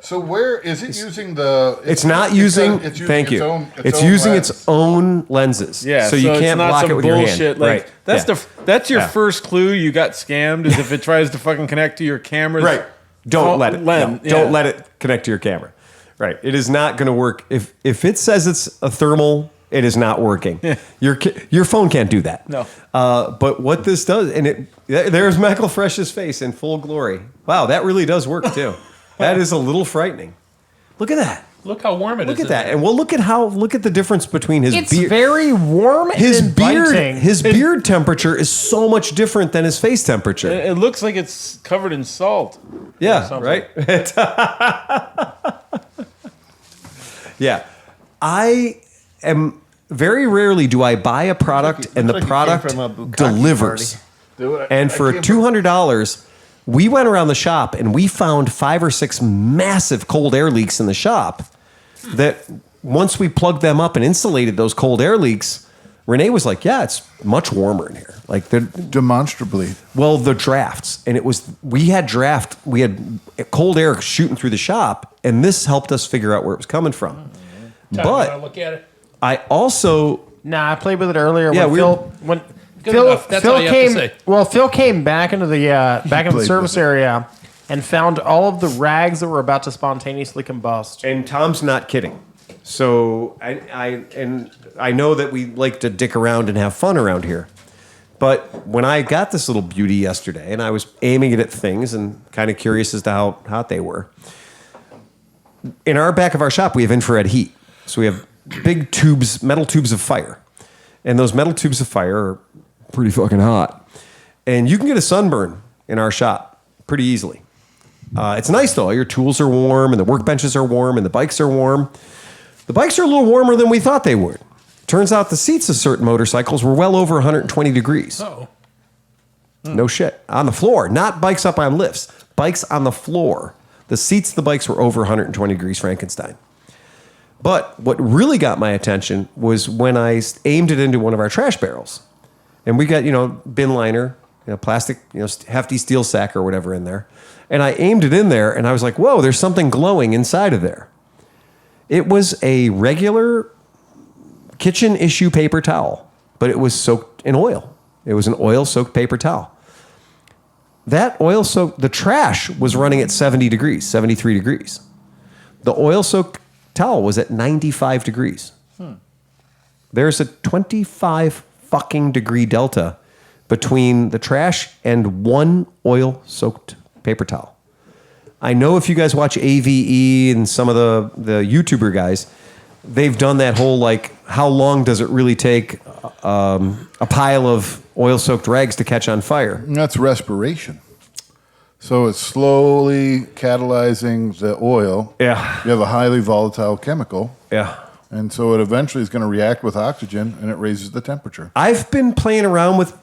So where is it using the? It's not using. Thank you. It's using its own lenses. Yeah, so you can't it's not block some it with your hand. bullshit. Like, Right. That's your first clue you got scammed is if it tries to fucking connect to your camera's Right. Don't let it. lens. No, don't let it connect to your camera. Right. It is not going to work. If it says it's a thermal, it is not working. Your phone can't do that. No. But what this does, and there's Michael Fresh's face in full glory. Wow, that really does work too. That is a little frightening. Look at that. Look how warm it is. Look at that. And well, look at the difference between his It's beard. very warm and His inviting. beard temperature is so much different than his face temperature. It looks like it's covered in salt. Yeah, something. right? Yeah. I am very rarely do I buy a product and the like you came product from a bukkake delivers. And for $200, we went around the shop and we found 5 or 6 massive cold air leaks in the shop that once we plugged them up and insulated those cold air leaks, Renee was like, yeah, it's much warmer in here. Like Demonstrably. well, the drafts, and we had cold air shooting through the shop, and this helped us figure out where it was coming from. Tom, you But wanna look at it. I also Nah, I played with it earlier. Yeah, when Good Phil, enough. That's Phil all you have to came. say. Well, Phil came back into the played service with it. area and found all of the rags that were about to spontaneously combust. and Tom's not kidding. So I know that we like to dick around and have fun around here. But when I got this little beauty yesterday and I was aiming it at things and kind of curious as to how hot they were, in our back of our shop, we have infrared heat. So we have big tubes, metal tubes of fire. And those metal tubes of fire are pretty fucking hot. And you can get a sunburn in our shop pretty easily. It's nice, though. Your tools are warm and the workbenches are warm and the bikes are warm. The bikes are a little warmer than we thought they would. Turns out the seats of certain motorcycles were well over 120 degrees. Oh, No shit. On the floor, not bikes up on lifts, bikes on the floor. The seats of the bikes were over 120 degrees Frankenstein. But what really got my attention was when I aimed it into one of our trash barrels. And we got, bin liner, plastic, hefty steel sack or whatever in there. And I aimed it in there and I was like, whoa, there's something glowing inside of there. It was a regular kitchen issue paper towel, but it was soaked in oil. It was an oil-soaked paper towel. That oil-soaked, the trash was running at 70 degrees, 73 degrees. The oil-soaked towel was at 95 degrees. There's a 25 fucking degree delta between the trash and one oil-soaked paper towel. I know if you guys watch AVE and some of the YouTuber guys, they've done that whole, like, how long does it really take a pile of oil-soaked rags to catch on fire? And that's respiration. So it's slowly catalyzing the oil. Yeah. You have a highly volatile chemical. Yeah. And so it eventually is going to react with oxygen and it raises the temperature. I've been playing around with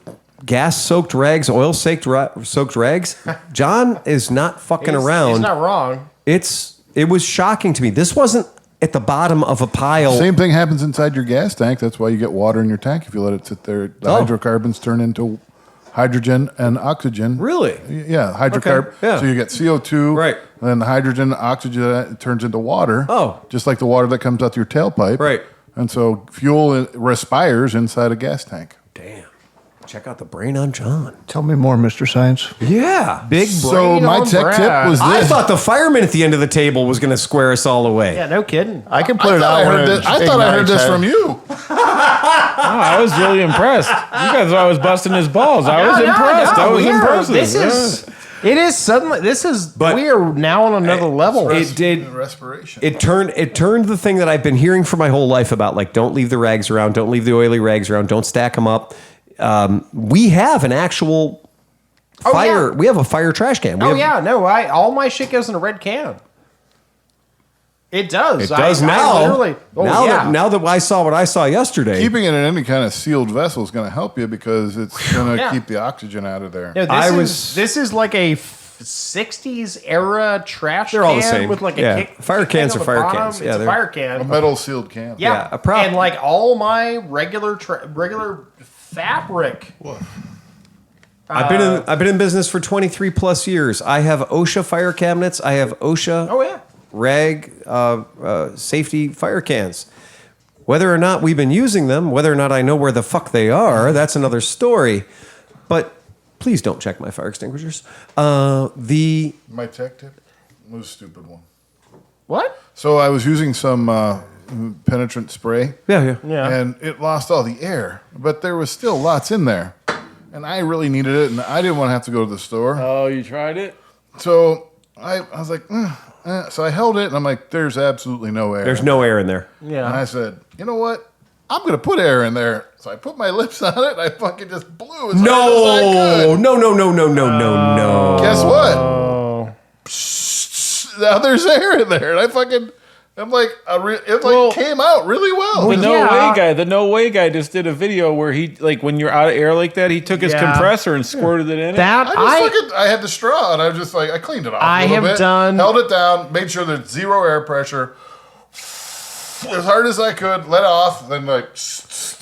gas-soaked rags, oil-soaked rags. John is not fucking around. He's not wrong. It was shocking to me. This wasn't at the bottom of a pile. Same thing happens inside your gas tank. That's why you get water in your tank if you let it sit there. The hydrocarbons turn into hydrogen and oxygen. Really? Yeah, hydrocarbon. Okay, yeah. So you get CO2. Right. And then the hydrogen, oxygen turns into water. Oh. Just like the water that comes out your tailpipe. Right. And so fuel respires inside a gas tank. Damn. Check out the brain on John. Tell me more, Mr. Science. Yeah. Big So brain my on tech Brad. tip was I this. thought the fireman at the end of the table was going to square us all away. Yeah, no kidding. I can I put it thought out. I when heard it this, I thought I heard ignites this head. from you. Oh, I was really impressed. You guys are always busting his balls. I was No, impressed. no, I was we are. impressed. This is. It is suddenly. This is. But- we are now on another level. It did. Respiration. It turned the thing that I've been hearing for my whole life about, like, don't leave the rags around, don't leave the oily rags around, don't stack them up. We have an actual fire. yeah. We have a fire trash can. We Oh have, yeah, no. All my shit goes in a red can. It does. It does I now. literally. Oh, now yeah. now that I saw what I saw yesterday. Keeping it in any kind of sealed vessel is going to help you because it's going to Yeah. keep the oxygen out of there. No, this is like a 60s era trash They're all the can same. with like a Yeah. kick, Fire kick cans on are the fire bottom. cans. Yeah, It's a they're- fire A can. metal sealed can. Yeah, a prop- and like all my regular fabric. I've been in business for 23 plus years. I have OSHA fire cabinets. I have OSHA Oh yeah. rag safety fire cans. Whether or not we've been using them, whether or not I know where the fuck they are, that's another story. But please don't check my fire extinguishers. My tech tip was a stupid one. What? So I was using some penetrant spray. Yeah. Yeah. And it lost all the air, but there was still lots in there. And I really needed it, and I didn't want to have to go to the store. Oh, you tried it? So I was like, so I held it, and I'm like, there's absolutely no air. There's no air in there. Yeah. And I said, you know what? I'm going to put air in there. So I put my lips on it, and I fucking just blew as hard as I No, could. no. Guess what? Oh. Now there's air in there, and I'm like, it came out really well. The no yeah. way guy. The no way guy just did a video where he, like, when you're out of air like that, he took his Yeah. compressor and squirted it in. That I had the straw, and I was just like, I cleaned it off. I a little have bit, done- held it down, made sure there's zero air pressure, as hard as I could, let off, then like,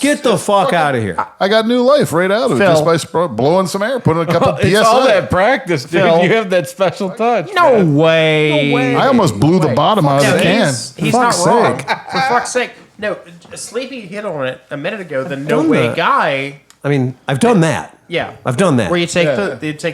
Get the fuck out of here. I got new life right out of it Phil. just by blowing some air, putting a couple It's PSI. all that practice, dude. Phil. You have that special touch. No way. I almost blew the bottom out of No, the can. he's not fuck's wrong. sake. For fuck's sake. No, Sleepy hit on it a minute ago. The no done way that. guy. I mean, I've done that. Yeah. I've done that. Where you take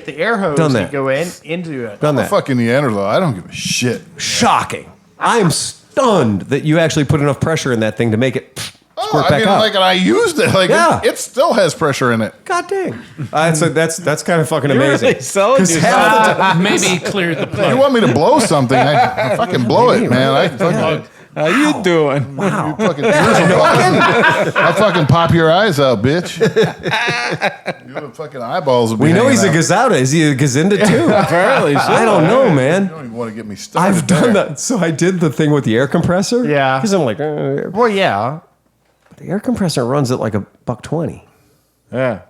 the air hose Done and that. go into it. Done I'm a that. fucking Neanderthal. I don't give a shit. Shocking. I am stunned that you actually put enough pressure in that thing to make it squirt I back mean, out. like, and I used it. Like, Yeah. it still has pressure in it. God dang. That's kind of fucking You're amazing. really selling 'Cause yourself. half the time- Maybe cleared the You plug. want me to blow something? I fucking blow it, man. I fucking, How you doing? fucking I fucking pop your eyes out, bitch. Your fucking eyeballs will be we know hanging he's a out. Gazzada. Is he a Gazinda too? Apparently, so. I don't know, man. You don't even want to get me started. I've done there. that. So I did the thing with the air compressor. Yeah. Because I'm like, Well, yeah. the air compressor runs at like $1.20. Yeah.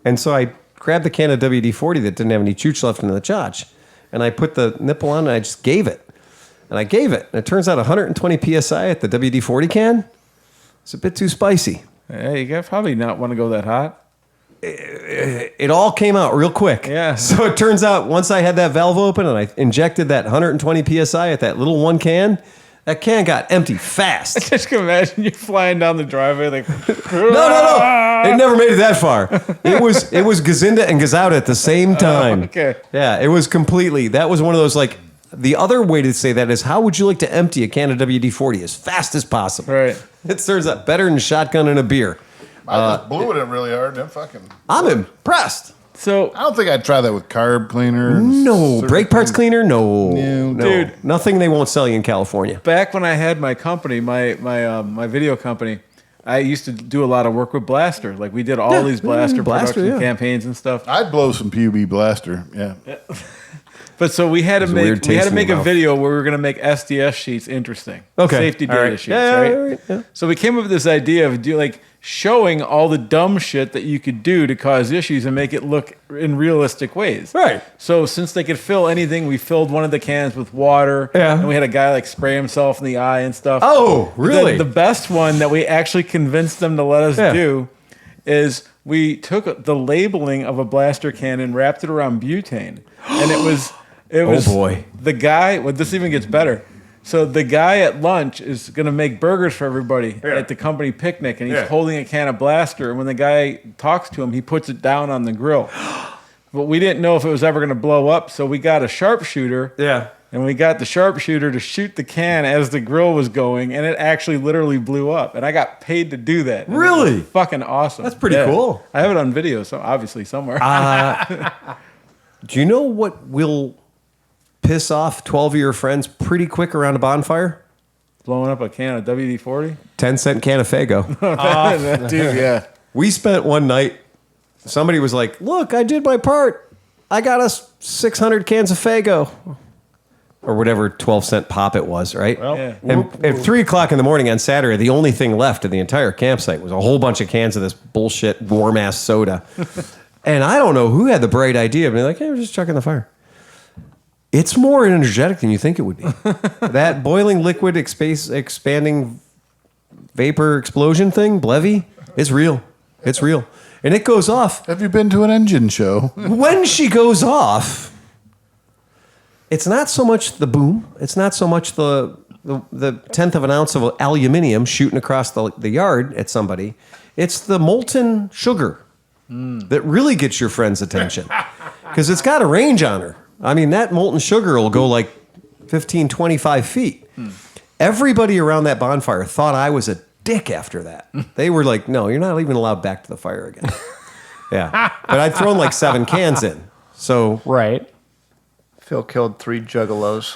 And so I grabbed the can of WD-40 that didn't have any chooch left in the chotch, and I put the nipple on and I just gave it. And I gave it. And it turns out 120 PSI at the WD-40 can is a bit too spicy. Yeah, you got probably not want to go that hot. It all came out real quick. Yeah. So it turns out once I had that valve open and I injected that 120 PSI at that little one can, that can got empty fast. Just can imagine you flying down the driveway like. No. It never made it that far. It was Gazinda and Gazouta at the same time. okay. Yeah, it was completely. That was one of those like. The other way to say that is, how would you like to empty a can of WD-40 as fast as possible? Right. It turns out better than shotgun and a beer. I just blew it in really hard. And fucking. I'm impressed. So, I don't think I'd try that with carb cleaner. No Certain brake parts things. cleaner. No, Dude. nothing they won't sell you in California. back when I had my company, my video company, I used to do a lot of work with Blaster. Like, we did all these Blaster Blaster, production yeah. campaigns and stuff. I'd blow some PUB blaster. Yeah. But so we had to There's a weird make taste in your a mouth. video where we were going to make SDS sheets interesting. Okay. Safety All data right. sheets, Yeah, right? all right, yeah. So we came up with this idea of showing all the dumb shit that you could do to cause issues and make it look in realistic ways. Right. So since they could fill anything, we filled one of the cans with water. Yeah. And we had a guy like spray himself in the eye and stuff. Oh, really? The best one that we actually convinced them to let us Yeah. do is we took the labeling of a blaster can and wrapped it around butane. And it was boy. the guy, well, this even gets better. So the guy at lunch is going to make burgers for everybody at the company picnic, and he's holding a can of Blaster. And when the guy talks to him, he puts it down on the grill. But we didn't know if it was ever going to blow up, so we got a sharpshooter. Yeah. And we got the sharpshooter to shoot the can as the grill was going, and it actually literally blew up. And I got paid to do that. And Really? it was fucking awesome. That's pretty cool. I have it on video, so obviously somewhere. Do you know what will piss off 12 of your friends pretty quick around a bonfire? Blowing up a can of WD-40. 10-cent can of Faygo. Dude, yeah. We spent one night, somebody was like, look, I did my part. I got us 600 cans of Faygo. Or whatever 12-cent pop it was, right? Yeah. And at 3 o'clock in the morning on Saturday, the only thing left in the entire campsite was a whole bunch of cans of this bullshit warm-ass soda. And I don't know who had the bright idea of being like, hey, we're just chucking the fire. It's more energetic than you think it would be. That boiling liquid expanding vapor explosion thing, Blevy, it's real. It's real. And it goes off. Have you been to an engine show? When she goes off, it's not so much the boom. It's not so much the tenth of an ounce of aluminium shooting across the yard at somebody. It's the molten sugar that really gets your friend's attention. Because it's got a range on her. I mean, that molten sugar will go like 15, 25 feet. Everybody around that bonfire thought I was a dick after that. They were like, no, you're not even allowed back to the fire again. Yeah. But I'd thrown like 7 cans in. So Right. Phil killed 3 juggalos.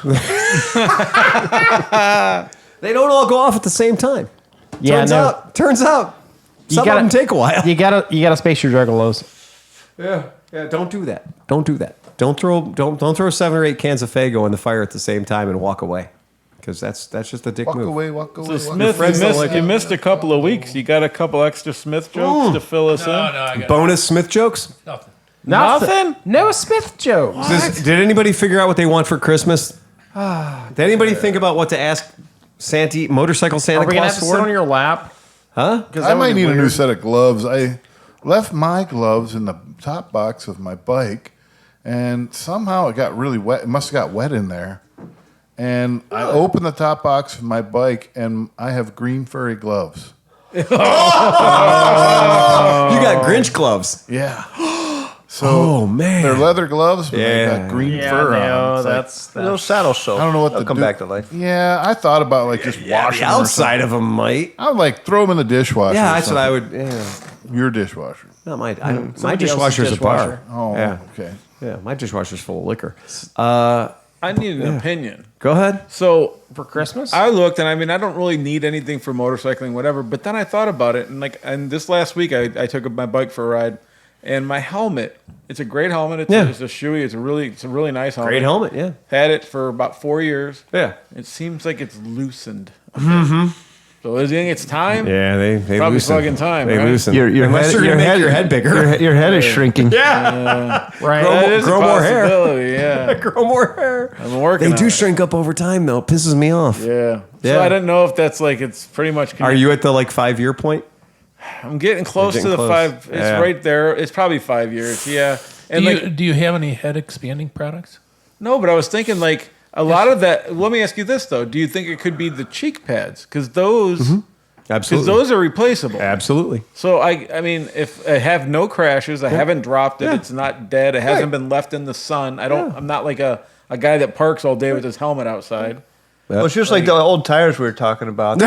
they don't all go off at the same time. Yeah, Turns out some of them take a while. You gotta space your juggalos. Yeah. Don't do that. Don't do that. Don't throw 7 or 8 cans of Faygo in the fire at the same time and walk away, because that's just a dick Walk move. away, walk away. So walk Smith, away. you missed a couple of weeks. You got a couple extra Smith jokes to fill us in? I got Bonus Smith jokes. nothing. Nothing? No Smith jokes. Did anybody figure out what they want for Christmas? Did anybody think about what to ask motorcycle Santa Are we gonna have Claus to sit on for? your lap? Huh? I might need a new set of gloves. I left my gloves in the top box of my bike, and somehow it got really wet. It must have got wet in there. And I opened the top box of my bike, and I have green furry gloves. You got Grinch gloves. Yeah. So Oh, man. they're leather gloves, but they Yeah. got green fur on. It's like- that's Little saddle soap. I don't know what They'll to come do. back to life. Yeah, I thought about like just washing The them or outside of them might. I would like throw them in the dishwasher. Yeah, or that's what I something. would. Yeah. Your dishwasher. Not my. My Somebody else's dishwasher's a bar. Oh, Yeah. okay. Yeah, my dishwasher's full of liquor. I need an opinion. Go ahead. So for Christmas. I looked, and I mean, I don't really need anything for motorcycling, whatever. But then I thought about it, and this last week I took my bike for a ride, and my helmet. It's a great helmet. It's a Shoei. It's a really nice helmet. Great helmet. Yeah. Had it for about 4 years. Yeah. It seems like it's loosened. Mm-hmm. So is it it's time? Yeah, they Probably loosen. fucking time, They right? loosen. Your Unless head- you're your gonna make head- your head bigger. Your head is shrinking. Yeah. right. That is a grow more hair. possibility, Yeah. Grow more hair. I'm working They on do it. shrink up over time, though. It pisses me off. Yeah. Yeah. So I didn't know if that's like it's pretty much. Are you at the 5-year point? I'm getting close You're to the getting 5. close. It's Yeah. right there. It's probably 5 years. Yeah. And Do you have any head expanding products? no, but I was thinking like a lot of that. Let me ask you this though: do you think it could be the cheek pads? Because those Absolutely. are replaceable. Absolutely. So I mean, if I have no crashes, I haven't dropped it. Yeah. It's not dead. It hasn't been left in the sun. I'm not like a guy that parks all day with his helmet outside. Well, it's just like the old tires we were talking about.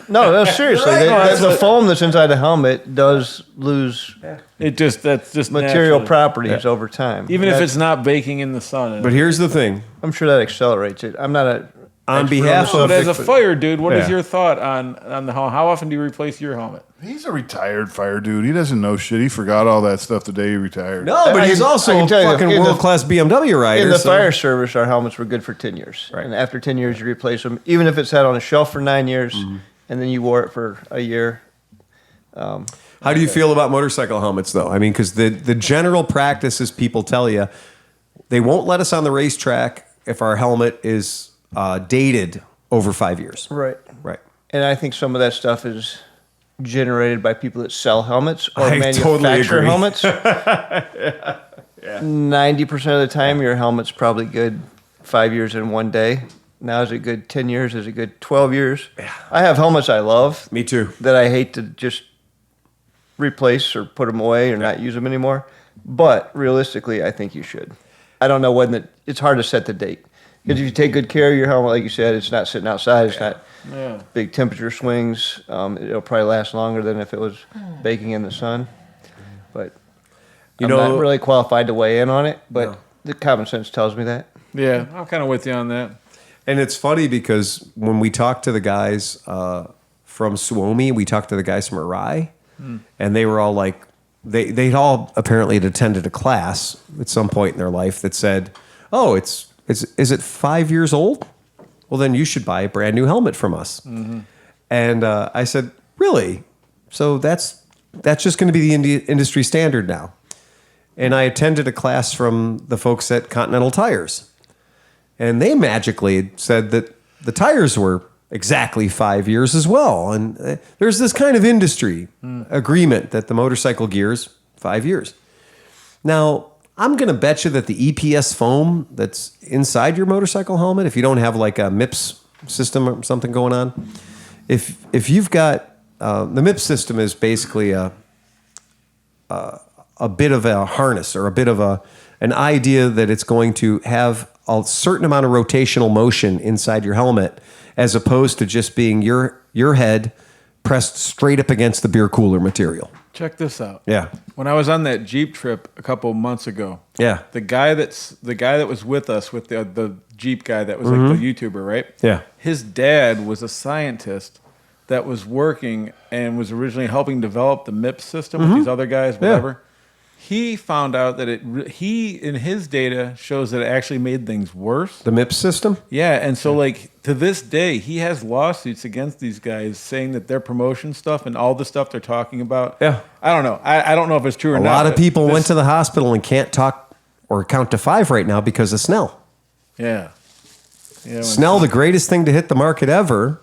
No, seriously. The foam that's inside the helmet does lose That's just material naturally. properties over time. Even if it's not baking in the sun. But here's the thing. I'm sure that accelerates it. I'm not a On expert behalf the So of- as a subject, but- fire dude, what is Yeah. your thought on the helmet? How often do you replace your helmet? He's a retired fire dude. He doesn't know shit. He forgot all that stuff the day he retired. No, but he's also I a can tell you, fucking in the- world-class BMW rider. in the so- fire service, our helmets were good for 10 years. Right. And after 10 years, you replace them, even if it sat on a shelf for 9 years, and then you wore it for a year. How do you feel about motorcycle helmets, though? I mean, because the general practice is people tell you they won't let us on the racetrack if our helmet is dated over 5 years. Right. Right. And I think some of that stuff is generated by people that sell helmets or I manufacture totally agree. helmets. 90% of the time, your helmet's probably good 5 years in one day. now is it good 10 years? Is it good 12 years? I have helmets I love Me too. that I hate to just replace or put them away or not use them anymore. But realistically, I think you should. I don't know it's hard to set the date. Because if you take good care of your helmet, like you said, it's not sitting outside. It's not big temperature swings. It'll probably last longer than if it was baking in the sun. But I'm not really qualified to weigh in on it, but the common sense tells me that. Yeah, I'm kind of with you on that. And it's funny because when we talked to the guys from Suomi, we talked to the guys from Arai, and they were all like, they'd all apparently had attended a class at some point in their life that said, "Oh, is it 5 years old? Well, then you should buy a brand new helmet from us." Mm-hmm. And I said, "Really? So that's just going to be the industry standard now." And I attended a class from the folks at Continental Tires, and they magically said that the tires were exactly 5 years as well. And there's this kind of industry agreement that the motorcycle gear's 5 years. Now, I'm going to bet you that the EPS foam that's inside your motorcycle helmet, if you don't have like a MIPS system or something going on, if you've got the MIPS system is basically a bit of a harness or a bit of an idea that it's going to have a certain amount of rotational motion inside your helmet, as opposed to just being your head pressed straight up against the beer cooler material. Check this out. Yeah. When I was on that Jeep trip a couple months ago, the guy that was with us, with the Jeep guy that was like the YouTuber, right? Yeah. His dad was a scientist that was working and was originally helping develop the MIPS system with these other guys, whatever. He found out that he in his data shows that it actually made things worse. The MIPS system? Yeah, and so like to this day, he has lawsuits against these guys saying that their promotion stuff and all the stuff they're talking about. Yeah. I don't know. I don't know if it's true or not. A lot of people went to the hospital and can't talk or count to 5 right now because of Snell. Yeah. Snell, the greatest thing to hit the market ever,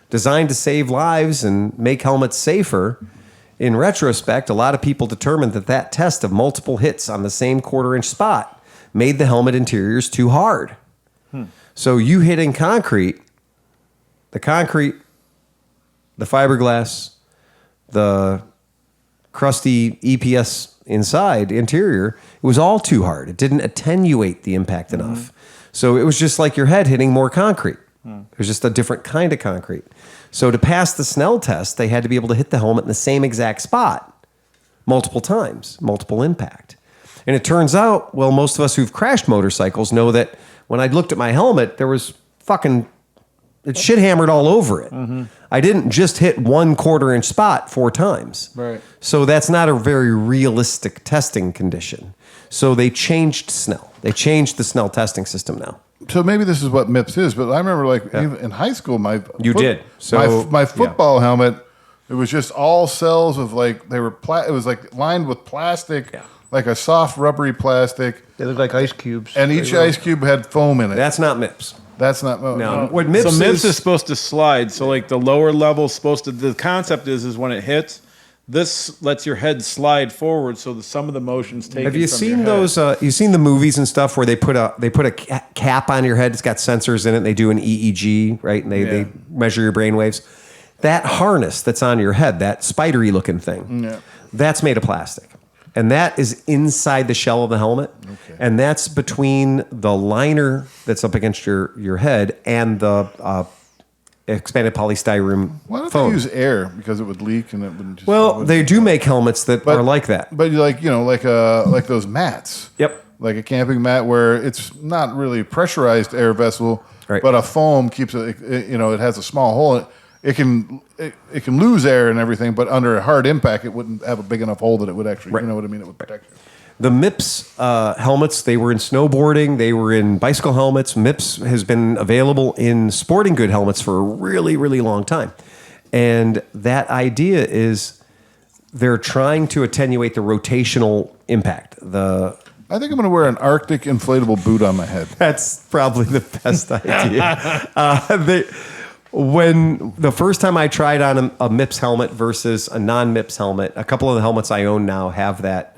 designed to save lives and make helmets safer. In retrospect, a lot of people determined that test of multiple hits on the same quarter-inch spot made the helmet interiors too hard. So you hitting concrete, the fiberglass, the crusty EPS inside interior, it was all too hard. It didn't attenuate the impact enough. So it was just like your head hitting more concrete. It was just a different kind of concrete. So to pass the Snell test, they had to be able to hit the helmet in the same exact spot multiple times, multiple impact. And it turns out, well, most of us who've crashed motorcycles know that when I looked at my helmet, there was it's shit hammered all over it. I didn't just hit 1 quarter-inch spot 4 times. Right. So that's not a very realistic testing condition. So they changed Snell. They changed the Snell testing system now. So maybe this is what MIPS is, but I remember even in high school, my football helmet, it was just all cells of like it was like lined with plastic, like a soft rubbery plastic. They look like ice cubes. And each ice cube had foam in it. That's not MIPS. That's not no. What MIPS MIPS is supposed to slide. So like the lower level is supposed to. The concept is when it hits, this lets your head slide forward, so some of the motion's taken. Have you from seen your those? head. You've seen the movies and stuff where they put a cap on your head. It's got sensors in it. And they do an EEG, right? And they measure your brain waves. That harness that's on your head, that spidery looking thing, that's made of plastic, and that is inside the shell of the helmet, and that's between the liner that's up against your head and the expanded polystyrene Why don't foam. they use air? Because it would leak and it wouldn't just... Well, they do make helmets that are like that. But like those mats. Yep. Like a camping mat where it's not really a pressurized air vessel, Right. but a foam keeps it, it has a small hole in it. It can lose air and everything, but under a hard impact, it wouldn't have a big enough hole that it would actually, you know what I mean? It would protect you. The MIPS helmets, they were in snowboarding, they were in bicycle helmets. MIPS has been available in sporting good helmets for a really, really long time. And that idea is they're trying to attenuate the rotational impact. I think I'm going to wear an Arctic inflatable boot on my head. That's probably the best idea. When the first time I tried on a MIPS helmet versus a non-MIPS helmet, a couple of the helmets I own now have that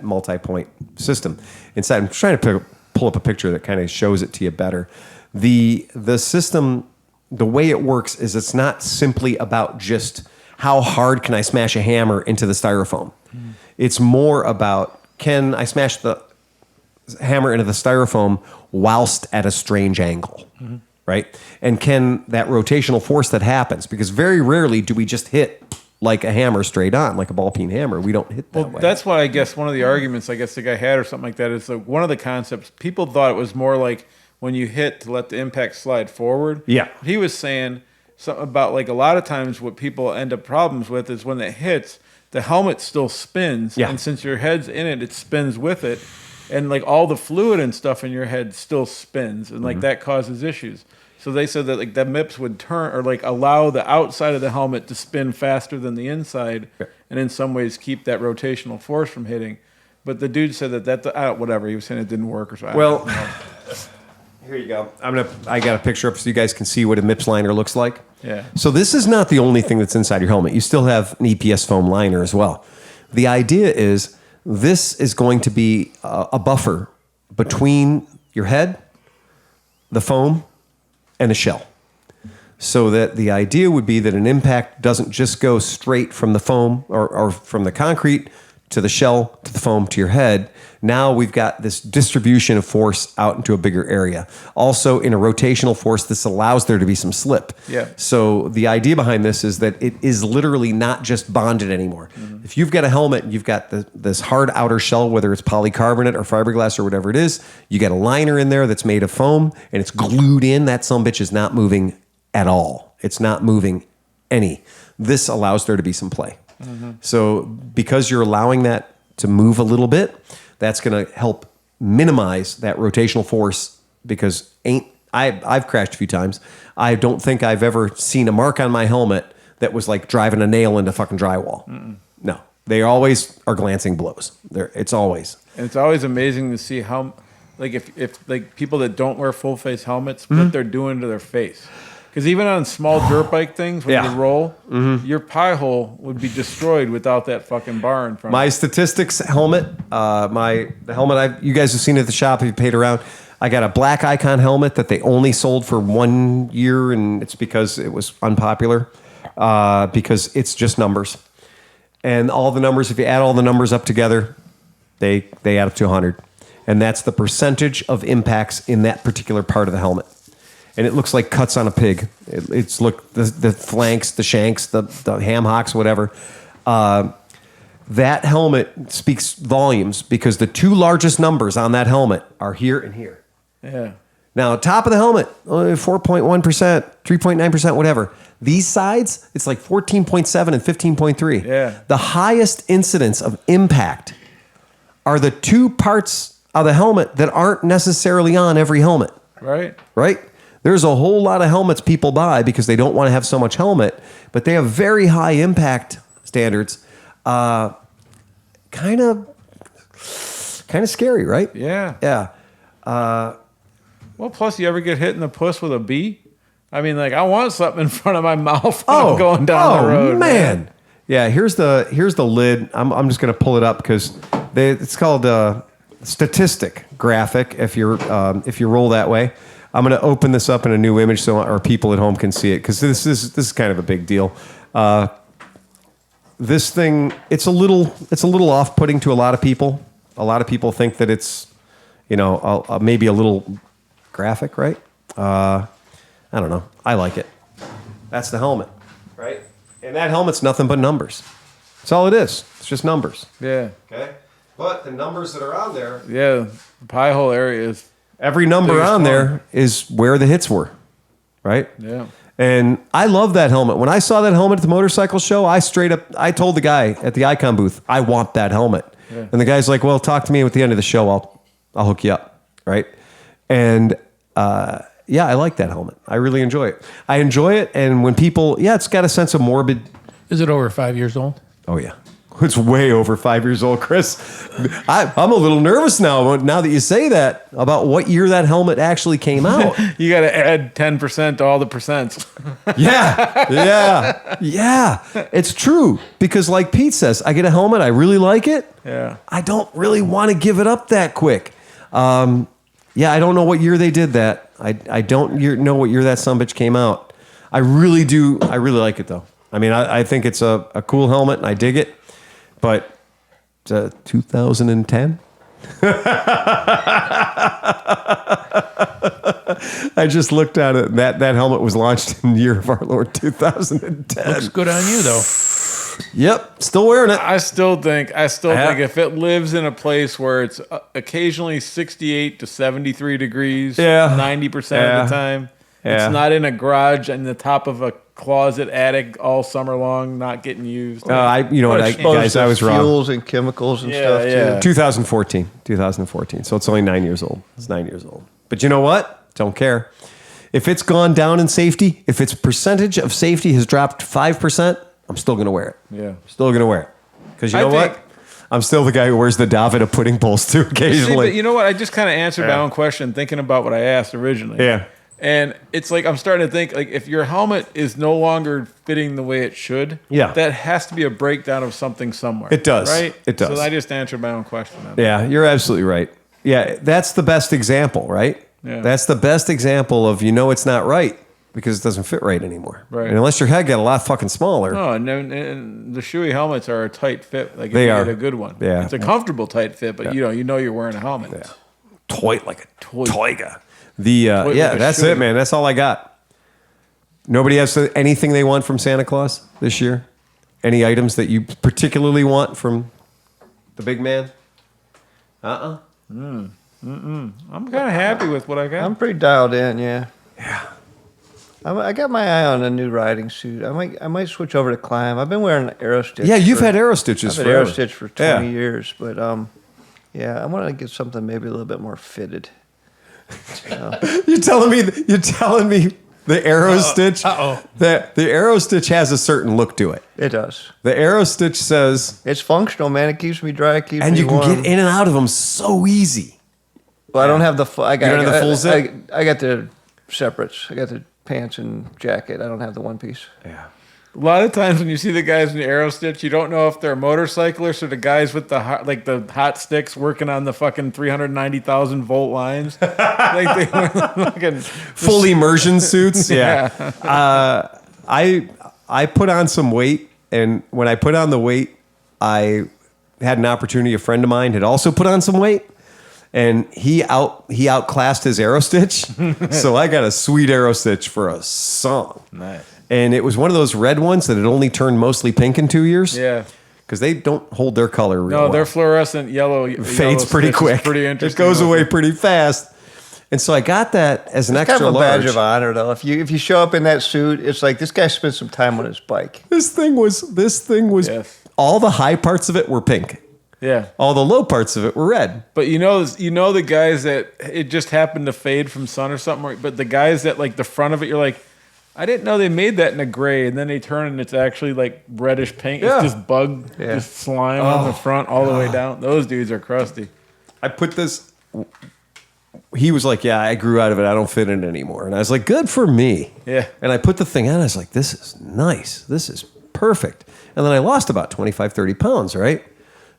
multi-point system inside. I'm trying to pull up a picture that kind of shows it to you better. The system, the way it works is it's not simply about just how hard can I smash a hammer into the styrofoam. It's more about, can I smash the hammer into the styrofoam whilst at a strange angle, right? And can that rotational force that happens, because very rarely do we just hit like a hammer straight on, like a ball peen hammer. We don't hit that way. That's why I guess one of the arguments I guess the guy had or something like that is that one of the concepts, people thought it was more like when you hit to let the impact slide forward. Yeah. He was saying something about like a lot of times what people end up problems with is when it hits, the helmet still spins. Yeah. And since your head's in it, it spins with it. And like all the fluid and stuff in your head still spins. And like that causes issues. So they said that like the MIPS would turn or like allow the outside of the helmet to spin faster than the inside, and in some ways keep that rotational force from hitting. But the dude said that whatever, he was saying it didn't work or something. Well, here you go. I got a picture up so you guys can see what a MIPS liner looks like. Yeah. So this is not the only thing that's inside your helmet. You still have an EPS foam liner as well. The idea is this is going to be a buffer between your head, the foam, and the shell. So that the idea would be that an impact doesn't just go straight from the foam or from the concrete to the shell to the foam to your head. Now we've got this distribution of force out into a bigger area. Also, in a rotational force, this allows there to be some slip. Yeah. So the idea behind this is that it is literally not just bonded anymore. If you've got a helmet and you've got this hard outer shell, whether it's polycarbonate or fiberglass or whatever it is, you got a liner in there that's made of foam and it's glued in. That sumbitch is not moving at all. It's not moving any. This allows there to be some play. So because you're allowing that to move a little bit, that's going to help minimize that rotational force, because I've crashed a few times. I don't think I've ever seen a mark on my helmet that was like driving a nail into fucking drywall. No, they always are glancing blows. It's always. And it's always amazing to see how, like, if like people that don't wear full face helmets, what they're doing to their face. Because even on small dirt bike things, when you roll, your pie hole would be destroyed without that fucking bar in front My of you. statistics helmet, the helmet you guys have seen at the shop if you paid around. I got a black Icon helmet that they only sold for 1 year, and it's because it was unpopular, because it's just numbers. And all the numbers, if you add all the numbers up together, they add up to 100. And that's the percentage of impacts in that particular part of the helmet. And it looks like cuts on a pig. It's the flanks, the shanks, the ham hocks, whatever. That helmet speaks volumes because the two largest numbers on that helmet are here and here. Yeah. Now, top of the helmet, 4.1%, 3.9%, whatever. These sides, it's like 14.7 and 15.3. Yeah. The highest incidence of impact are the two parts of the helmet that aren't necessarily on every helmet. Right? Right? There's a whole lot of helmets people buy because they don't want to have so much helmet, but they have very high impact standards. Kind of scary, right? Yeah. Yeah. Well, plus you ever get hit in the puss with a bee? I mean, like, I want something in front of my mouth when I'm going down the road. Man. Yeah, here's the lid. I'm just going to pull it up because it's called statistic graphic. If you roll that way, I'm going to open this up in a new image so our people at home can see it, because this is kind of a big deal. This thing, it's a little off-putting to a lot of people. A lot of people think that it's, maybe a little graphic, right? I don't know. I like it. That's the helmet, right? And that helmet's nothing but numbers. That's all it is. It's just numbers. Yeah. Okay? But the numbers that are on there, Yeah. The pie hole area is. every number Biggest on one. there is where the hits were, right? Yeah. And I love that helmet. When I saw that helmet at the motorcycle show, I told the guy at the Icon booth, I want that helmet. Yeah. And the guy's like, well, talk to me at the end of the show. I'll hook you up, right? And I like that helmet. I really enjoy it. I enjoy it, and when people, it's got a sense of morbid. Is it over 5 years old? Oh yeah, it's way over 5 years old, Chris. I'm a little nervous now that you say that about what year that helmet actually came out. You got to add 10% to all the percents. Yeah. It's true, because like Pete says, I get a helmet, I really like it. Yeah. I don't really want to give it up that quick. I don't know what year they did that. I don't know what year that sumbitch came out. I really do. I really like it though. I mean, I think it's a cool helmet and I dig it. But 2010. I just looked at it. That helmet was launched in the year of our Lord 2010. Looks good on you, though. Yep, still wearing it. I still think if it lives in a place where it's occasionally 68 to 73 degrees, 90% of the time, it's not in a garage in the top of a closet attic all summer long, not getting used. Guys, I was wrong. Fuels and chemicals and stuff too. 2014. So it's only 9 years old. It's 9 years old. But you know what? Don't care. If it's gone down in safety, if its percentage of safety has dropped 5%, I'm still going to wear it. Yeah. Still going to wear it. Because you know what? I'm still the guy who wears the Davida pudding bowls too occasionally. See, but you know what? I just kind of answered my own question thinking about what I asked originally. Yeah. And it's like I'm starting to think like if your helmet is no longer fitting the way it should, that has to be a breakdown of something somewhere. It does. Right? It does. So I just answered my own question. Yeah, you're absolutely right. Yeah, that's the best example, right? Yeah. That's the best example of it's not right because it doesn't fit right anymore. Right. And unless your head got a lot fucking smaller. No, and the Shoei helmets are a tight fit. Like They if you are. get a good one. Yeah. It's a comfortable tight fit, but you know you're wearing a helmet. Yeah. Like a toiga. Like a That's Shoei. it, man. That's all I got. Nobody has anything they want from Santa Claus this year? Any items that you particularly want from the big man? I'm kind of happy with what I got. I'm pretty dialed in, yeah. Yeah. I got my eye on a new riding suit. I might switch over to Climb. I've been wearing Aero Stitch. Yeah, you've had Aero Stitches I've had Aero forever. Stitch for 20 years, but I want to get something maybe a little bit more fitted. You're telling me the Aero Stitch? The Aero Stitch has a certain look to it. It does. The Aero Stitch says, It's functional, man. It keeps me dry. It keeps and me you can warm. get in and out of them so easy. Well, I don't have the. I got, You don't have the full zip? I got the separates. I got the pants and jacket. I don't have the one piece. Yeah. A lot of times when you see the guys in the Aero Stitch, you don't know if they're motorcyclists or the guys with the hot sticks working on the fucking 390,000 volt lines. Like they were fucking Full immersion suits. Yeah. I put on some weight, and when I put on the weight, I had an opportunity. A friend of mine had also put on some weight, and he outclassed his Aero Stitch. So I got a sweet Aero Stitch for a song. Nice. And it was one of those red ones that had only turned mostly pink in 2 years. Yeah. Because they don't hold their color real well. No, their fluorescent yellow Fades yellow pretty stitch is quick. Pretty interesting. It goes away looking. pretty fast. And so I got that as an It's extra kind of a large. badge of honor, though. If you show up in that suit, it's like this guy spent some time on his bike. This thing was Yes. all the high parts of it were pink. Yeah. All the low parts of it were red. But you know the guys that it just happened to fade from sun or something. But the guys that like the front of it, you're like, I didn't know they made that in a gray, and then they turn and it's actually like reddish pink. Yeah. It's just just slime on the front all the way down. Those dudes are crusty. I put this. He was like, "Yeah, I grew out of it. I don't fit in it anymore." And I was like, "Good for me." Yeah. And I put the thing on. I was like, "This is nice. This is perfect." And then I lost about 25, 30 pounds, right?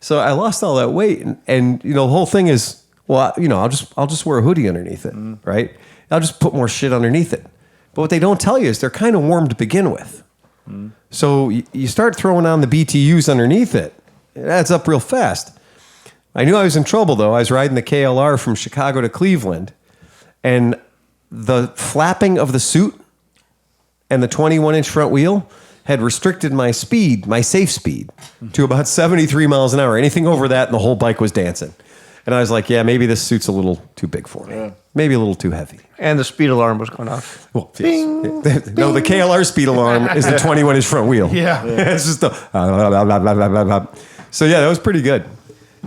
So I lost all that weight, and the whole thing is, well, I'll just wear a hoodie underneath it, right? I'll just put more shit underneath it. But what they don't tell you is they're kind of warm to begin with. So you start throwing on the BTUs underneath it. It adds up real fast. I knew I was in trouble, though. I was riding the KLR from Chicago to Cleveland, and the flapping of the suit and the 21-inch front wheel had restricted my speed, my safe speed, to about 73 miles an hour. Anything over that, and the whole bike was dancing. And I was like, yeah, maybe this suit's a little too big for me. Maybe a little too heavy. And the speed alarm was going off. Well, yes. No, the KLR speed alarm is the 21-inch front wheel. Yeah. It's just the... So, yeah, that was pretty good.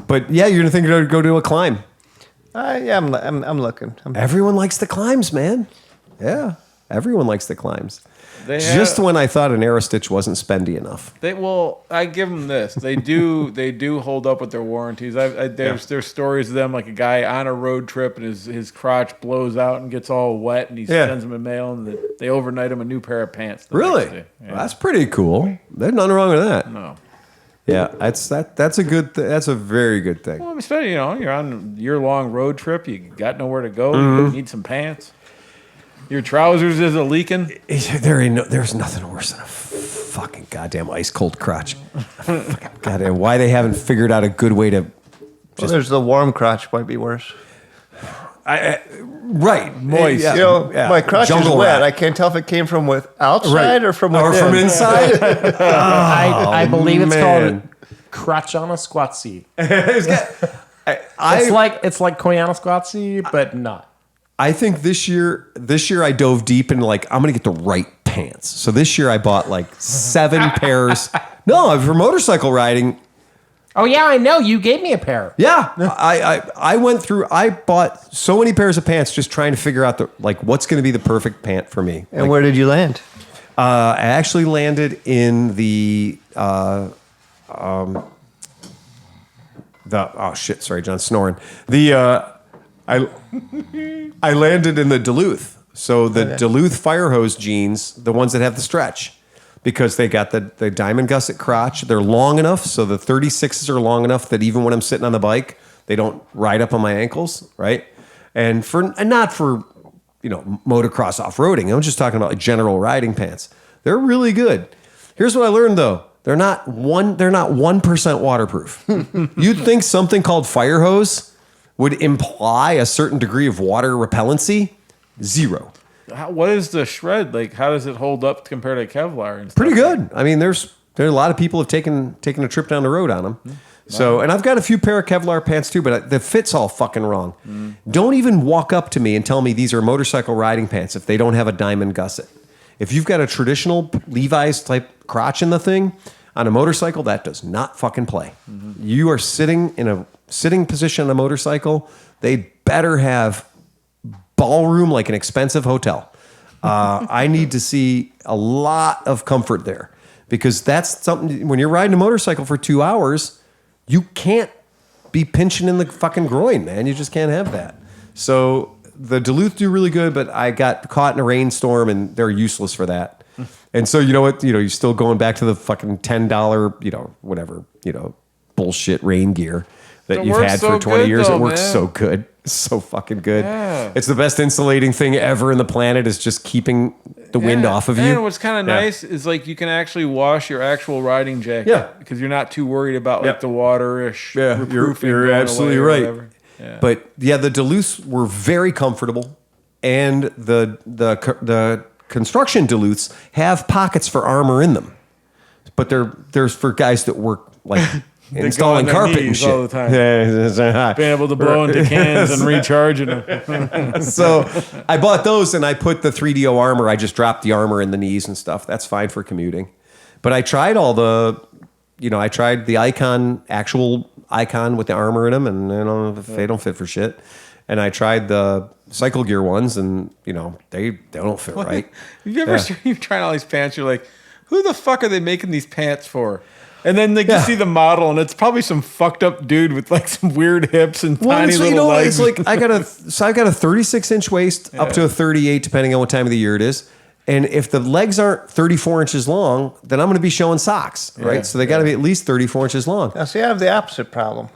But, yeah, you're going to think you're going to go to a climb. Yeah, I'm looking. Everyone likes the climbs, man. Yeah, everyone likes the climbs. They Just when I thought an Aero Stitch wasn't spendy enough. I give them this. They do hold up with their warranties. There's stories of them like a guy on a road trip and his crotch blows out and gets all wet and he sends them a mail and they overnight him a new pair of pants. Really? Yeah. Well, that's pretty cool. There's nothing wrong with that. No. Yeah, that's a good. That's a very good thing. Well, especially you're on a year-long road trip. You got nowhere to go. You need some pants. Your trousers is a leaking. There's nothing worse than a fucking goddamn ice cold crotch. Goddamn, why they haven't figured out a good way to. Well, there's the warm crotch might be worse. Right, moist. Yeah, You know, yeah. my crotch is Jungle rat. rat. I can't tell if it came from outside or from or within. from inside. I believe it's man. called Crotchana Squatsi. I It's like Koyana Squatsi, but not. I think this year I dove deep into like I'm gonna get the right pants. So this year I bought like 7 pairs. No, for motorcycle riding. Oh yeah, I know. You gave me a pair. Yeah, I went through. I bought so many pairs of pants just trying to figure out what's going to be the perfect pant for me. And where did you land? I actually landed in the oh shit, sorry, John, snoring. I landed in the Duluth. So the Duluth fire hose jeans, the ones that have the stretch, because they got the diamond gusset crotch. They're long enough, so the 36s are long enough that even when I'm sitting on the bike, they don't ride up on my ankles, right? And not for motocross off-roading. I'm just talking about like general riding pants. They're really good. Here's what I learned though. They're not 1% waterproof. You'd think something called fire hose would imply a certain degree of water repellency. 0. What is the shred like? How does it hold up compared to Kevlar and stuff? Pretty good. I mean, there's a lot of people have taken a trip down the road on them. So, and I've got a few pair of Kevlar pants too, but the fit's all fucking wrong. Don't even walk up to me and tell me these are motorcycle riding pants if they don't have a diamond gusset. If you've got a traditional Levi's type crotch in the thing on a motorcycle, that does not fucking play. You are sitting in a sitting position on a motorcycle. They better have ballroom like an expensive hotel. I need to see a lot of comfort there, because that's something when you're riding a motorcycle for 2 hours, you can't be pinching in the fucking groin, man. You just can't have that. So the Duluth do really good, but I got caught in a rainstorm and they're useless for that. And so you know what? You're still going back to the fucking $10, bullshit rain gear that It you've works had so for 20 good, years. though, It works man. so good. So fucking good. Yeah. It's the best insulating thing ever in the planet, is just keeping the wind off of you. And what's kind of Yeah. nice is like you can actually wash your actual riding jacket. Yeah. Because you're not too worried about like Yep. the water-ish. Yeah, proofing you're going absolutely away or right. whatever. Yeah. But yeah, the Duluths were very comfortable, and the construction Duluths have pockets for armor in them, but there's for guys that work like installing their carpet and knees shit all the time. Yeah, being able to blow into cans and recharging them. so I bought those and I put the 3DO armor. I just dropped the armor in the knees and stuff. That's fine for commuting. But I tried I tried the actual Icon with the armor in them, and they don't fit for shit. And I tried the Cycle Gear ones, and they don't fit right. Have you ever you're trying all these pants? You're like, who the fuck are they making these pants for? And then you see the model, and it's probably some fucked up dude with like some weird hips and tiny little legs. It's like I've got a 36-inch waist up to a 38, depending on what time of the year it is. And if the legs aren't 34 inches long, then I'm going to be showing socks, right? So they got to be at least 34 inches long. Now, see, I have the opposite problem.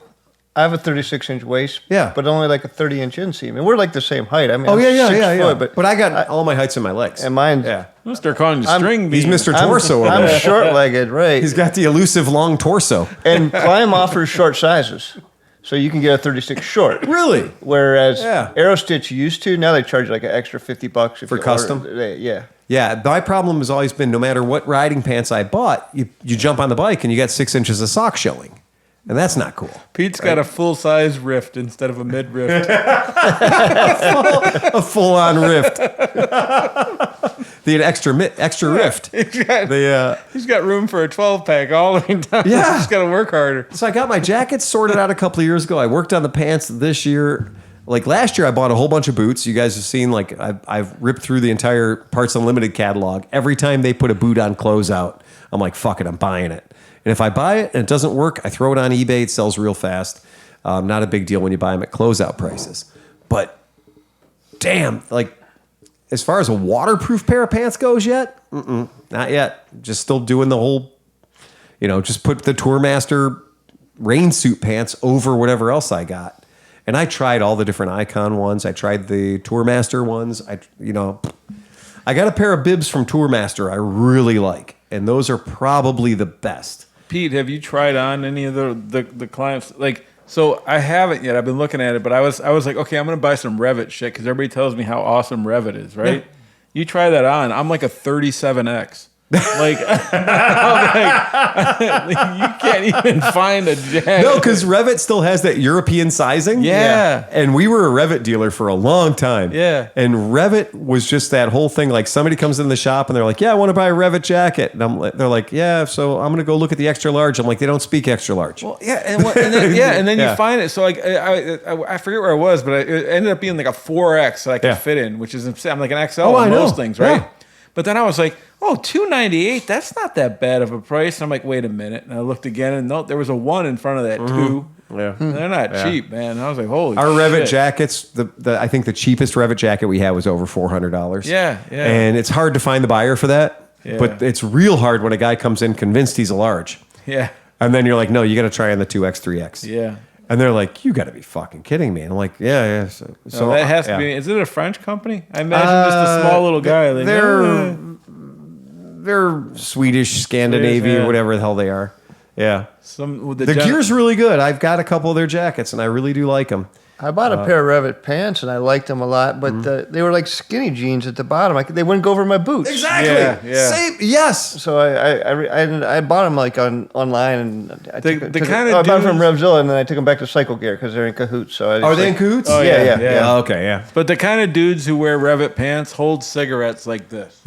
I have a 36-inch waist, Yeah. but only like a 30-inch inseam. And we're like the same height. I mean, Oh, I'm yeah. 6 foot, But I got all my heights in my legs. and mine's Yeah. I'm start calling you string He's bean. Mr. Torso over I'm there. short-legged, right? He's got the elusive long torso. And Climb offers short sizes, so you can get a 36 short. Really? Whereas Yeah. Aerostitch used to, now they charge like an extra $50 if For you custom? Yeah. Yeah, my problem has always been no matter what riding pants I bought, you jump on the bike and you got 6 inches of sock showing. And that's not cool. Pete's got a full-size rift instead of a mid-rift. A full-on rift. The extra rift. He's got room for a 12-pack all the way down. Yeah. He's got to work harder. So I got my jackets sorted out a couple of years ago. I worked on the pants this year. Like last year, I bought a whole bunch of boots. You guys have seen, like, I've ripped through the entire Parts Unlimited catalog. Every time they put a boot on closeout, I'm like, fuck it, I'm buying it. And if I buy it and it doesn't work, I throw it on eBay. It sells real fast. Not a big deal when you buy them at closeout prices. But damn, like, as far as a waterproof pair of pants goes yet, not yet. Just still doing the whole, just put the Tourmaster rain suit pants over whatever else I got. And I tried all the different Icon ones. I tried the Tourmaster ones. I got a pair of bibs from Tourmaster I really like, and those are probably the best. Pete, have you tried on any of the climbs? Like, so I haven't yet. I've been looking at it, but I was like, okay, I'm gonna buy some Revit shit because everybody tells me how awesome Revit is, right? Yeah. You try that on. I'm like a 37X. Like, you can't even find a jacket. No, because Revit still has that European sizing. Yeah. And we were a Revit dealer for a long time. Yeah. And Revit was just that whole thing. Like somebody comes in the shop and they're like, yeah, I want to buy a Revit jacket. And they're like, yeah, so I'm going to go look at the extra large. I'm like, they don't speak extra large. Well, yeah, and then you find it. So like, I forget where I was, but it ended up being like a 4X that I could fit in, which is insane. I'm like an XL on most things, right? Yeah. But then I was like, oh, $298, that's not that bad of a price. And I'm like, wait a minute. And I looked again, and no, there was a 1 in front of that, 2. Yeah. They're not cheap, man. I was like, holy Our shit. Revit jackets, I think the cheapest Revit jacket we had was over $400. Yeah. And it's hard to find the buyer for that. Yeah. But it's real hard when a guy comes in convinced he's a large. Yeah. And then you're like, no, you got to try on the 2X, 3X. Yeah. And they're like, you got to be fucking kidding me. And I'm like, yeah. So that has to be. Is it a French company? I imagine just a small little guy. Like, they're Swedish, Scandinavian, yeah. whatever the hell they are. Yeah. The gear's really good. I've got a couple of their jackets, and I really do like them. I bought a pair of Revit pants and I liked them a lot, but they were like skinny jeans at the bottom. They wouldn't go over my boots. Exactly. Yeah. Same. Yes. So I bought them like online and I The bought them from dudes- Revzilla and then I took them back to Cycle Gear because they're in cahoots. So Are they in cahoots? Oh yeah. Okay. Yeah. But the kind of dudes who wear Revit pants hold cigarettes like this.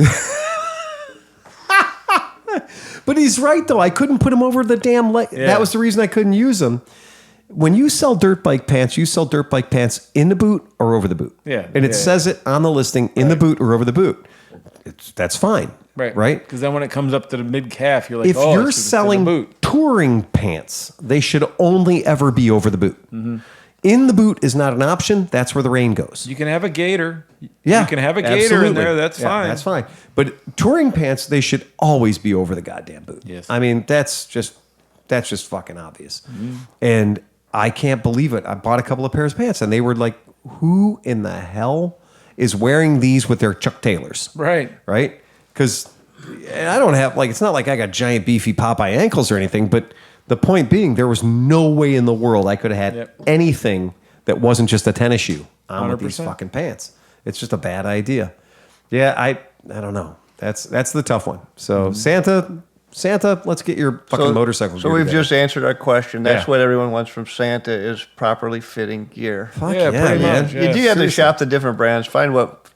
But he's right though. I couldn't put him over the damn leg. Yeah. That was the reason I couldn't use them. When you sell dirt bike pants, you sell dirt bike pants in the boot or over the boot. Yeah. And it says it on the listing in the boot or over the boot. That's fine. Right? Because then when it comes up to the mid calf, you're like, If oh, you're it's in the selling boot. touring pants, they should only ever be over the boot. Mm-hmm. In the boot is not an option. That's where the rain goes. You can have a gaiter. Yeah, You can have a gaiter absolutely. in there. That's Yeah, fine. That's fine. But touring pants, they should always be over the goddamn boot. Yes. I mean, that's just fucking obvious. Mm-hmm. And I can't believe it. I bought a couple of pairs of pants, and they were like, "Who in the hell is wearing these with their Chuck Taylors?" Right. Right? Because I don't have it's not like I got giant beefy Popeye ankles or anything. But the point being, there was no way in the world I could have had anything that wasn't just a tennis shoe on with these 100%. fucking pants. It's just a bad idea. Yeah, I don't know. That's the tough one. So Santa, let's get your fucking motorcycle. So gear we've together. just answered our question. That's Yeah. what everyone wants from Santa is properly fitting gear. Fuck Yeah, pretty man. much, You yeah. do have to seriously. shop the different brands, find what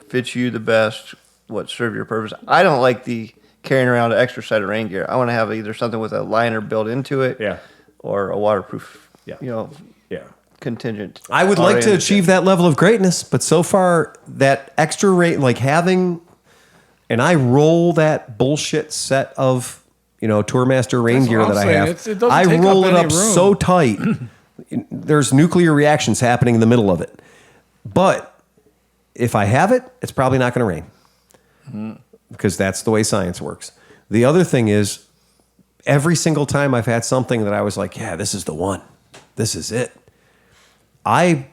fits you the best, what serve your purpose. I don't like the carrying around an extra set of rain gear. I want to have either something with a liner built into it, Yeah. or a waterproof, Yeah. Yeah. contingent. I would like to oriented achieve that level of greatness, but so far that extra rate, like having, and I roll that bullshit set of, Tourmaster rain That's gear what I'm that I saying. have. It doesn't I take roll up it any up room. so tight. There's nuclear reactions happening in the middle of it. But if I have it, it's probably not going to rain because that's the way science works. The other thing is, every single time I've had something that I was like, yeah, this is the one. This is it. I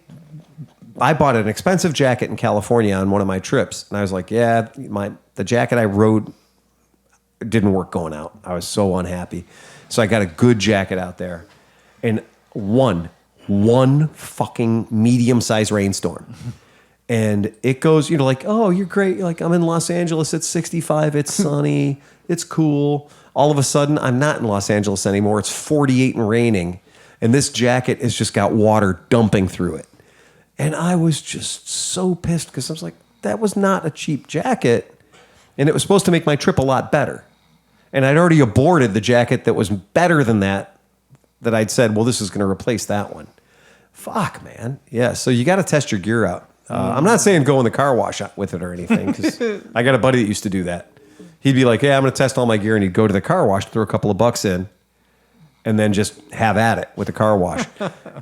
bought an expensive jacket in California on one of my trips, and I was like, yeah, the jacket I rode didn't work going out. I was so unhappy. So I got a good jacket out there. And one fucking medium-sized rainstorm. And it goes, like, oh, you're great. You're like, I'm in Los Angeles. It's 65. It's sunny. It's cool. All of a sudden, I'm not in Los Angeles anymore. It's 48 and raining. And this jacket has just got water dumping through it. And I was just so pissed because I was like, that was not a cheap jacket. And it was supposed to make my trip a lot better. And I'd already aborted the jacket that was better than that I'd said, well, this is going to replace that one. Fuck, man. Yeah, so you got to test your gear out. I'm not saying go in the car wash with it or anything, because I got a buddy that used to do that. He'd be like, yeah, I'm going to test all my gear, and he'd go to the car wash, throw a couple of bucks in, and then just have at it with the car wash.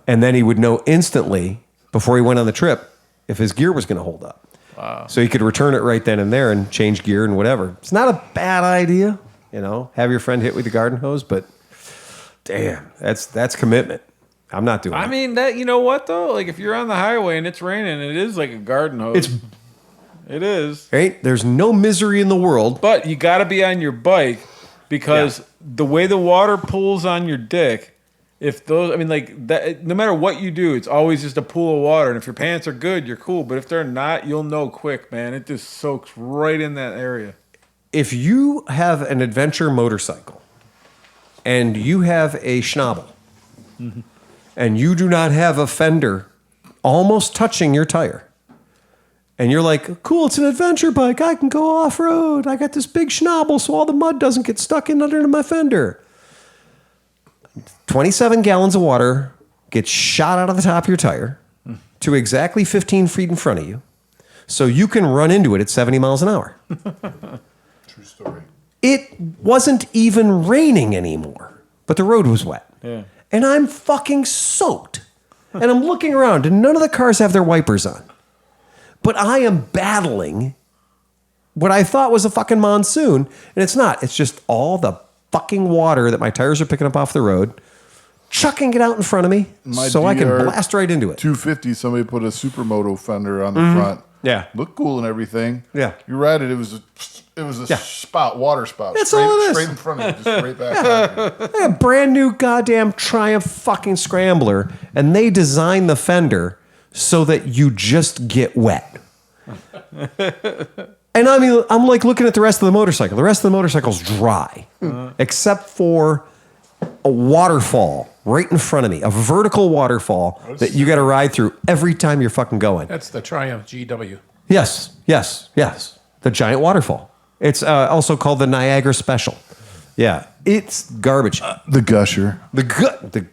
And then he would know instantly, before he went on the trip, if his gear was going to hold up. Wow. So he could return it right then and there and change gear and whatever. It's not a bad idea, have your friend hit with the garden hose, but damn, that's commitment. I'm not doing it. I mean, that, you know what, though? Like, if you're on the highway and it's raining, it is like a garden hose. It is. Right? There's no misery in the world. But you got to be on your bike because the way the water pools on your dick, if those, I mean, like, that, no matter what you do, it's always just a pool of water. And if your pants are good, you're cool. But if they're not, you'll know quick, man. It just soaks right in that area. If you have an adventure motorcycle and you have a schnabel and you do not have a fender almost touching your tire, and you're like, cool, it's an adventure bike. I can go off-road. I got this big schnabel so all the mud doesn't get stuck in under my fender. 27 gallons of water gets shot out of the top of your tire to exactly 15 feet in front of you so you can run into it at 70 miles an hour. True story. It wasn't even raining anymore, but the road was wet. Yeah. And I'm fucking soaked. And I'm looking around, and none of the cars have their wipers on. But I am battling what I thought was a fucking monsoon, and it's not. It's just all the fucking water that my tires are picking up off the road, chucking it out in front of me so I can blast right into it. 250, somebody put a Supermoto fender on the front. Yeah. Looked cool and everything. Yeah. You're right. It was a spout, water spout. That's straight, all it is. Straight in front of you, just straight back. I had a brand new goddamn Triumph fucking Scrambler, and they designed the fender so that you just get wet. And I mean, I'm like looking at the rest of the motorcycle. The rest of the motorcycle's dry, except for a waterfall right in front of me, a vertical waterfall that you got to ride through every time you're fucking going. That's the Triumph GW. Yes. The giant waterfall. It's also called the Niagara Special. Yeah, it's garbage. The gusher. The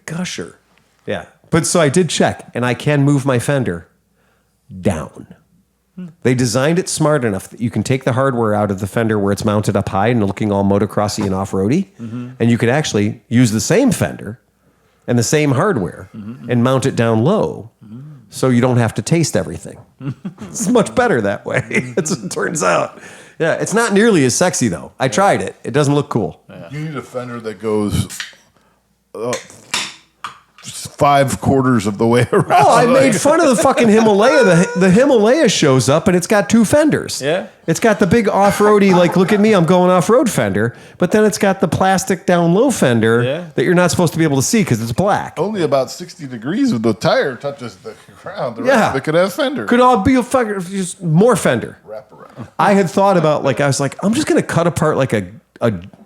gusher. Yeah. But so I did check, and I can move my fender down. They designed it smart enough that you can take the hardware out of the fender where it's mounted up high and looking all motocrossy and off-roady, and you could actually use the same fender and the same hardware and mount it down low so you don't have to taste everything. It's much better that way, as it turns out. Yeah, it's not nearly as sexy, though. I tried it. It doesn't look cool. You need a fender that goes 5/4 of the way around. Oh, I made fun of the fucking Himalaya. The Himalaya shows up and it's got two fenders. Yeah. It's got the big off-roady, like, look at me, I'm going off-road fender. But then it's got the plastic down low fender that you're not supposed to be able to see because it's black. Only about 60 degrees of the tire touches the ground. The rest of it could have fender. Could all be a fucking, just more fender. Wrap around. I had thought about, like, I was like, I'm just going to cut apart like a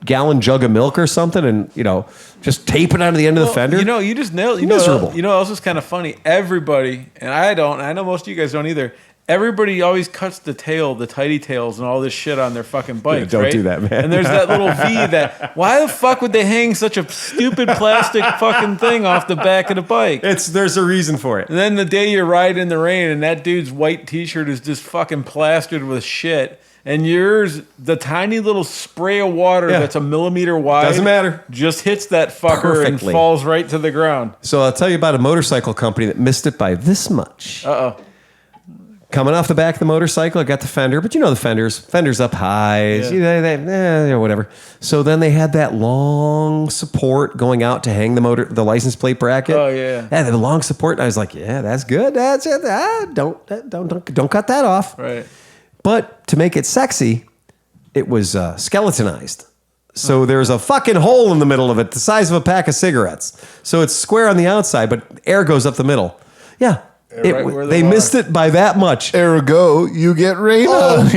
gallon jug of milk or something and, just tape it onto the end of the fender. You just nailed it. Miserable. You know what else is kind of funny? Everybody, and I know most of you guys don't either, everybody always cuts the tail, the tidy tails and all this shit on their fucking bikes, don't right? do that, man. And there's that little V why the fuck would they hang such a stupid plastic fucking thing off the back of the bike? There's a reason for it. And then the day you ride in the rain and that dude's white t-shirt is just fucking plastered with shit. And yours, the tiny little spray of water that's a millimeter wide. Doesn't matter. Just hits that fucker Perfectly. and falls right to the ground. So I'll tell you about a motorcycle company that missed it by this much. Uh-oh. Coming off the back of the motorcycle, I got the fender, but the fender's up high, whatever. So then they had that long support going out to hang the license plate bracket. Oh, yeah. Yeah, the long support. And I was like, yeah, that's good. That's it. Don't cut that off. Right. But to make it sexy, it was skeletonized. So there's a fucking hole in the middle of it, the size of a pack of cigarettes. So it's square on the outside, but air goes up the middle. Yeah. They missed it by that much. Ergo, you get rain on.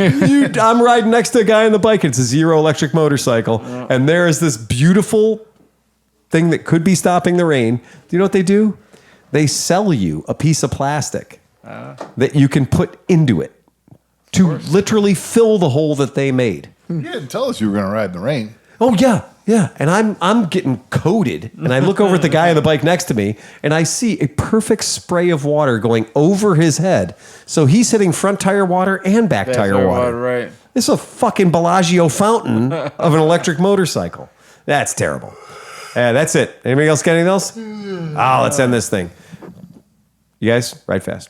I'm riding next to a guy on the bike. It's a zero electric motorcycle. And there is this beautiful thing that could be stopping the rain. Do you know what they do? They sell you a piece of plastic that you can put into it to literally fill the hole that they made. You didn't tell us you were going to ride in the rain. Oh, yeah. And I'm getting coated. And I look over at the guy on the bike next to me, and I see a perfect spray of water going over his head. So he's hitting front tire water and back tire water. Right. It's a fucking Bellagio fountain of an electric motorcycle. That's terrible. That's it. Anybody else got anything else? Let's end this thing. You guys, ride fast.